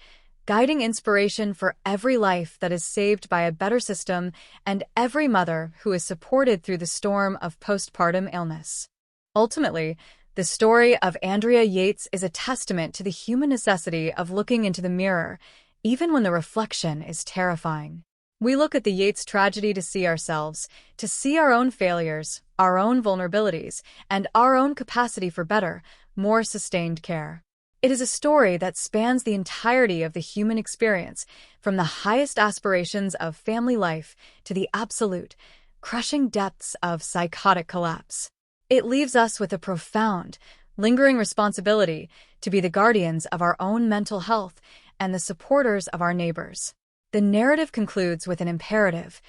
guiding inspiration for every life that is saved by a better system and every mother who is supported through the storm of postpartum illness. Ultimately, the story of Andrea Yates is a testament to the human necessity of looking into the mirror, even when the reflection is terrifying. We look at the Yates tragedy to see ourselves, to see our own failures, our own vulnerabilities, and our own capacity for better, more sustained care. It is a story that spans the entirety of the human experience, from the highest aspirations of family life to the absolute, crushing depths of psychotic collapse. It leaves us with a profound, lingering responsibility to be the guardians of our own mental health and the supporters of our neighbors. The narrative concludes with an imperative: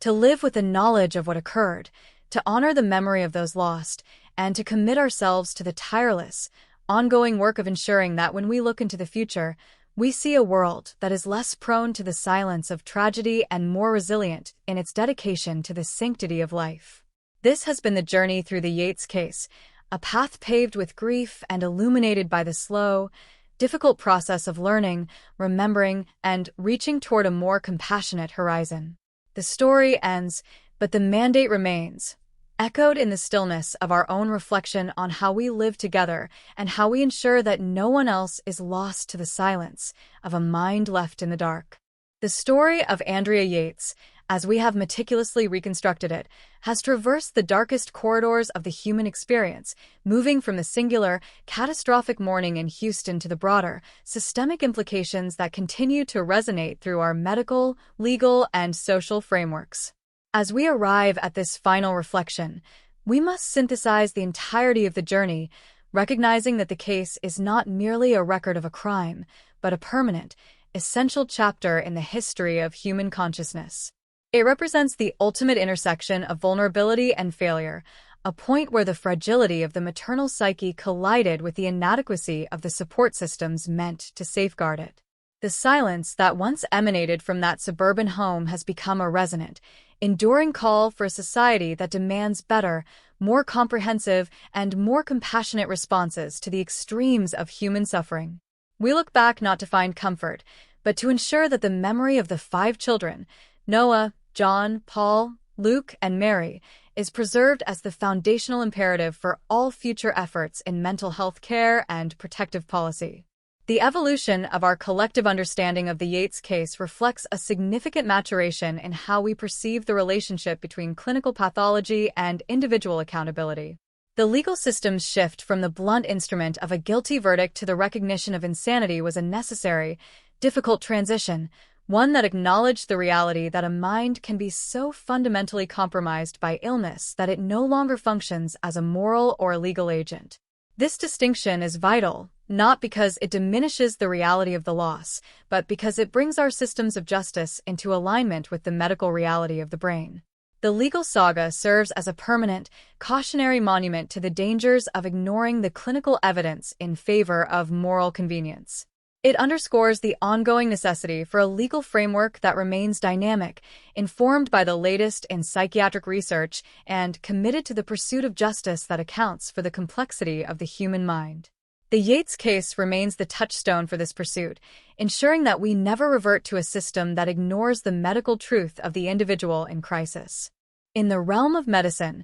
to live with the knowledge of what occurred, to honor the memory of those lost, and to commit ourselves to the tireless, ongoing work of ensuring that when we look into the future, we see a world that is less prone to the silence of tragedy and more resilient in its dedication to the sanctity of life. This has been the journey through the Yates case, a path paved with grief and illuminated by the slow, difficult process of learning, remembering, and reaching toward a more compassionate horizon. The story ends, but the mandate remains, echoed in the stillness of our own reflection on how we live together and how we ensure that no one else is lost to the silence of a mind left in the dark. The story of Andrea Yates, as we have meticulously reconstructed it, has traversed the darkest corridors of the human experience, moving from the singular, catastrophic mourning in Houston to the broader, systemic implications that continue to resonate through our medical, legal, and social frameworks. As we arrive at this final reflection, we must synthesize the entirety of the journey, recognizing that the case is not merely a record of a crime, but a permanent, essential chapter in the history of human consciousness. It represents the ultimate intersection of vulnerability and failure, a point where the fragility of the maternal psyche collided with the inadequacy of the support systems meant to safeguard it. The silence that once emanated from that suburban home has become a resonant, enduring call for a society that demands better, more comprehensive, and more compassionate responses to the extremes of human suffering. We look back not to find comfort, but to ensure that the memory of the 5 children, Noah, John, Paul, Luke, and Mary, is preserved as the foundational imperative for all future efforts in mental health care and protective policy. The evolution of our collective understanding of the Yates case reflects a significant maturation in how we perceive the relationship between clinical pathology and individual accountability. The legal system's shift from the blunt instrument of a guilty verdict to the recognition of insanity was a necessary, difficult transition, one that acknowledged the reality that a mind can be so fundamentally compromised by illness that it no longer functions as a moral or legal agent. This distinction is vital, not because it diminishes the reality of the loss, but because it brings our systems of justice into alignment with the medical reality of the brain. The legal saga serves as a permanent, cautionary monument to the dangers of ignoring the clinical evidence in favor of moral convenience. It underscores the ongoing necessity for a legal framework that remains dynamic, informed by the latest in psychiatric research, and committed to the pursuit of justice that accounts for the complexity of the human mind. The Yates case remains the touchstone for this pursuit, ensuring that we never revert to a system that ignores the medical truth of the individual in crisis. In the realm of medicine,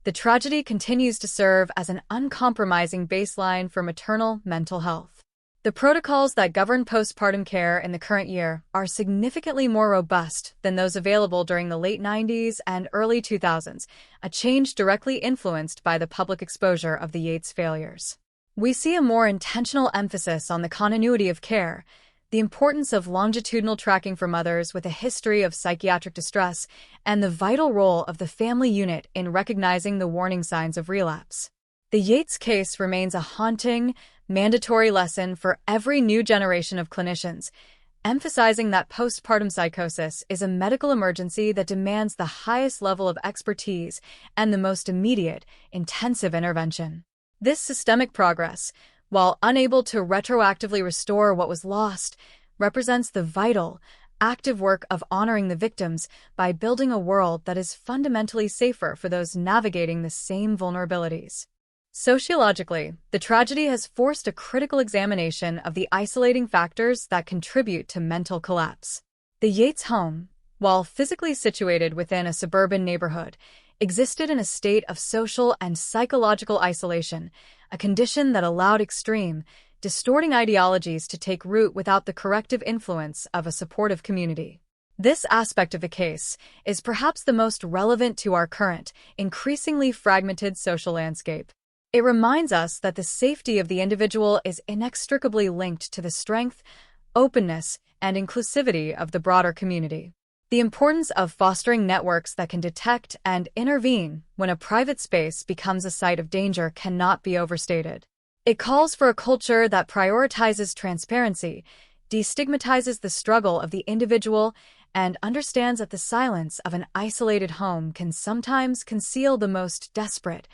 the tragedy continues to serve as an uncompromising baseline for maternal mental health. The protocols that govern postpartum care in the current year are significantly more robust than those available during the late 90s and early 2000s, a change directly influenced by the public exposure of the Yates failures. We see a more intentional emphasis on the continuity of care, the importance of longitudinal tracking for mothers with a history of psychiatric distress, and the vital role of the family unit in recognizing the warning signs of relapse. The Yates case remains a haunting, mandatory lesson for every new generation of clinicians, emphasizing that postpartum psychosis is a medical emergency that demands the highest level of expertise and the most immediate, intensive intervention. This systemic progress, while unable to retroactively restore what was lost, represents the vital, active work of honoring the victims by building a world that is fundamentally safer for those navigating the same vulnerabilities. Sociologically, the tragedy has forced a critical examination of the isolating factors that contribute to mental collapse. The Yates home, while physically situated within a suburban neighborhood, existed in a state of social and psychological isolation, a condition that allowed extreme, distorting ideologies to take root without the corrective influence of a supportive community. This aspect of the case is perhaps the most relevant to our current, increasingly fragmented social landscape. It reminds us that the safety of the individual is inextricably linked to the strength, openness, and inclusivity of the broader community. The importance of fostering networks that can detect and intervene when a private space becomes a site of danger cannot be overstated. It calls for a culture that prioritizes transparency, destigmatizes the struggle of the individual, and understands that the silence of an isolated home can sometimes conceal the most desperate,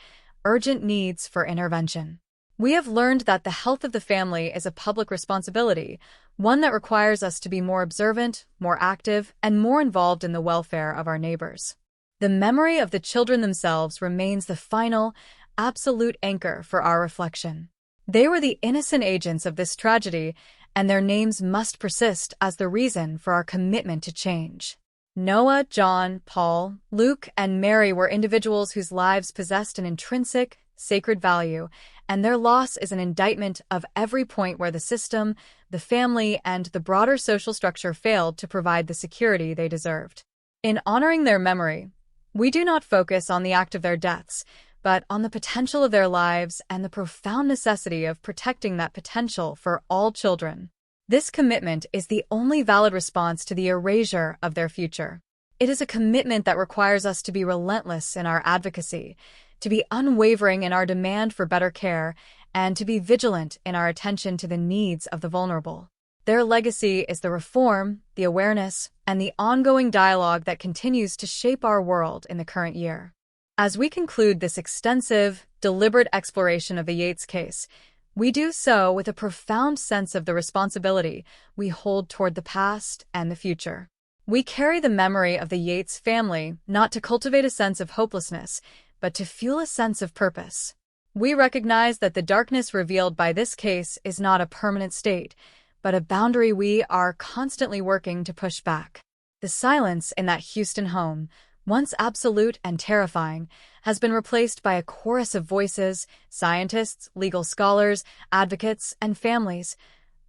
urgent needs for intervention. We have learned that the health of the family is a public responsibility, one that requires us to be more observant, more active, and more involved in the welfare of our neighbors. The memory of the children themselves remains the final, absolute anchor for our reflection. They were the innocent agents of this tragedy, and their names must persist as the reason for our commitment to change. Noah, John, Paul, Luke, and Mary were individuals whose lives possessed an intrinsic, sacred value, and their loss is an indictment of every point where the system, the family, and the broader social structure failed to provide the security they deserved. In honoring their memory, we do not focus on the act of their deaths, but on the potential of their lives and the profound necessity of protecting that potential for all children. This commitment is the only valid response to the erasure of their future. It is a commitment that requires us to be relentless in our advocacy, to be unwavering in our demand for better care, and to be vigilant in our attention to the needs of the vulnerable. Their legacy is the reform, the awareness, and the ongoing dialogue that continues to shape our world in the current year. As we conclude this extensive, deliberate exploration of the Yates case, we do so with a profound sense of the responsibility we hold toward the past and the future. We carry the memory of the Yates family not to cultivate a sense of hopelessness, but to fuel a sense of purpose. We recognize that the darkness revealed by this case is not a permanent state, but a boundary we are constantly working to push back. The silence in that Houston home, once absolute and terrifying, has been replaced by a chorus of voices, scientists, legal scholars, advocates, and families,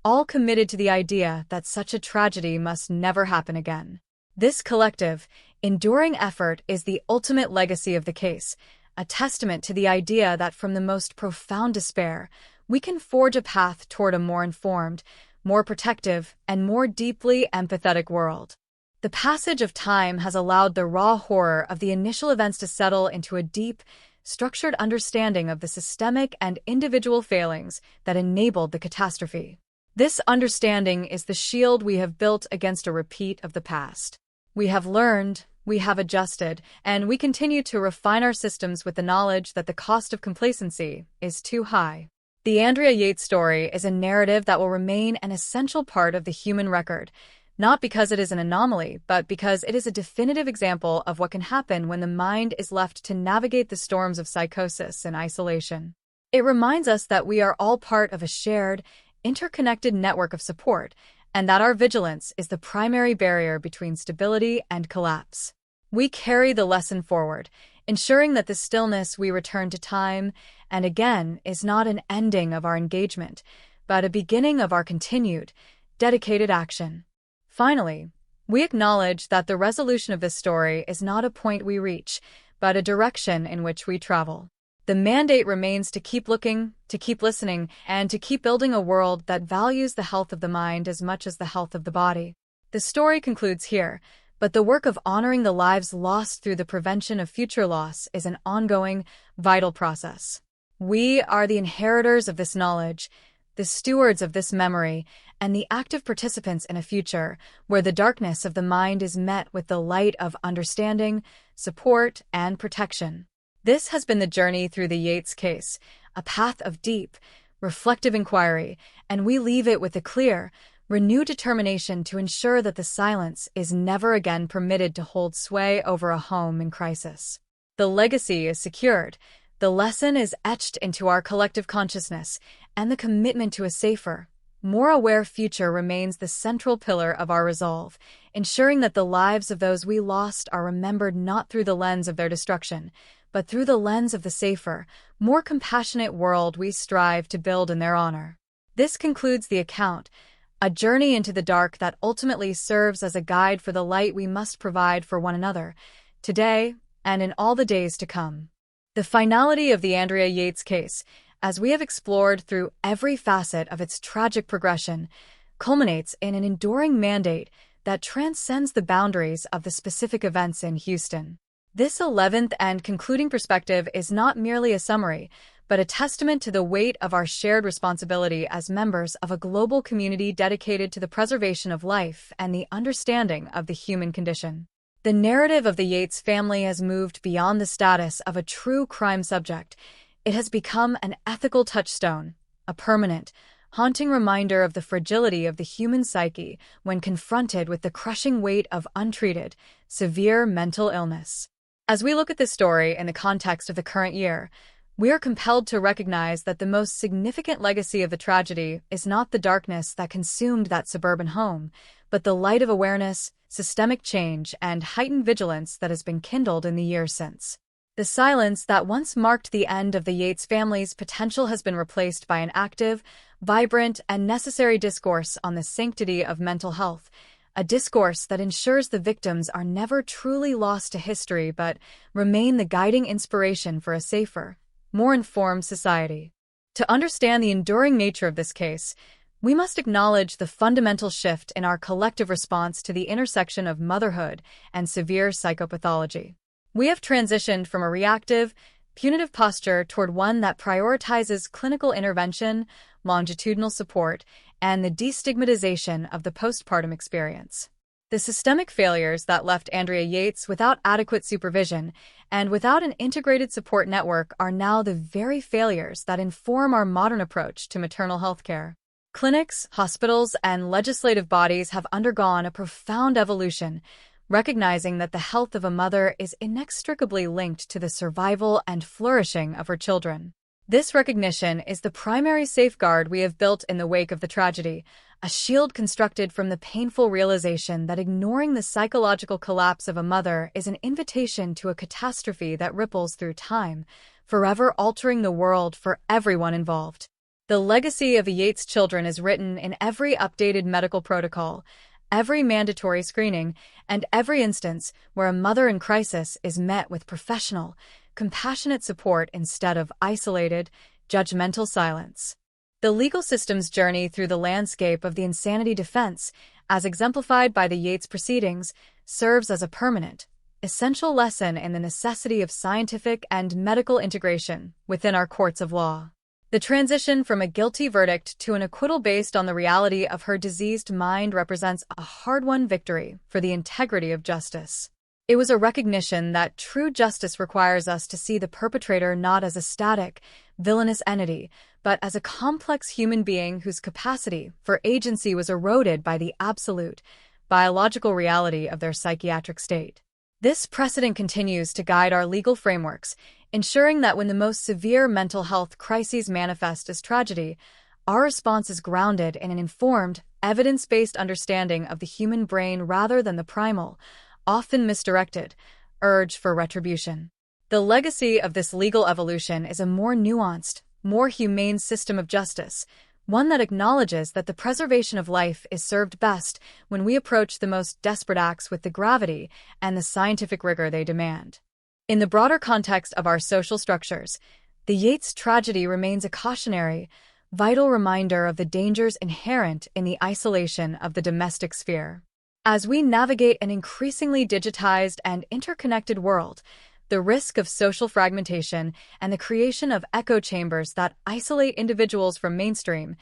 all committed to the idea that such a tragedy must never happen again. This collective, enduring effort is the ultimate legacy of the case, a testament to the idea that from the most profound despair, we can forge a path toward a more informed, more protective, and more deeply empathetic world. The passage of time has allowed the raw horror of the initial events to settle into a deep, structured understanding of the systemic and individual failings that enabled the catastrophe. This understanding is the shield we have built against a repeat of the past. We have learned, we have adjusted, and we continue to refine our systems with the knowledge that the cost of complacency is too high. The Andrea Yates story is a narrative that will remain an essential part of the human record, not because it is an anomaly, but because it is a definitive example of what can happen when the mind is left to navigate the storms of psychosis and isolation. It reminds us that we are all part of a shared, interconnected network of support, and that our vigilance is the primary barrier between stability and collapse. We carry the lesson forward, ensuring that the stillness we return to time and again is not an ending of our engagement, but a beginning of our continued, dedicated action. Finally, we acknowledge that the resolution of this story is not a point we reach, but a direction in which we travel. The mandate remains to keep looking, to keep listening, and to keep building a world that values the health of the mind as much as the health of the body. The story concludes here, but the work of honoring the lives lost through the prevention of future loss is an ongoing, vital process. We are the inheritors of this knowledge, the stewards of this memory, and the active participants in a future where the darkness of the mind is met with the light of understanding, support, and protection. This has been the journey through the Yates case, a path of deep, reflective inquiry, and we leave it with a clear, renewed determination to ensure that the silence is never again permitted to hold sway over a home in crisis. The legacy is secured, the lesson is etched into our collective consciousness, and the commitment to a safer, more aware future remains the central pillar of our resolve, ensuring that the lives of those we lost are remembered not through the lens of their destruction, but through the lens of the safer, more compassionate world we strive to build in their honor. This concludes the account, a journey into the dark that ultimately serves as a guide for the light we must provide for one another, today and in all the days to come. The finality of the Andrea Yates case, as we have explored through every facet of its tragic progression, culminates in an enduring mandate that transcends the boundaries of the specific events in Houston. This 11th and concluding perspective is not merely a summary, but a testament to the weight of our shared responsibility as members of a global community dedicated to the preservation of life and the understanding of the human condition. The narrative of the Yates family has moved beyond the status of a true crime subject. It has become an ethical touchstone, a permanent, haunting reminder of the fragility of the human psyche when confronted with the crushing weight of untreated, severe mental illness. As we look at this story in the context of the current year, we are compelled to recognize that the most significant legacy of the tragedy is not the darkness that consumed that suburban home, but the light of awareness, systemic change, and heightened vigilance that has been kindled in the years since. The silence that once marked the end of the Yates family's potential has been replaced by an active, vibrant, and necessary discourse on the sanctity of mental health, a discourse that ensures the victims are never truly lost to history but remain the guiding inspiration for a safer, more informed society. To understand the enduring nature of this case, we must acknowledge the fundamental shift in our collective response to the intersection of motherhood and severe psychopathology. We have transitioned from a reactive, punitive posture toward one that prioritizes clinical intervention, longitudinal support, and the destigmatization of the postpartum experience. The systemic failures that left Andrea Yates without adequate supervision and without an integrated support network are now the very failures that inform our modern approach to maternal health care. Clinics, hospitals, and legislative bodies have undergone a profound evolution, recognizing that the health of a mother is inextricably linked to the survival and flourishing of her children. This recognition is the primary safeguard we have built in the wake of the tragedy, a shield constructed from the painful realization that ignoring the psychological collapse of a mother is an invitation to a catastrophe that ripples through time, forever altering the world for everyone involved. The legacy of the Yates children is written in every updated medical protocol, every mandatory screening, and every instance where a mother in crisis is met with professional, compassionate support instead of isolated, judgmental silence. The legal system's journey through the landscape of the insanity defense, as exemplified by the Yates proceedings, serves as a permanent, essential lesson in the necessity of scientific and medical integration within our courts of law. The transition from a guilty verdict to an acquittal based on the reality of her diseased mind represents a hard-won victory for the integrity of justice. It was a recognition that true justice requires us to see the perpetrator not as a static, villainous entity, but as a complex human being whose capacity for agency was eroded by the absolute, biological reality of their psychiatric state. This precedent continues to guide our legal frameworks, ensuring that when the most severe mental health crises manifest as tragedy, our response is grounded in an informed, evidence-based understanding of the human brain rather than the primal, often misdirected, urge for retribution. The legacy of this legal evolution is a more nuanced, more humane system of justice, one that acknowledges that the preservation of life is served best when we approach the most desperate acts with the gravity and the scientific rigor they demand. In the broader context of our social structures, The Yates tragedy remains a cautionary, vital reminder of the dangers inherent in the isolation of the domestic sphere. As we navigate an increasingly digitized and interconnected world, the risk of social fragmentation and the creation of echo chambers that isolate individuals from mainstream,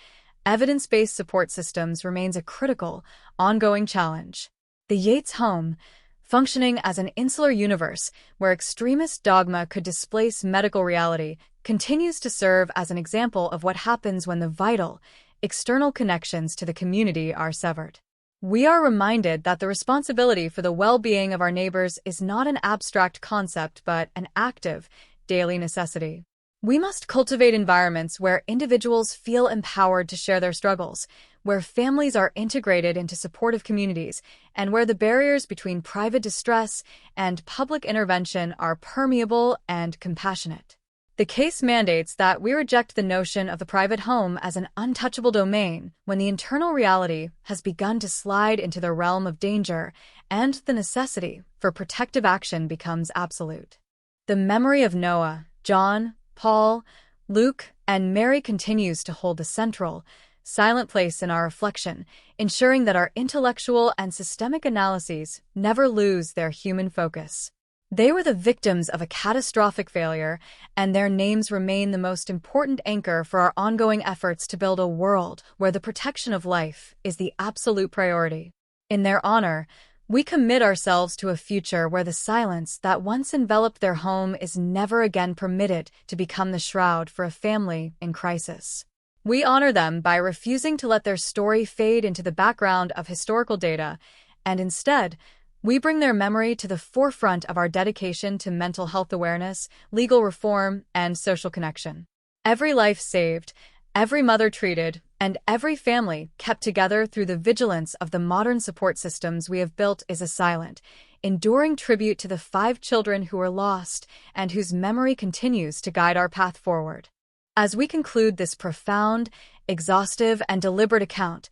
evidence-based support systems remains a critical, ongoing challenge. The Yates home, functioning as an insular universe where extremist dogma could displace medical reality, continues to serve as an example of what happens when the vital, external connections to the community are severed. We are reminded that the responsibility for the well-being of our neighbors is not an abstract concept but an active, daily necessity. We must cultivate environments where individuals feel empowered to share their struggles, where families are integrated into supportive communities, and where the barriers between private distress and public intervention are permeable and compassionate. The case mandates that we reject the notion of the private home as an untouchable domain when the internal reality has begun to slide into the realm of danger and the necessity for protective action becomes absolute. The memory of Noah, John, Paul, Luke, and Mary continues to hold a central, silent place in our reflection, ensuring that our intellectual and systemic analyses never lose their human focus. They were the victims of a catastrophic failure, and their names remain the most important anchor for our ongoing efforts to build a world where the protection of life is the absolute priority. In their honor, we commit ourselves to a future where the silence that once enveloped their home is never again permitted to become the shroud for a family in crisis. We honor them by refusing to let their story fade into the background of historical data, and instead, we bring their memory to the forefront of our dedication to mental health awareness, legal reform, and social connection. Every life saved, every mother treated, and every family kept together through the vigilance of the modern support systems we have built is a silent, enduring tribute to the 5 children who were lost and whose memory continues to guide our path forward. As we conclude this profound, exhaustive, and deliberate account,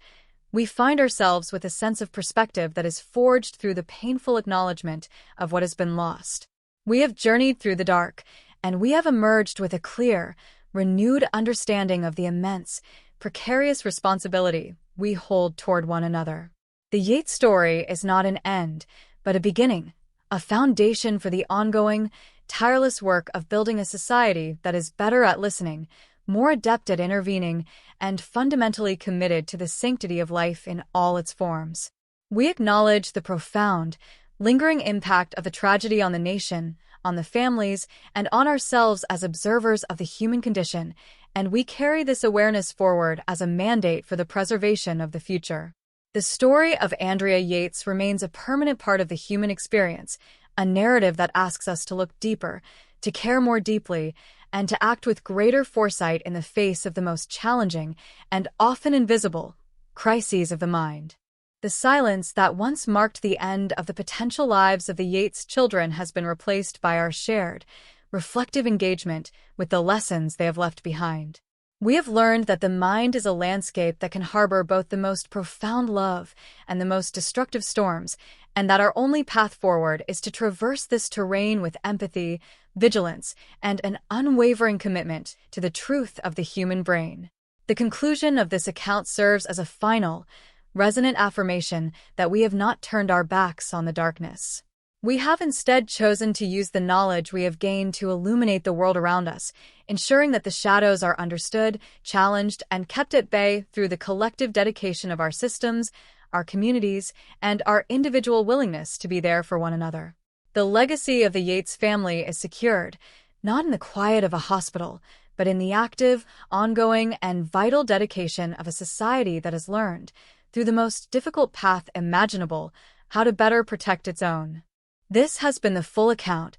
we find ourselves with a sense of perspective that is forged through the painful acknowledgement of what has been lost. We have journeyed through the dark, and we have emerged with a clear, renewed understanding of the immense, precarious responsibility we hold toward one another. The Yates story is not an end, but a beginning, a foundation for the ongoing, tireless work of building a society that is better at listening, more adept at intervening, and fundamentally committed to the sanctity of life in all its forms. We acknowledge the profound, lingering impact of the tragedy on the nation, on the families, and on ourselves as observers of the human condition, and we carry this awareness forward as a mandate for the preservation of the future. The story of Andrea Yates remains a permanent part of the human experience, a narrative that asks us to look deeper, to care more deeply, and to act with greater foresight in the face of the most challenging and often invisible crises of the mind. The silence that once marked the end of the potential lives of the Yates children has been replaced by our shared, reflective engagement with the lessons they have left behind. We have learned that the mind is a landscape that can harbor both the most profound love and the most destructive storms, and that our only path forward is to traverse this terrain with empathy, vigilance, and an unwavering commitment to the truth of the human brain. The conclusion of this account serves as a final, resonant affirmation that we have not turned our backs on the darkness. We have instead chosen to use the knowledge we have gained to illuminate the world around us, ensuring that the shadows are understood, challenged, and kept at bay through the collective dedication of our systems, our communities, and our individual willingness to be there for one another. The legacy of the Yates family is secured, not in the quiet of a hospital, but in the active, ongoing, and vital dedication of a society that has learned, through the most difficult path imaginable, how to better protect its own. This has been the full account,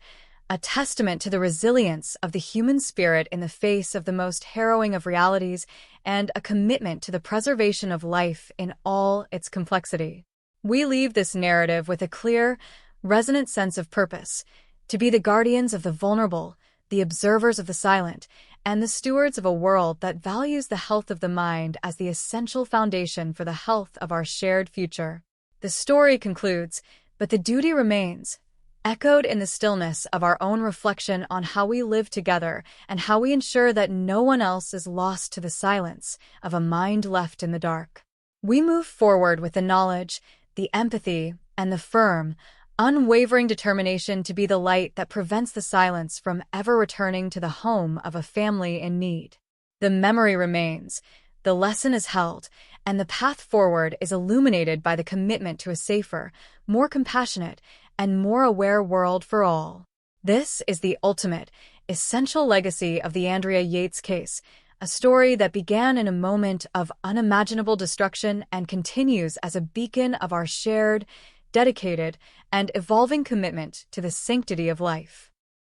a testament to the resilience of the human spirit in the face of the most harrowing of realities, and a commitment to the preservation of life in all its complexity. We leave this narrative with a clear, resonant sense of purpose, to be the guardians of the vulnerable, the observers of the silent, and the stewards of a world that values the health of the mind as the essential foundation for the health of our shared future. The story concludes, but the duty remains, echoed in the stillness of our own reflection on how we live together and how we ensure that no one else is lost to the silence of a mind left in the dark. We move forward with the knowledge, the empathy, and the firm, unwavering determination to be the light that prevents the silence from ever returning to the home of a family in need. The memory remains, the lesson is held, and the path forward is illuminated by the commitment to a safer, more compassionate, and more aware world for all. This is the ultimate, essential legacy of the Andrea Yates case, a story that began in a moment of unimaginable destruction and continues as a beacon of our shared, dedicated, and evolving commitment to the sanctity of life.